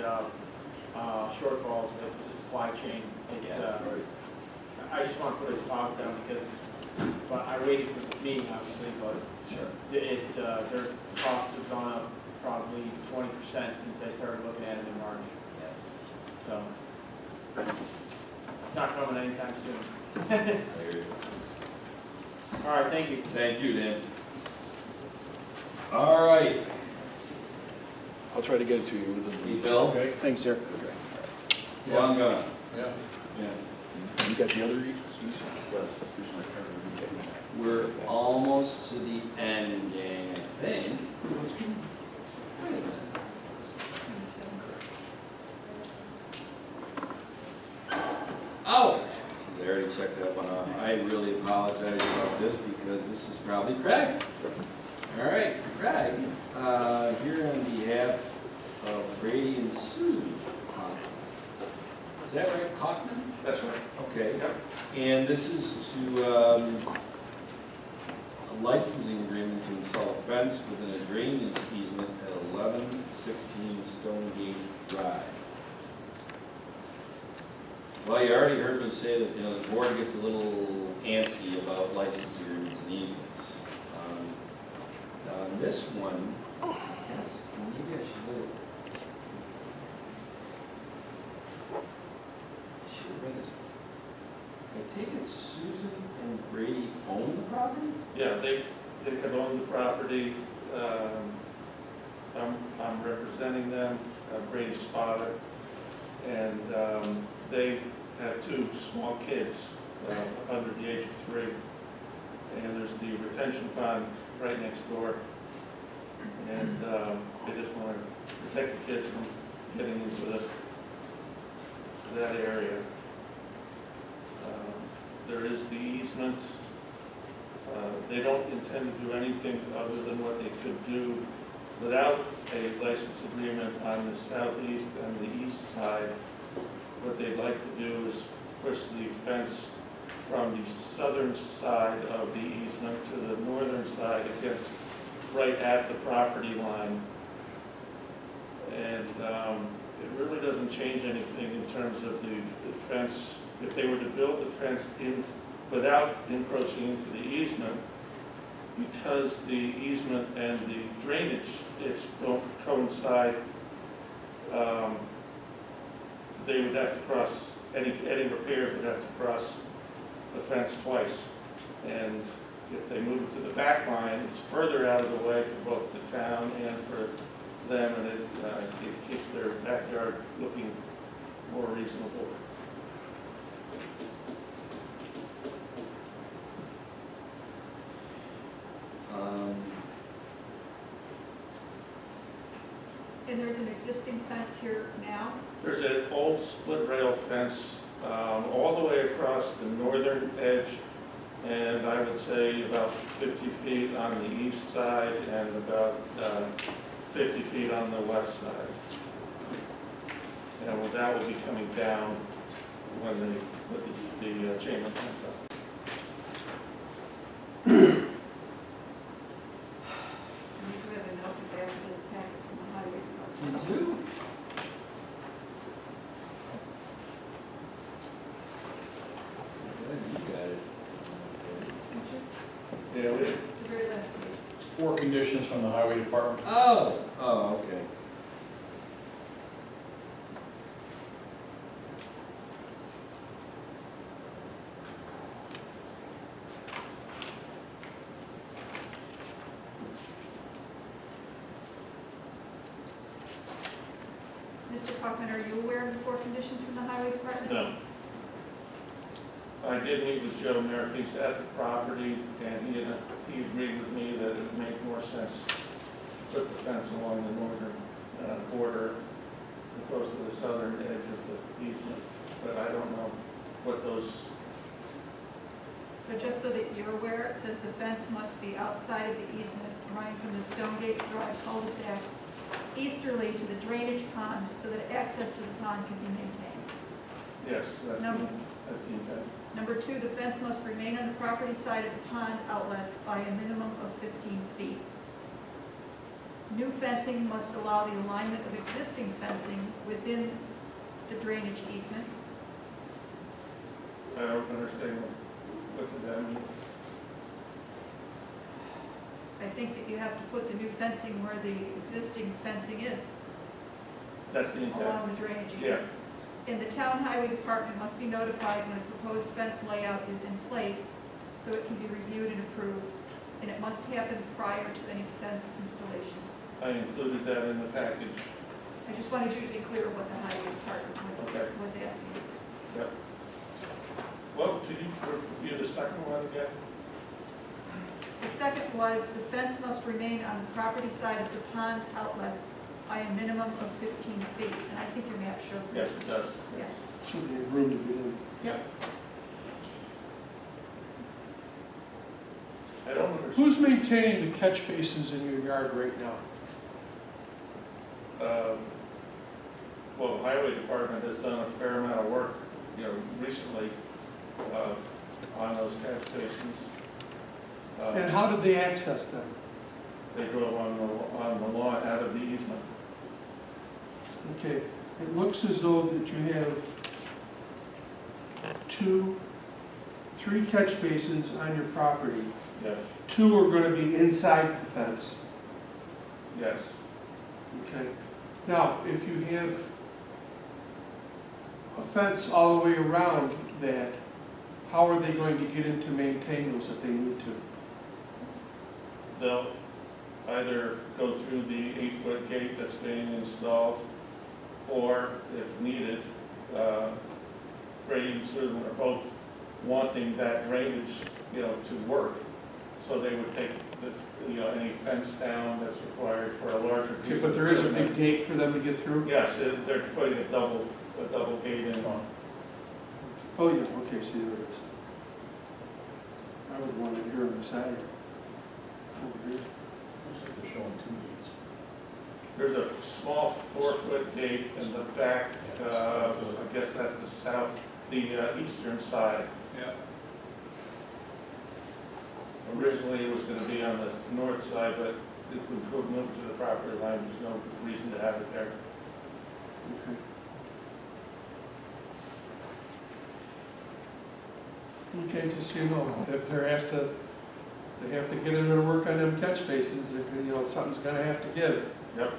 shortfalls with the supply chain. It's, I just want to put a deposit down because, but I waited for the meeting, obviously, but
Sure.
it's, their costs have gone up
probably 20% since I started looking at it in March. So, it's not coming anytime soon.
I hear you.
All right, thank you.
Thank you, Dan. All right.
I'll try to get it to you within the...
Bill?
Okay, thanks, sir.
Well, I'm gonna.
Yeah.
Yeah.
You got the other?
We're almost to the end, gang, I think. Wait a minute. Oh! This is already checked up on. I really apologize about this because this is probably Craig. All right, Craig, here on behalf of Brady and Susan. Is that right, Cockman?
That's right.
Okay. And this is to a licensing agreement to install a fence within a drainage easement at 1116 Stonegate Drive. Well, you already heard me say that, you know, the board gets a little antsy about license agreements and easements. On this one, yes, maybe I should have read this. I take it Susan and Brady own the property?
Yeah, they have owned the property. I'm representing them, Brady's father, and they have two small kids under the age of 3. And there's the retention pond right next door. And they just want to protect the kids from getting into that area. There is the easement. They don't intend to do anything other than what they could do without a license agreement on the southeast and the east side. What they'd like to do is push the fence from the southern side of the easement to the northern side against right at the property line. And it really doesn't change anything in terms of the fence. If they were to build the fence in without encroaching into the easement, because the easement and the drainage don't coincide, they would have to cross, any repairs would have to cross the fence twice. And if they move it to the back line, it's further out of the way for both the town and for them, and it keeps their backyard looking more reasonable.
And there's an existing fence here now?
There's an old split rail fence all the way across the northern edge, and I would say about 50 feet on the east side and about 50 feet on the west side. And that will be coming down when they put the chain link fence up.
Four conditions from the highway department.
Oh, okay.
Mr. Kaufman, are you aware of the 4 conditions from the highway department?
No. I did meet with Joe Merkes at the property, and he agreed with me that it would make more sense to put the fence along the northern border as opposed to the southern edge of the easement. But I don't know what those...
So just so that you're aware, it says the fence must be outside of the easement running from the Stonegate Drive cul-de-sac easterly to the drainage pond so that access to the pond can be maintained.
Yes, that's the intent.
Number 2, the fence must remain on the property side of the pond outlets by a minimum of 15 feet. New fencing must allow the alignment of existing fencing within the drainage easement.
I don't understand what does that mean.
I think that you have to put the new fencing where the existing fencing is,
That's the intent.
along the drainage
Yeah,
easement. And the town highway department must be notified when a proposed fence layout is in place, so it can be reviewed and approved, and it must happen prior to any fence installation.
I included that in the package.
I just wanted you to be clear what the highway department
Okay.
was asking.
Yep. Well, could you review the second one again?
The second was, the fence must remain on the property side of the pond outlets by a minimum of 15 feet, and I think your map shows that.
Yes, it does.
Yes.
So they have room to get in.
Yep. I don't understand.
Who's maintaining the catch basins in your yard right now?
Well, the highway department has done a fair amount of work, recently, on those catch basins.
And how did they access them?
They go on the lawn out of the easement.
Okay, it looks as though that you have three catch basins on your property.
Yes,
2 are going to be inside the fence.
yes.
Okay. Now, if you have a fence all the way around that, how are they going to get in to maintain those if they need to?
They'll either go through the 8-foot gate that's being installed, or if needed, Brady and Susan are both wanting that drainage, to work. So they would take any fence down that's required for a larger piece.
Okay, but there is a big gate for them to get through?
Yes, they're putting a double gate in.
Oh, yeah, okay, see, there it is. I would want it here on the side. Over here.
Looks like they're showing 2 gates.
There's a small 4-foot gate in the back, I guess that's the eastern side.
Yeah.
Originally, it was going to be on the north side, but if we could move to the property line, there's no reason to have it there.
Okay. Okay, just so you know, if they're asked to, they have to get in there and work on them catch basins, something's gonna have to give.
Yep.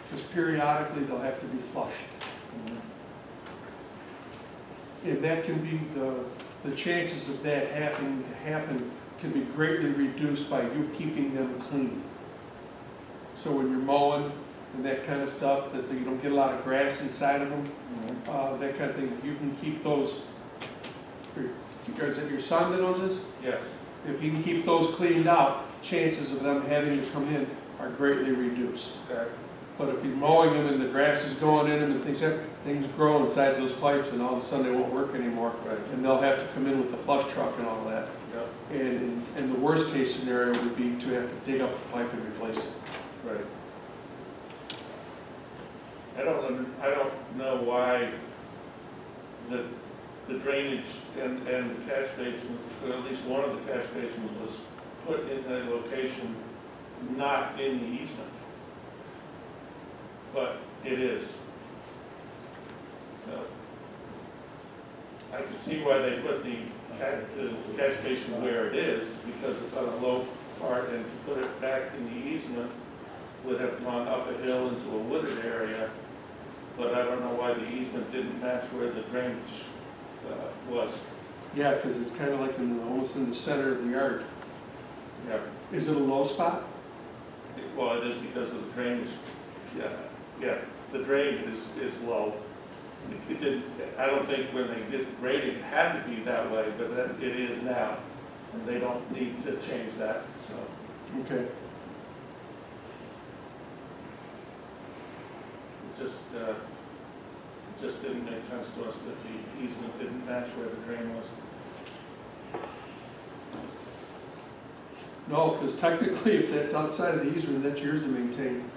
Because periodically, they'll have to be flushed. And that can be, the chances of that having to happen can be greatly reduced by you keeping them clean. So when you're mowing and that kind of stuff, that you don't get a lot of grass inside of them, that kind of thing, you can keep those. Is it your son that owns this?
Yes.
If you can keep those cleaned out, chances of them having to come in are greatly reduced.
Okay.
But if you're mowing them and the grass is going in them and things grow inside those pipes, and all of a sudden they won't work anymore.
Right.
And they'll have to come in with the flush truck and all that.
Yep.
And the worst case scenario would be to have to dig up the pipe and replace it.
Right. I don't know why the drainage and the catch basin, or at least one of the catch basins, was put in a location not in the easement. But it is. I can see why they put the catch basin where it is, because it's on a low part, and to put it back in the easement would have gone up a hill into a wooded area, but I don't know why the easement didn't match where the drainage was.
Yeah, because it's kind of like almost in the center of the yard.
Yeah.
Is it a low spot?
Well, it is because of the drainage. Yeah, the drain is low. It didn't, I don't think when they did grading it had to be that way, but it is now. And they don't need to change that, so.
Okay.
It just didn't make sense to us that the easement didn't match where the drain was.
No, because technically, if that's outside of the easement, that's yours to maintain.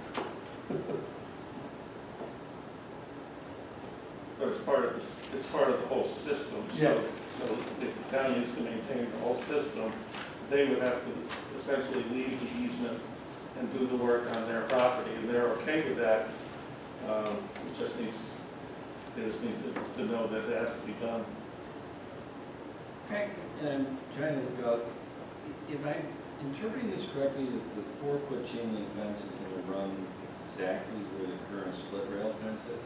But it's part of the whole system.
Yeah.
So if the town needs to maintain the whole system, they would have to essentially leave the easement and do the work on their property, and they're okay with that. They just need to know that it has to be done.
Okay, and I'm trying to look up, if I'm interpreting this correctly, that the 4-foot chain link fence is going to run exactly where the current split rail fence is?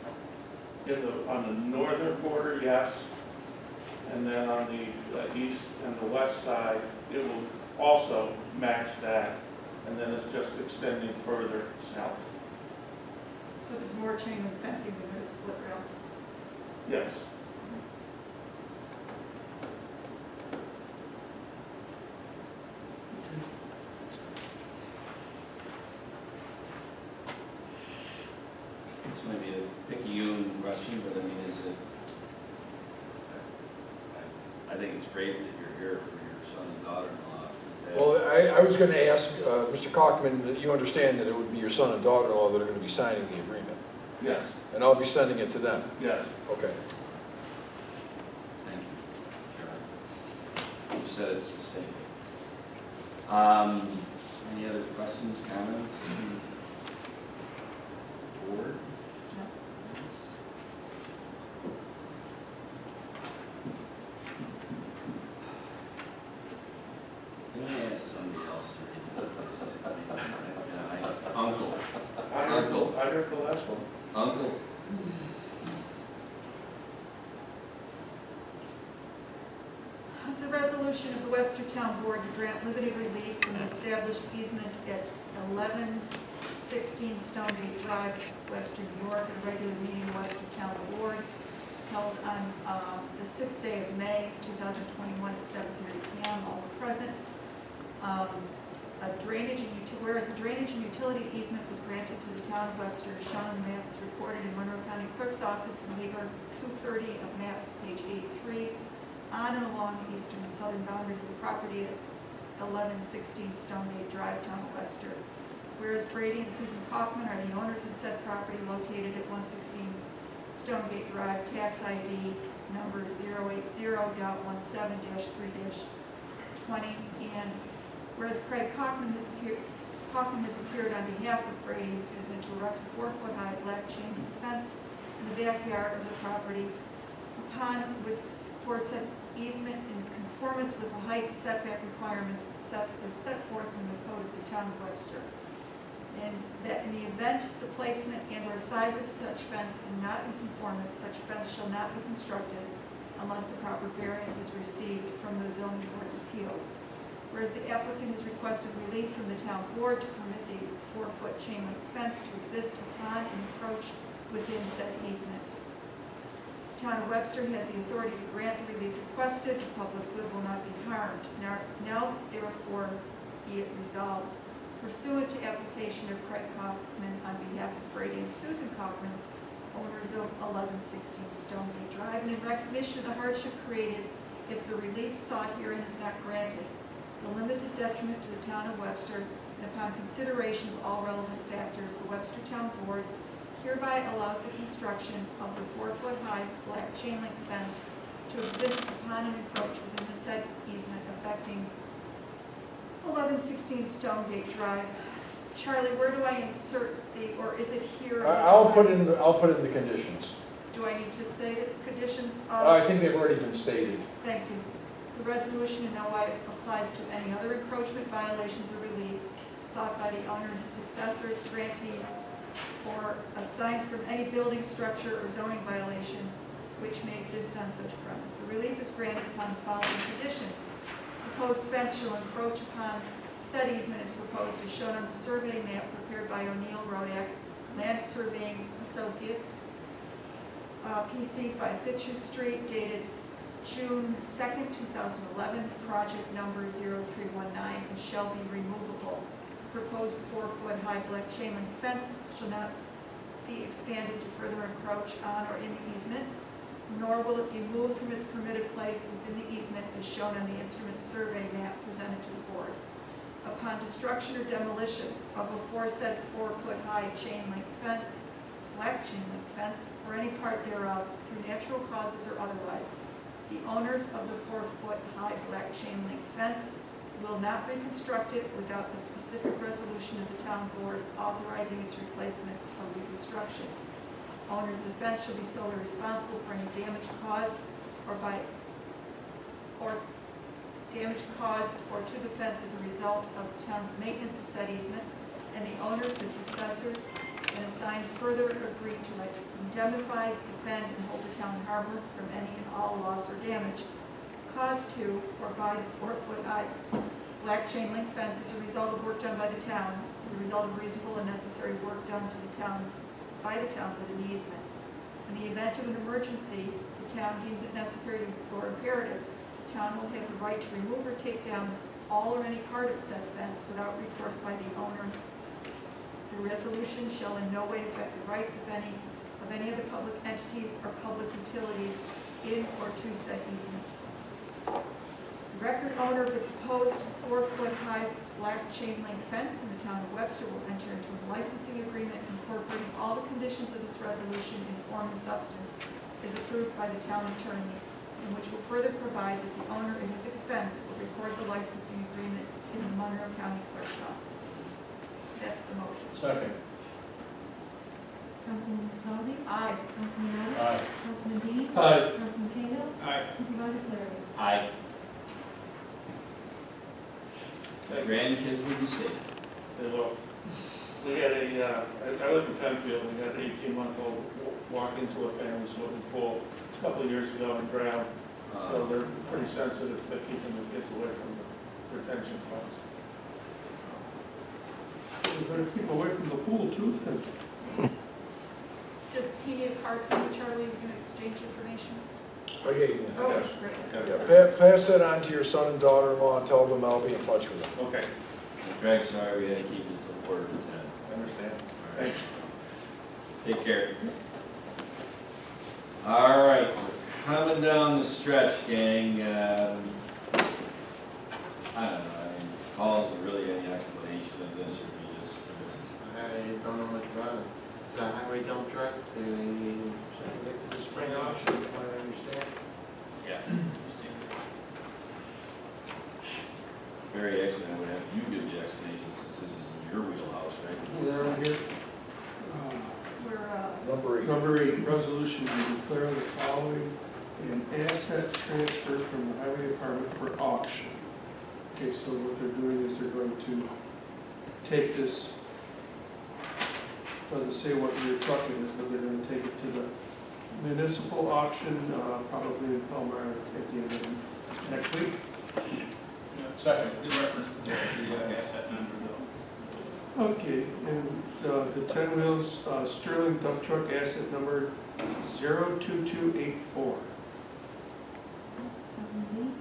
On the northern border, yes. And then on the east and the west side, it will also match that. And then it's just extending further south.
So there's more chain link fencing than there is split rail.
Yes.
This might be a picayune question, but I mean, is it, I think it's great that you're here for your son and daughter-in-law.
Well, I was going to ask Mr. Cockman, that you understand that it would be your son and daughter-in-law that are going to be signing the agreement?
Yes.
And I'll be sending it to them?
Yes.
Okay.
Thank you. You said it's the same. Any other questions, comments? Board? Can I ask somebody else to read this, please? Uncle.
I heard the last one.
Uncle.
It's a resolution of the Webster Town Board to grant limited relief from the established easement at 1116 Stonegate Drive, Webster, New York, at a regular meeting of Webster Town Board held on the 6th day of May, 2021 at 7:30 p.m. All were present. Whereas a drainage and utility easement was granted to the town of Webster, as shown on the map, is recorded in Monroe County Clerk's Office in Legal 230 of maps, page 83, on and along the eastern and southern boundaries of the property at 1116 Stonegate Drive, town of Webster. Whereas Brady and Susan Kaufman are the owners of said property located at 116 Stonegate Drive, tax ID number 080.17-3-20, and whereas Craig Kaufman has appeared on behalf of Brady and Susan to erect a 4-foot-high black chain link fence in the backyard of the property, upon which foresaid easement in conformance with the height setback requirements set forth in the code of the town of Webster. And that in the event the placement and or size of such fence is not in conformance, such fence shall not be constructed unless the proper variance is received from the zoning board of appeals. Whereas the applicant has requested relief from the town board to permit the 4-foot chain link fence to exist upon and encroach within said easement. The town of Webster has the authority to grant the relief requested. The public good will not be harmed. Now therefore, be it resolved. Pursuant to application of Craig Kaufman on behalf of Brady and Susan Kaufman, owners of 1116 Stonegate Drive, and in recognition of the hardship created if the relief sought herein is not granted, the limited detriment to the town of Webster, and upon consideration of all relevant factors, the Webster Town Board hereby allows the construction of the 4-foot-high black chain link fence to exist upon and encroach within the said easement affecting 1116 Stonegate Drive. Charlie, where do I insert the, or is it here?
I'll put in the conditions.
Do I need to say the conditions
I think they've already been stated.
Thank you. The resolution in no way applies to any other encroachment, violations, or relief sought by the owner and his successors, grantees, or assigns from any building, structure, or zoning violation which may exist on such premise. The relief is granted upon the following conditions. Proposed fence shall encroach upon said easement as proposed as shown on the survey map prepared by O'Neill Hoejack, Land Surveying Associates, PC 5 Fitcher Street, dated June 2nd, 2011, project number 0319, and shall be removable. Proposed 4-foot-high black chain link fence shall not be expanded to further encroach on or in the easement, nor will it be moved from its permitted place within the easement as shown on the instrument survey map presented to the board. Upon destruction or demolition of a aforesaid 4-foot-high chain link fence, black chain link fence, or any part thereof through natural causes or otherwise, the owners of the 4-foot-high black chain link fence will not reconstruct it without the specific resolution of the town board authorizing its replacement or reconstruction. Owners of the fence shall be solely responsible for any damage caused or or damage caused or to the fence as a result of the town's maintenance of said easement, and the owners, their successors, and assigns further agree to indemnify, defend, and hold the town harmless from any and all loss or damage caused to or by the 4-foot high black chain link fence as a result of work done by the town, as a result of reasonable and necessary work done to the town, by the town within the easement. In the event of an emergency, the town deems it necessary or imperative, the town will have the right to remove or take down all or any part of said fence without recourse by the owner. The resolution shall in no way affect the rights of any of the public entities or public utilities in or to said easement. The record owner of the proposed 4-foot high black chain link fence in the town of Webster will enter into a licensing agreement incorporating all the conditions of this resolution in form and substance as approved by the town attorney, and which will further provide that the owner at his expense will record the licensing agreement in the Monroe County Clerk's office. That's the motion.
Second.
Councilman Conley?
Aye.
Councilman Abbott?
Aye.
Councilman Dean?
Aye.
Councilman Cahill?
Aye.
Supervisor Clary?
Aye.
Grandkids would be safe.
They will. We had I live in Penfield, we had an 18-month-old walk into a family swimming pool a couple of years ago and drowned. So they're pretty sensitive to keeping the kids away from the retention ponds.
You better keep away from the pool too, then.
Does he need a card from you, Charlie? You can exchange information?
I gave you
Oh,
Yes.
great.
that. Pass that on to your son and daughter-in-law and tell them I'll be in touch with them.
Okay,
Greg, sorry, we had to keep it till 9:45.
I understand.
All right. Take care. All right, we're coming down the stretch, gang. I don't know, Paul, is there really any explanation of this, or we just?
I don't know much about it. It's a highway dump truck, they sent it to the spring auction, from what I understand.
Yeah. Barry, actually, I would have you give the explanation since this is in your wheelhouse, right?
Yeah, here.
We're,
Number 8, resolution to declare the following an asset transfer from the highway department for auction. Okay, so what they're doing is they're going to take this, doesn't say what your truck it is, but they're going to take it to the municipal auction, probably in Palmyra at the end of next week.
Second, in reference to the asset number though.
Okay, and the 10 wheels Sterling dump truck asset number 02284.
Councilman Dean?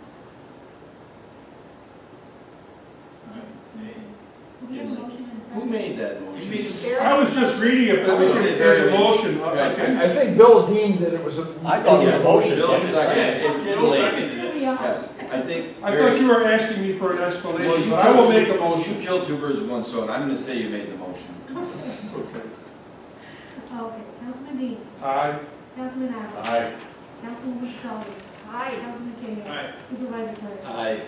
We have a motion and a
Who
second.
made that motion?
I was just reading it, but there's a motion. Okay.
I think Bill deemed that it was a.
I thought it was a motion.
Bill seconded. It's getting late.
Here we are.
Yes, I think.
I thought you were asking me for an
Well,
explanation,
you
but I will
killed
make
two-
a motion.
You killed two birds with one stone. I'm gonna say you made the motion.
Okay.
Okay, Councilman Dean?
Aye.
Councilman Abbott?
Aye.
Councilman Conley?
aye.
Councilman Cahill?
Aye.
Supervisor Clary?
Aye.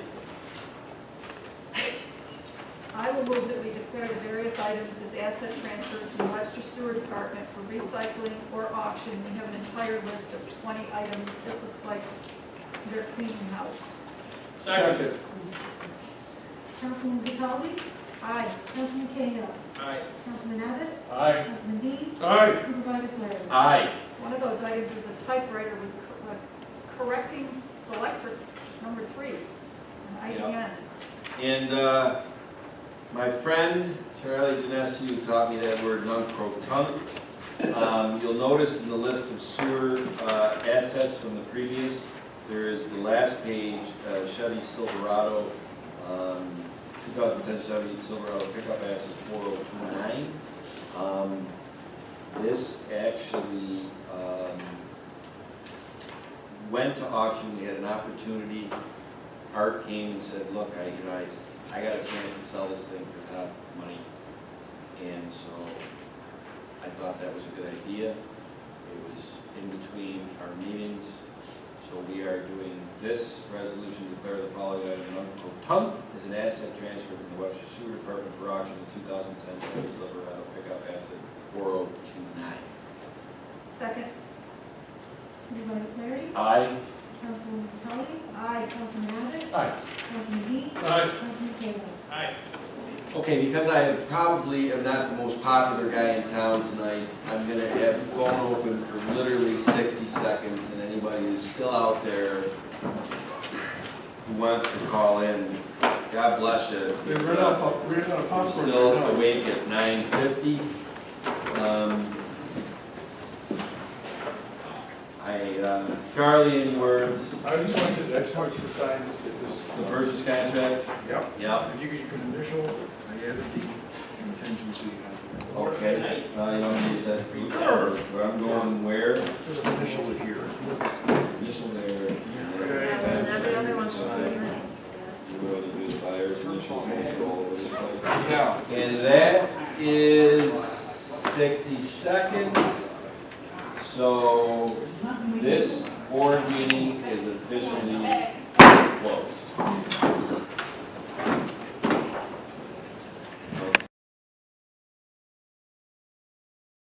I will move that we declare the various items as asset transfers from the Webster Sewer Department for recycling or auction. We have an entire list of 20 items that looks like they're cleaning house.
Second.
Councilman Conley?
Aye.
Councilman Cahill?
Aye.
Councilman Abbott?
Aye.
Councilman Dean?
Aye.
Supervisor Clary?
Aye.
One of those items is a typewriter with correcting selectric number 3, an IBM.
And my friend Charlie Genesi, who taught me that word non-pro-tunc, you'll notice in the list of sewer assets from the previous, there is the last page, Chevy Silverado, 2010 Chevy Silverado pickup asset 4029. This actually went to auction. We had an opportunity. Art came and said, "Look, I got a chance to sell this thing for top money," and so I thought that was a good idea. It was in between our meetings, so we are doing this resolution to declare the following item non-pro-tunc as an asset transfer from the Webster Sewer Department for auction the 2010 Chevy Silverado pickup asset 4029.
Second.
Supervisor Clary?
Aye.
Councilwoman Scully? Aye. Councilman Abbott?
Aye.
Councilman Dean?
Aye.
Councilman Taylor?
Aye.
Okay, because I probably am not the most popular guy in town tonight, I'm gonna have the phone open for literally 60 seconds, and anybody who's still out there who wants to call in, God bless you.
We ran out of
I'm
popcorn.
still awake at 9:50. Charlie, any words?
I just want you to sign this.
The purchase contract?
Yep.
Yep.
You can initial, I added the contingency.
Okay, you don't need that. Where I'm going where?
Just initial it here.
Initial there.
And every other one's really nice.
You want to do the buyer's initials also all over this place?
Yeah.
And that is 60 seconds. So this board meeting is officially